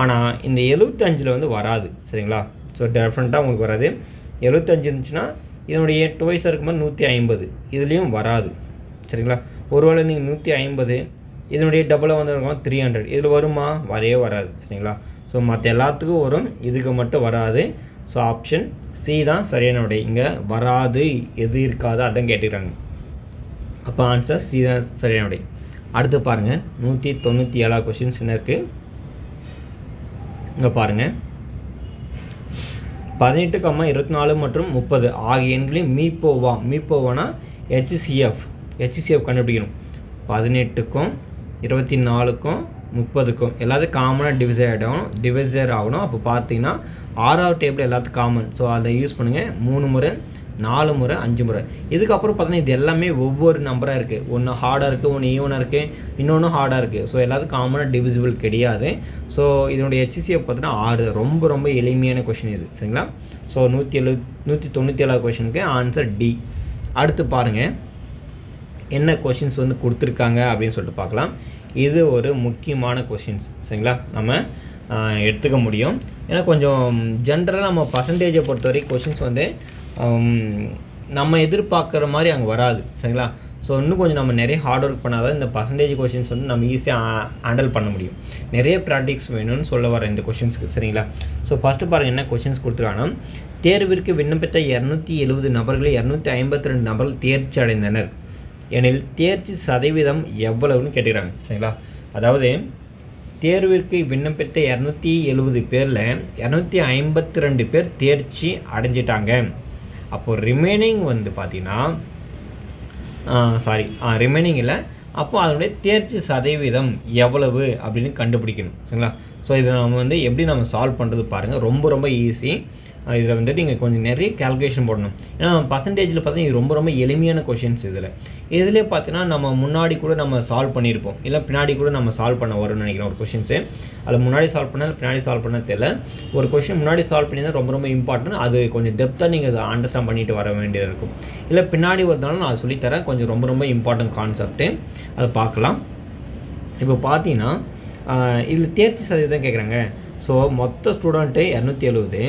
ஆனால் இந்த 75 வந்து வராது சரிங்களா. ஸோ டெஃபரெண்ட்டாக உங்களுக்கு வராது. 75 இருந்துச்சுன்னா இதனுடைய டுவைஸாக இருக்கும்போது 150 இதுலேயும் வராது சரிங்களா. ஒருவேளை நீங்கள் 150 இதனுடைய டபுளாக வந்துருக்கோம் 300 இதில் வருமா, வரையே வராது சரிங்களா. ஸோ மற்ற எல்லாத்துக்கும் வரும், இதுக்கு மட்டும் வராது. ஸோ ஆப்ஷன் சி தான் சரியான விடை. இங்கே வராது எது இருக்காது அதான் கேட்டுக்கிறாங்க. அப்போ ஆன்சர் சி தான் சரியான விடை. அடுத்து பாருங்கள் 197 கொஷின்ஸ் என்ன இருக்குது இங்கே பாருங்கள். 18, 24 மற்றும் 30 ஆகிய எண்களின் மீப்போவானா HCF கண்டுபிடிக்கணும். 18க்கும் 24க்கும் 30க்கும் எல்லாத்துக்கும் காமனாக டிவைசர் ஆகணும். அப்போ பார்த்தீங்கன்னா 6வது டேபிள் எல்லாத்துக்கும் காமன். ஸோ அதை யூஸ் பண்ணுங்கள். 3 முறை 4 முறை 5 முறை. இதுக்கப்புறம் பார்த்தீங்கன்னா இது எல்லாமே ஒவ்வொரு நம்பராக இருக்குது. ஒன்று ஹார்டாக இருக்குது, ஒன்று ஈவனாக இருக்குது, இன்னொன்று ஹார்டாக இருக்குது. ஸோ எல்லாத்துக்கும் காமனாக டிவிசிபிள் கிடையாது. ஸோ இதனுடைய HCF பார்த்தீங்கன்னா 6. ரொம்ப ரொம்ப எளிமையான கொஷின் இது சரிங்களா. ஸோ 197 கொஷினுக்கு ஆன்சர் டி. அடுத்து பாருங்கள் என்ன கொஷின்ஸ் வந்து கொடுத்துருக்காங்க அப்படின்னு சொல்லிட்டு பார்க்கலாம். இது ஒரு முக்கியமான கொஷின்ஸ் சரிங்களா, நம்ம எடுத்துக்க முடியும். ஏன்னா கொஞ்சம் ஜென்ரலாக நம்ம பர்சன்டேஜை பொறுத்த வரைக்கும் கொஷின்ஸ் வந்து நம்ம எதிர்பார்க்குற மாதிரி அங்கே வராது சரிங்களா. ஸோ இன்னும் கொஞ்சம் நம்ம நிறைய ஹார்ட் ஒர்க் பண்ணால் தான் இந்த பர்சன்டேஜ் கொஷின்ஸ் வந்து நம்ம ஈஸியாக ஹேண்டில் பண்ண முடியும். நிறைய ப்ராக்டிக்ஸ் வேணும்னு சொல்ல வர இந்த கொஷின்ஸ்க்கு சரிங்களா. ஸோ ஃபஸ்ட்டு பாருங்கள் என்ன கொஷின்ஸ் கொடுத்துருக்காங்கன்னா, தேர்விற்கு விண்ணப்பித்த 270 நபர்களில் 252 நபர்கள் தேர்ச்சி அடைந்தனர் எனில் தேர்ச்சி சதவீதம் எவ்வளவுன்னு கேட்டுக்கிறாங்க சரிங்களா. அதாவது தேர்விற்கு விண்ணப்பித்த 270 பேரில் 252 பேர் தேர்ச்சி அடைஞ்சிட்டாங்க. அப்போது ரிமைனிங் வந்து பார்த்திங்கன்னா ரிமைனிங் இல்லை, அப்போது அதனுடைய தேர்ச்சி சதவீதம் எவ்வளவு அப்படின்னு கண்டுபிடிக்கணும் சரிங்களா. ஸோ இதை நம்ம வந்து எப்படி நம்ம சால்வ் பண்ணுறது பாருங்கள், ரொம்ப ரொம்ப ஈஸி. இதில் வந்துட்டு நீங்கள் கொஞ்சம் நிறைய கேல்குலேஷன் போடணும். ஏன்னா பர்சன்டேஜில் பார்த்தீங்கன்னா இது ரொம்ப எளிமையான கொஷின்ஸ். இதிலே பார்த்தீங்கன்னா நம்ம முன்னாடி கூட நம்ம சால்வ் பண்ணியிருப்போம், இல்லை பின்னாடி கூட நம்ம சால்வ் பண்ண வரும்னு நினைக்கிறேன் ஒரு கொஷின்ஸு. அதில் முன்னாடி சால்வ் பண்ண பின்னாடி சால்வ் பண்ண தெரியல. ஒரு கொஷின் முன்னாடி சால்வ் பண்ணி தான் ரொம்ப இம்பார்ட்டன்ட். அது கொஞ்சம் டெப்த்தாக நீங்கள் அதை அண்டர்ஸ்டாண்ட் பண்ணிட்டு வர வேண்டியது இருக்கும். இல்லை பின்னாடி வருதாலும் நான் சொல்லித்தரேன், கொஞ்சம் ரொம்ப இம்பார்ட்டன்ட் கான்செப்ட்டு, அதை பார்க்கலாம். இப்போ பார்த்தீங்கன்னா இதில் தேர்ச்சி சதவீதம் கேட்குறாங்க. ஸோ மொத்த ஸ்டூடெண்ட்டு 270,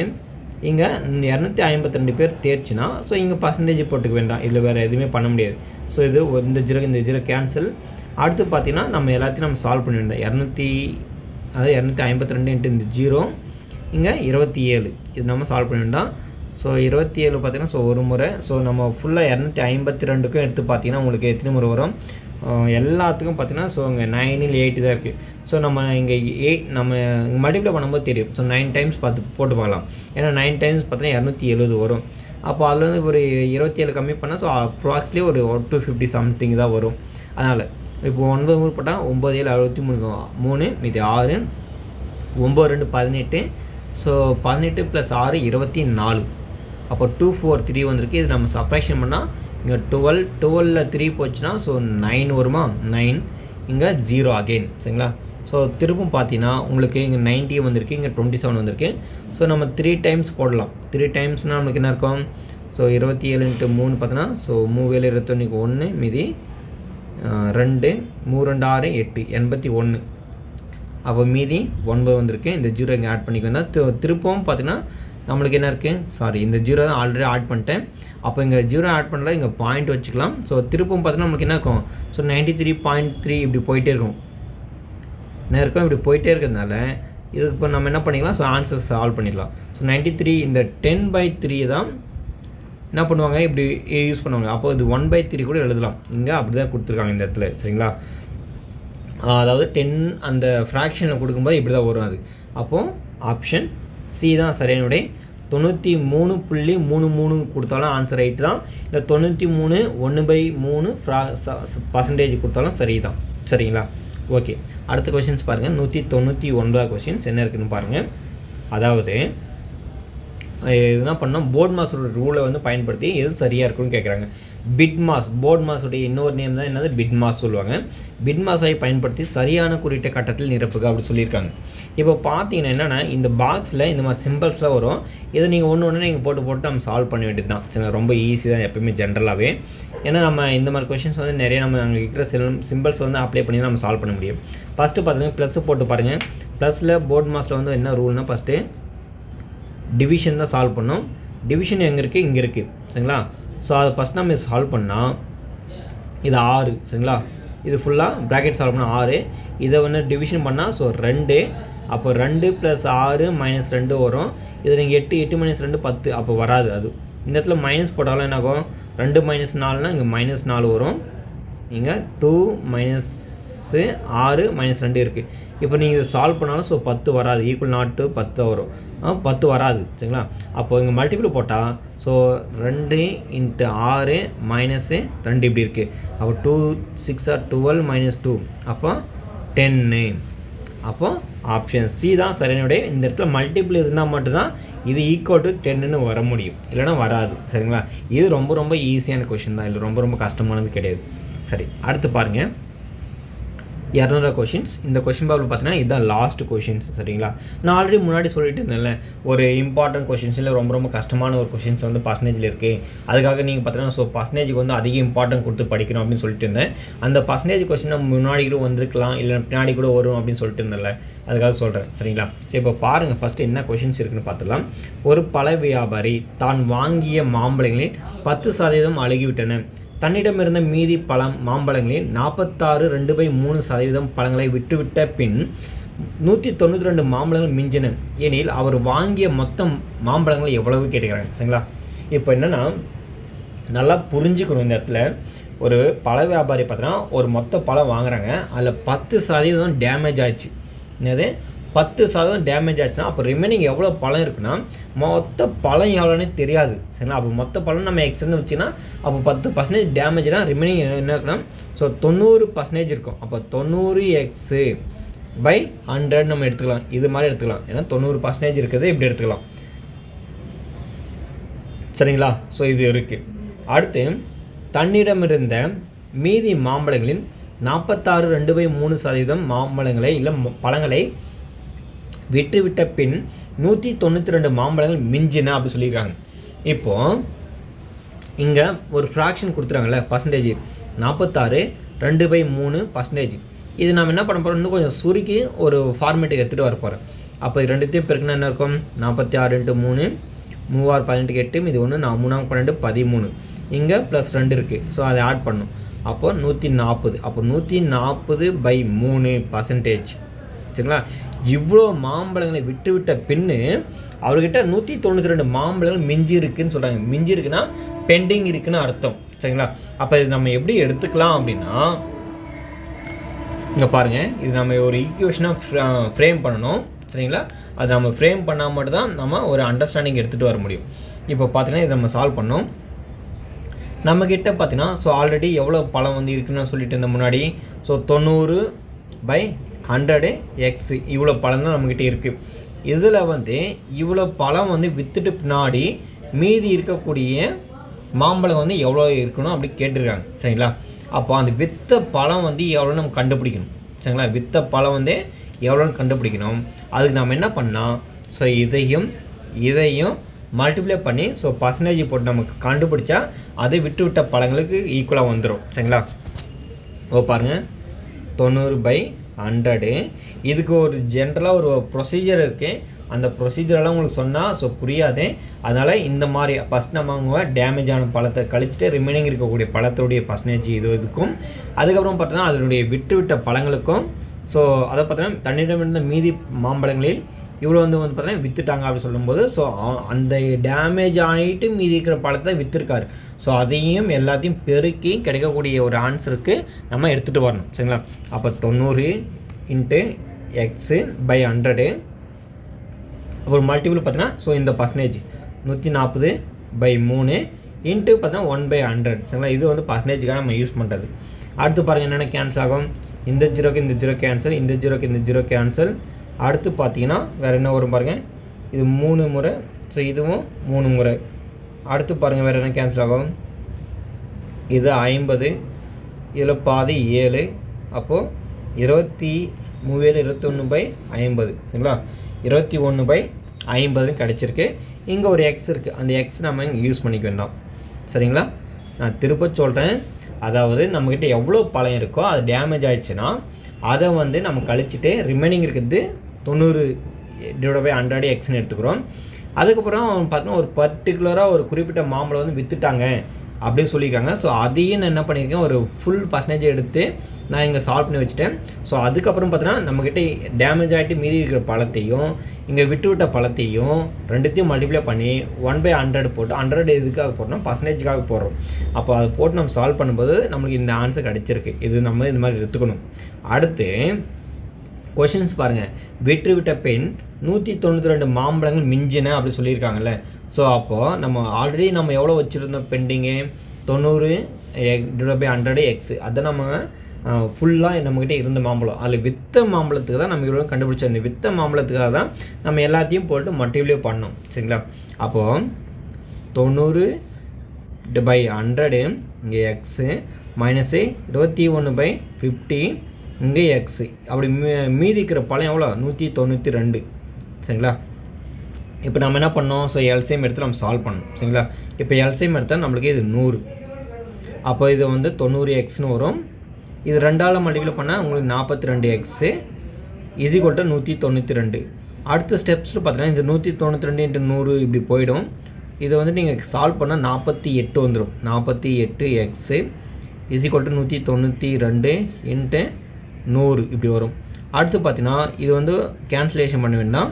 இங்கே 252 பேர் தேர்ச்சினா, ஸோ இங்கே பர்சன்டேஜ் போட்டுக்க வேண்டாம், இதில் வேறு எதுவுமே பண்ண முடியாது. ஸோ இது இந்த ஜீரோ கேன்சல். அடுத்து பார்த்திங்கன்னா நம்ம எல்லாத்தையும் நம்ம சால்வ் பண்ணி வேண்டாம். 252 இன்ட்டு இந்த 0, இங்கே 27, இது நம்ம சால்வ் பண்ணி வேண்டாம். ஸோ 27 பார்த்திங்கன்னா ஸோ ஒரு முறை. ஸோ நம்ம ஃபுல்லாக 252க்கும் எடுத்து பார்த்திங்கன்னா உங்களுக்கு எத்தனை முறை வரும், எல்லாத்துக்கும் பார்த்திங்கன்னா ஸோ இங்கே 9 இல்லை 8 தான் இருக்குது. ஸோ நம்ம இங்கே 8 நம்ம மல்டிப்ளை பண்ணும்போது தெரியும். ஸோ 9 டைம்ஸ் போட்டு பார்க்கலாம். ஏன்னா 9 டைம்ஸ் பார்த்தீங்கன்னா 270 வரும். அப்போ அதில் வந்து ஒரு 27 கம்மி பண்ணால் ஸோ அப்ராக்சிமேட்லி ஒரு 250 சம்திங் தான் வரும். அதனால் இப்போ 9 3 போட்டால் 9 7 63 3 மீதி 6 9 2 18. ஸோ 18 + 6 24. அப்போ 243 வந்திருக்கு. இது நம்ம சப்ராக்ஷன் பண்ணால் இங்கே 12 3 போச்சுன்னா ஸோ 9 வருமா, 9 இங்கே 0 அகெயின் சரிங்களா. ஸோ திருப்பும் பார்த்தீங்கன்னா உங்களுக்கு இங்கே 90 வந்திருக்கு, இங்கே 27 வந்திருக்கு. ஸோ நம்ம 3 டைம்ஸ் போடலாம். 3 டைம்ஸ்னால் நமக்கு என்ன இருக்கும், ஸோ 27 × 3 பார்த்தோன்னா ஸோ 3 7 21 1 மீதி 2 3 2 6 8 81. அப்போ மீதி 9 வந்திருக்கு. இந்த 0 இங்கே ஆட் பண்ணிக்கோங்க. திருப்பவும் பார்த்தீங்கன்னா நம்மளுக்கு என்ன இருக்குது, இந்த 0 தான் ஆல்ரெடி ஆட் பண்ணிட்டேன். அப்போ இங்கே 0 ஆட் பண்ணல, இங்கே பாயிண்ட் வச்சுக்கலாம். ஸோ திருப்பவும் பார்த்தீங்கன்னா நம்மளுக்கு என்ன இருக்கும், ஸோ 93.3 இப்படி போயிட்டே இருக்கும். இப்படி போயிட்டே இருக்கிறதுனால இதுக்கு இப்போ நம்ம என்ன பண்ணிக்கலாம், ஸோ ஆன்சர் சால்வ் பண்ணிடலாம். ஸோ 93 இந்த 10/3 தான் என்ன பண்ணுவாங்க, இப்படி யூஸ் பண்ணுவாங்க. அப்போ இது 1/3 கூட எழுதலாம். இங்கே அப்படி தான் கொடுத்துருக்காங்க இந்த இடத்துல சரிங்களா. அதாவது 10 அந்த ஃப்ராக்ஷனில் கொடுக்கும்போது இப்படி தான் வரும் அது. அப்போது ஆப்ஷன் சி தான் சரியானுடைய. 93.33 கொடுத்தாலும் ஆன்சர் ரைட்டு தான். இல்லை 93 1/3 பர்சன்டேஜ் கொடுத்தாலும் சரி தான் சரிங்களா. ஓகே, அடுத்த கொஷின்ஸ் பாருங்கள். 199 கொஷின்ஸ் என்ன இருக்குதுன்னு பாருங்கள். அதாவது என்ன பண்ணோம், போர்ட் மாஸோட ரூலை வந்து பயன்படுத்தி எது சரியாக இருக்குன்னு கேட்குறாங்க. பிட் மாஸ், போர்ட் மாஸோடைய இன்னொரு நேம் தான் என்னது, பிட் மாஸ் சொல்லுவாங்க. பிட் மாஸை பயன்படுத்தி சரியான குறியீட்ட கட்டத்தில் நிரப்புக அப்படி சொல்லியிருக்காங்க. இப்போ பார்த்தீங்கன்னா என்னென்னா, இந்த பாக்ஸில் இந்த மாதிரி சிம்பிள்ஸ்லாம் வரும். இதை நீங்கள் ஒன்று நீங்கள் போட்டு நம்ம சால்வ் பண்ண வேண்டியது தான் சரி. ரொம்ப ஈஸி தான் எப்போயுமே ஜென்ரலாகவே. ஏன்னா நம்ம இந்த மாதிரி கொஷின்ஸ் வந்து நிறைய நம்ம அங்கே இருக்கிற சிம்பிள்ஸ் வந்து அப்ளை பண்ணி நம்ம சால்வ் பண்ண முடியும். ஃபஸ்ட்டு பார்த்தீங்கன்னா ப்ளஸ் போட்டு பாருங்கள். ப்ளஸில் போர்ட் மாஸில் வந்து என்ன ரூல்னால், ஃபஸ்ட்டு டிவிஷன் தான் சால்வ் பண்ணோம். டிவிஷன் எங்கே இருக்குது, இங்கே இருக்குது சரிங்களா. ஸோ அதை ஃபஸ்ட் நம்ம சால்வ் பண்ணால் இது 6 சரிங்களா. இது ஃபுல்லாக ப்ராக்கெட் சால்வ் பண்ணால் 6. இதை வந்து டிவிஷன் பண்ணால் ஸோ 2. அப்போ 2 + 6 - 2 வரும். இது நீங்கள் 8 8 - 2 10. அப்போ வராது அது. இந்த இடத்துல மைனஸ் போட்டாலும் என்ன ஆகும், 2 - 4னா இங்கே -4 வரும். இங்கே 2 - 6 - 2 இருக்குது. இப்போ நீங்கள் இதை சால்வ் பண்ணாலும் ஸோ 10 வராது. = 10 வரும். 10 வராது சரிங்களா. அப்போ இங்கே மல்டிபிள் போட்டால் ஸோ 2 × 6 - 2 இப்படி இருக்குது. அப்போ 2 6 are 12 - 2 அப்போ 10. அப்போ ஆப்ஷன் சி தான் சரியானுடைய. இந்த இடத்துல மல்டிபிள் இருந்தால் மட்டும்தான் இது = 10ன்னு வர முடியும், இல்லைனா வராது சரிங்களா. இது ரொம்ப ஈஸியான கொஷின் தான், இல்லை ரொம்ப கஷ்டமானது கிடையாது. சரி, அடுத்து பாருங்கள். 200 கொஷின்ஸ். இந்த கொஷின் பேப்பர் பார்த்தீங்கன்னா இதுதான் லாஸ்ட் கொஷின்ஸ். சரிங்களா? நான் ஆல்ரெடி முன்னாடி சொல்லிட்டு இருந்தேன்ல, ஒரு இம்பார்ட்டன்ட் கொஷின்ஸ் இல்லை ரொம்ப ரொம்ப கஷ்டமான ஒரு கொஷின்ஸ் வந்து பர்சன்டேஜில் இருக்குது, அதுக்காக நீங்கள் பார்த்தீங்கன்னா ஸோ பர்சன்டேஜுக்கு வந்து அதிக இம்பார்ட்டன்ட் கொடுத்து படிக்கணும் அப்படின்னு சொல்லிட்டு இருந்தேன். அந்த பர்சன்டேஜ் கொஷின் நம்ம முன்னாடி கூட வந்திருக்கலாம், இல்லை பின்னாடி கூட வரும் அப்படின்னு சொல்லிட்டு இருந்தேன்ல, அதுக்காக சொல்கிறேன். சரிங்களா? சரி, இப்போ பாருங்கள் ஃபஸ்ட்டு என்ன கொஷின்ஸ் இருக்குன்னு பார்த்துக்கலாம். ஒரு பழ வியாபாரி தான் வாங்கிய மாம்பழங்களில் 10% அழுகிவிட்டன. தன்னிடமிருந்த மீதி மாம்பழங்களில் 46 2/3% பழங்களை விட்டுவிட்ட பின் 192 மாம்பழங்கள் மிஞ்சின எனில் அவர் வாங்கிய மொத்தம் மாம்பழங்கள் எவ்வளவு கேட்டுக்கிறாங்க. சரிங்களா? இப்போ என்னென்னா நல்லா புரிஞ்சுக்கணும். இந்த இடத்துல ஒரு பழ வியாபாரி பார்த்தீங்கன்னா ஒரு மொத்த பழம் வாங்குறாங்க, அதில் 10% டேமேஜ் ஆச்சு. என்னது 10% டேமேஜ் ஆச்சுன்னா அப்போ ரிமைனிங் எவ்வளோ பழம் இருக்குன்னா மொத்த பழம் எவ்வளோன்னு தெரியாது. சரிங்களா? அப்போ மொத்த பழம் நம்ம எக்ஸ்ன்னு வச்சுன்னா அப்போ 10% டேமேஜ்னா ரிமைனிங் என்ன இருக்குன்னா ஸோ 90% இருக்கும். அப்போ 90x/100 நம்ம எடுத்துக்கலாம். இது மாதிரி எடுத்துக்கலாம். ஏன்னா 90% இருக்கிறது இப்படி எடுத்துக்கலாம். சரிங்களா? ஸோ இது இருக்குது. அடுத்து தன்னிடமிருந்த மீதி மாம்பழங்களின் 46 2/3% மாம்பழங்களை இல்லை பழங்களை விட்டுவிட்ட பின் 192 மாம்பழங்கள் மிஞ்சின அப்படி சொல்லியிருக்காங்க. இப்போது இங்கே ஒரு ஃப்ராக்ஷன் கொடுத்துறாங்கல்ல, பர்சன்டேஜ் 46 2/3%. இது நம்ம என்ன பண்ண போகிறோம், இன்னும் கொஞ்சம் சுருக்கி ஒரு ஃபார்மேட்டுக்கு எடுத்துகிட்டு வர போகிறேன். அப்போ இது ரெண்டுத்தையும் பெருக்குன்னா என்ன இருக்கும், 46 × 3 3 18 8, இது 1 3 12 13, இங்கே +2 இருக்குது. ஸோ அதை ஆட் பண்ணும். அப்போ 140. அப்போ 140/3%. சரிங்களா? இவ்வளோ மாம்பழங்களை விட்டுவிட்ட பின்னு அவர்கிட்ட 192 மாம்பழங்கள் மிஞ்சி இருக்குதுன்னு சொல்கிறாங்க. மிஞ்சி இருக்குன்னா பெண்டிங் இருக்குன்னு அர்த்தம். சரிங்களா? அப்போ இது நம்ம எப்படி எடுத்துக்கலாம் அப்படின்னா, இங்கே பாருங்கள், இது நம்ம ஒரு ஈக்குவேஷனாக ஃப்ரேம் பண்ணணும். சரிங்களா? அது நம்ம ஃப்ரேம் பண்ணால் மட்டும் தான் நம்ம ஒரு அண்டர்ஸ்டாண்டிங் எடுத்துகிட்டு வர முடியும். இப்போ பார்த்தீங்கன்னா இதை நம்ம சால்வ் பண்ணோம். நம்மக்கிட்ட பார்த்தீங்கன்னா ஸோ ஆல்ரெடி எவ்வளோ பழம் வந்து இருக்குன்னு சொல்லிட்டு இருந்த முன்னாடி, ஸோ 90/100x இவ்வளோ பழம் தான் நம்மக்கிட்ட இருக்குது. இதில் வந்து இவ்வளோ பழம் வந்து விற்றுட்டு பின்னாடி மீதி இருக்கக்கூடிய மாம்பழம் வந்து எவ்வளோ இருக்கணும் அப்படி கேட்டிருக்காங்க. சரிங்களா? அப்போ அந்த விற்ற பழம் வந்து எவ்வளோ நம்ம கண்டுபிடிக்கணும். சரிங்களா? விற்ற பழம் வந்து எவ்வளோன்னு கண்டுபிடிக்கணும். அதுக்கு நம்ம என்ன பண்ணால் ஸோ இதையும் மல்டிப்ளை பண்ணி ஸோ பர்சன்டேஜ் போட்டு நமக்கு கண்டுபிடிச்சா அதை விட்டுவிட்ட பழங்களுக்கு ஈக்குவலாக வந்துடும். சரிங்களா? ஓ பாருங்கள், 90/100. இதுக்கு ஒரு ஜென்ரலாக ஒரு ப்ரொசீஜர் இருக்குது. அந்த ப்ரொசீஜரெல்லாம் உங்களுக்கு சொன்னால் ஸோ புரியாது. அதனால் இந்த மாதிரி ஃபஸ்ட் நம்ம டேமேஜ் ஆன பழத்தை கழிச்சிட்டு ரிமைனிங் இருக்கக்கூடிய பழத்துடைய பர்சன்டேஜ் இதுக்கும், அதுக்கப்புறம் பார்த்தோன்னா அதனுடைய விட்டுவிட்ட பழங்களுக்கும், ஸோ அதை பார்த்தோன்னா தன்னிடமிருந்த மீதி மாம்பழங்களில் இவ்வளோ வந்து பார்த்தீங்கன்னா விற்றுட்டாங்க அப்படி சொல்லும்போது ஸோ அந்த டேமேஜ் ஆகிட்டு மீதி இருக்கிற பழத்தை விற்றுருக்காரு. ஸோ அதையும் எல்லாத்தையும் பெருக்கி கிடைக்கக்கூடிய ஒரு ஆன்சருக்கு நம்ம எடுத்துகிட்டு வரணும். சரிங்களா? அப்போ 90 × x/100 அப்புறம் மல்டிபிள் பார்த்தீங்கன்னா ஸோ இந்த பர்சன்டேஜ் 140/3 இன்ட்டு பார்த்தீங்கன்னா 1/100. சரிங்களா? இது வந்து பர்சன்டேஜுக்காக நம்ம யூஸ் பண்ணுறது. அடுத்து பாருங்கள் என்னென்ன கேன்சல் ஆகும். இந்த 0க்கு இந்த 0 கேன்சல், இந்த 0க்கு இந்த 0 கேன்சல். அடுத்து பார்த்தீங்கன்னா வேறு என்ன வரும் பாருங்கள், இது 3 முறை, ஸோ இதுவும் 3 முறை. அடுத்து பாருங்கள் வேறு என்ன கேன்சல் ஆகும், இது 50, இதில் பாதி 7, அப்போது 21/50. சரிங்களா? 21/50 கிடச்சிருக்கு. இங்கே ஒரு எக்ஸ் இருக்குது, அந்த எக்ஸ் நம்ம இங்கே யூஸ் பண்ணிக்க வேண்டாம். சரிங்களா? நான் திருப்ப சொல்கிறேன். அதாவது நம்மக்கிட்ட எவ்வளோ பழம் இருக்கோ அது டேமேஜ் ஆகிடுச்சுன்னா அதை வந்து நம்ம கழிச்சிட்டு ரிமைனிங் இருக்கிறது 90/100xன்னு எடுத்துக்கிறோம். அதுக்கப்புறம் பார்த்தீங்கன்னா ஒரு பர்டிகுலராக ஒரு குறிப்பிட்ட மாம்பழம் வந்து விற்றுட்டாங்க அப்படின்னு சொல்லியிருக்காங்க. ஸோ அதையும் நான் என்ன பண்ணியிருக்கேன், ஒரு ஃபுல் பர்சன்டேஜ் எடுத்து நான் இங்கே சால்வ் பண்ணி வச்சுட்டேன். ஸோ அதுக்கப்புறம் பார்த்தீங்கன்னா நம்மக்கிட்ட டேமேஜ் ஆகிட்டு மீதி இருக்கிற பழத்தையும் இங்கே விட்டுவிட்ட பழத்தையும் ரெண்டுத்தையும் மல்டிப்ளை பண்ணி 1/100 போட்டு 100 எதுக்காக போட்டோம்னா பர்சன்டேஜுக்காக போடுறோம். அப்போ அதை போட்டு நம்ம சால்வ் பண்ணும்போது நம்மளுக்கு இந்த ஆன்சர் கிடச்சிருக்கு. இது நம்ம இந்த மாதிரி எடுத்துக்கணும். அடுத்து கொஷின்ஸ் பாருங்கள். விட்டுவிட்ட பின் 192 மாம்பழங்கள் மிஞ்சின அப்படி சொல்லியிருக்காங்கல்ல. ஸோ அப்போது நம்ம ஆல்ரெடி நம்ம எவ்வளோ வச்சுருந்தோம் பெண்டிங்கு, 90/100x. அதை நம்ம ஃபுல்லாக நம்மக்கிட்ட இருந்த மாம்பழம், அதில் விற்ற மாம்பழத்துக்கு தான் நம்ம இவ்வளோ கண்டுபிடிச்சோம். இந்த விற்ற மாம்பழத்துக்காக தான் நம்ம எல்லாத்தையும் போட்டு மல்டிப்ளை பண்ணோம். சரிங்களா? அப்போது 90/100 இங்கே எக்ஸு மைனஸு 21/50 இங்கே எக்ஸு. அப்படி மீதி இருக்கிற பழம் எவ்வளோ? 192. சரிங்களா? இப்போ நம்ம என்ன பண்ணோம்? ஸோ எல்சிஎம் எடுத்து நம்ம சால்வ் பண்ணணும். சரிங்களா? இப்போ எல்சிஎம் எடுத்தால் நம்மளுக்கு இது 100. அப்போ இது வந்து 90xன்னு வரும். இது 2ஆல் மல்டிப்ளை பண்ணால் உங்களுக்கு 42x = 192. அடுத்த ஸ்டெப்ஸில் பார்த்தீங்கன்னா இந்த 192 × 100 இப்படி போயிடும். இதை வந்து நீங்கள் சால்வ் பண்ணால் 48 வந்துடும். 48x = 192 × 100 இப்படி வரும். அடுத்து பார்த்தீங்கன்னா இது வந்து கேன்சலேஷன் பண்ண வேண்டாம்,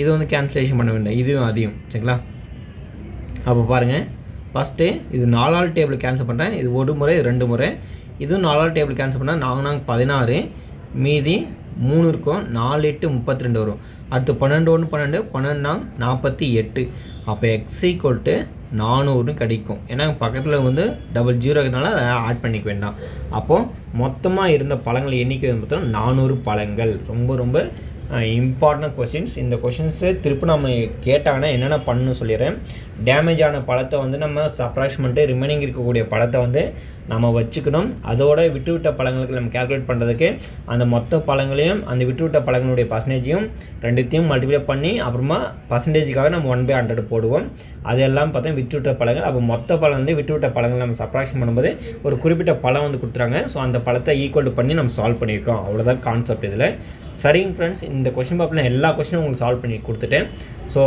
இது வந்து கேன்சலேஷன் பண்ண வேண்டாம், இதுவும் அதிகம். சரிங்களா? அப்போ பாருங்கள், ஃபஸ்ட்டு இது 4ஆல் டேபிள் கேன்சல் பண்ணுறேன், இது ஒரு முறை 2 முறை. இதுவும் 4ஆல் டேபிள் கேன்சல் பண்ணால் 4 16, மீதி 3 இருக்கும். 4 8 32 வரும். அடுத்து 12 1 12, 12 48. அப்போ x = 400 கிடைக்கும். ஏன்னா பக்கத்தில் வந்து 00 இருக்கிறதுனால அதை ஆட் பண்ணிக்க வேண்டாம். அப்போது மொத்தமாக இருந்த பழங்கள் எண்ணிக்கை பார்த்தோம்னா 400 பழங்கள். ரொம்ப ரொம்ப இம்பார்ட்டன்ட் கொஷின்ஸ். இந்த கொஷின்ஸை திருப்பி நம்ம கேட்டாங்கன்னா என்னென்ன பண்ணணும்னு சொல்லிடுறேன். டேமேஜ் ஆன பழத்தை வந்து நம்ம சப்ராக்ஷன் பண்ணிட்டு ரிமைனிங் இருக்கக்கூடிய பழத்தை வந்து நம்ம வச்சுக்கணும். அதோட விட்டுவிட்ட பழங்களுக்கு நம்ம கேல்குலேட் பண்ணுறதுக்கு அந்த மொத்த பழங்களையும் அந்த விட்டுவிட்ட பழங்களுடைய பர்சன்டேஜையும் ரெண்டுத்தையும் மல்டிப்ளை பண்ணி அப்புறமா பர்சன்டேஜுக்காக நம்ம 1/100 போடுவோம். அதெல்லாம் பார்த்தா விட்டுவிட்ட பழங்கள். அப்போ மொத்த பழம் வந்து விட்டுவிட்ட பழங்கள் நம்ம சப்ராக்ஷன் பண்ணும்போது ஒரு குறிப்பிட்ட பழம் வந்து கொடுத்துறாங்க. ஸோ அந்த பழத்தை ஈக்குவல் பண்ணி நம்ம சால்வ் பண்ணியிருக்கோம். அவ்வளோதான் கான்செப்ட் இதில். சரிங்க ஃப்ரெண்ட்ஸ், இந்த கொஷின் பேப்பரில் எல்லா கொஷினும் உங்களுக்கு சால்வ் பண்ணி கொடுத்துட்டேன். ஸோ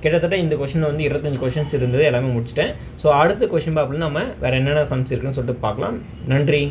கிட்டத்தட்ட இந்த கொஷின் வந்து 25 கொஷின்ஸ் இருந்தது, எல்லாமே முடிச்சிட்டேன். ஸோ அடுத்த கொஷின் பேப்பரில் நம்ம வேறு என்னென்ன சம்ஸ் இருக்குன்னு சொல்லிட்டு பார்க்கலாம். நன்றி.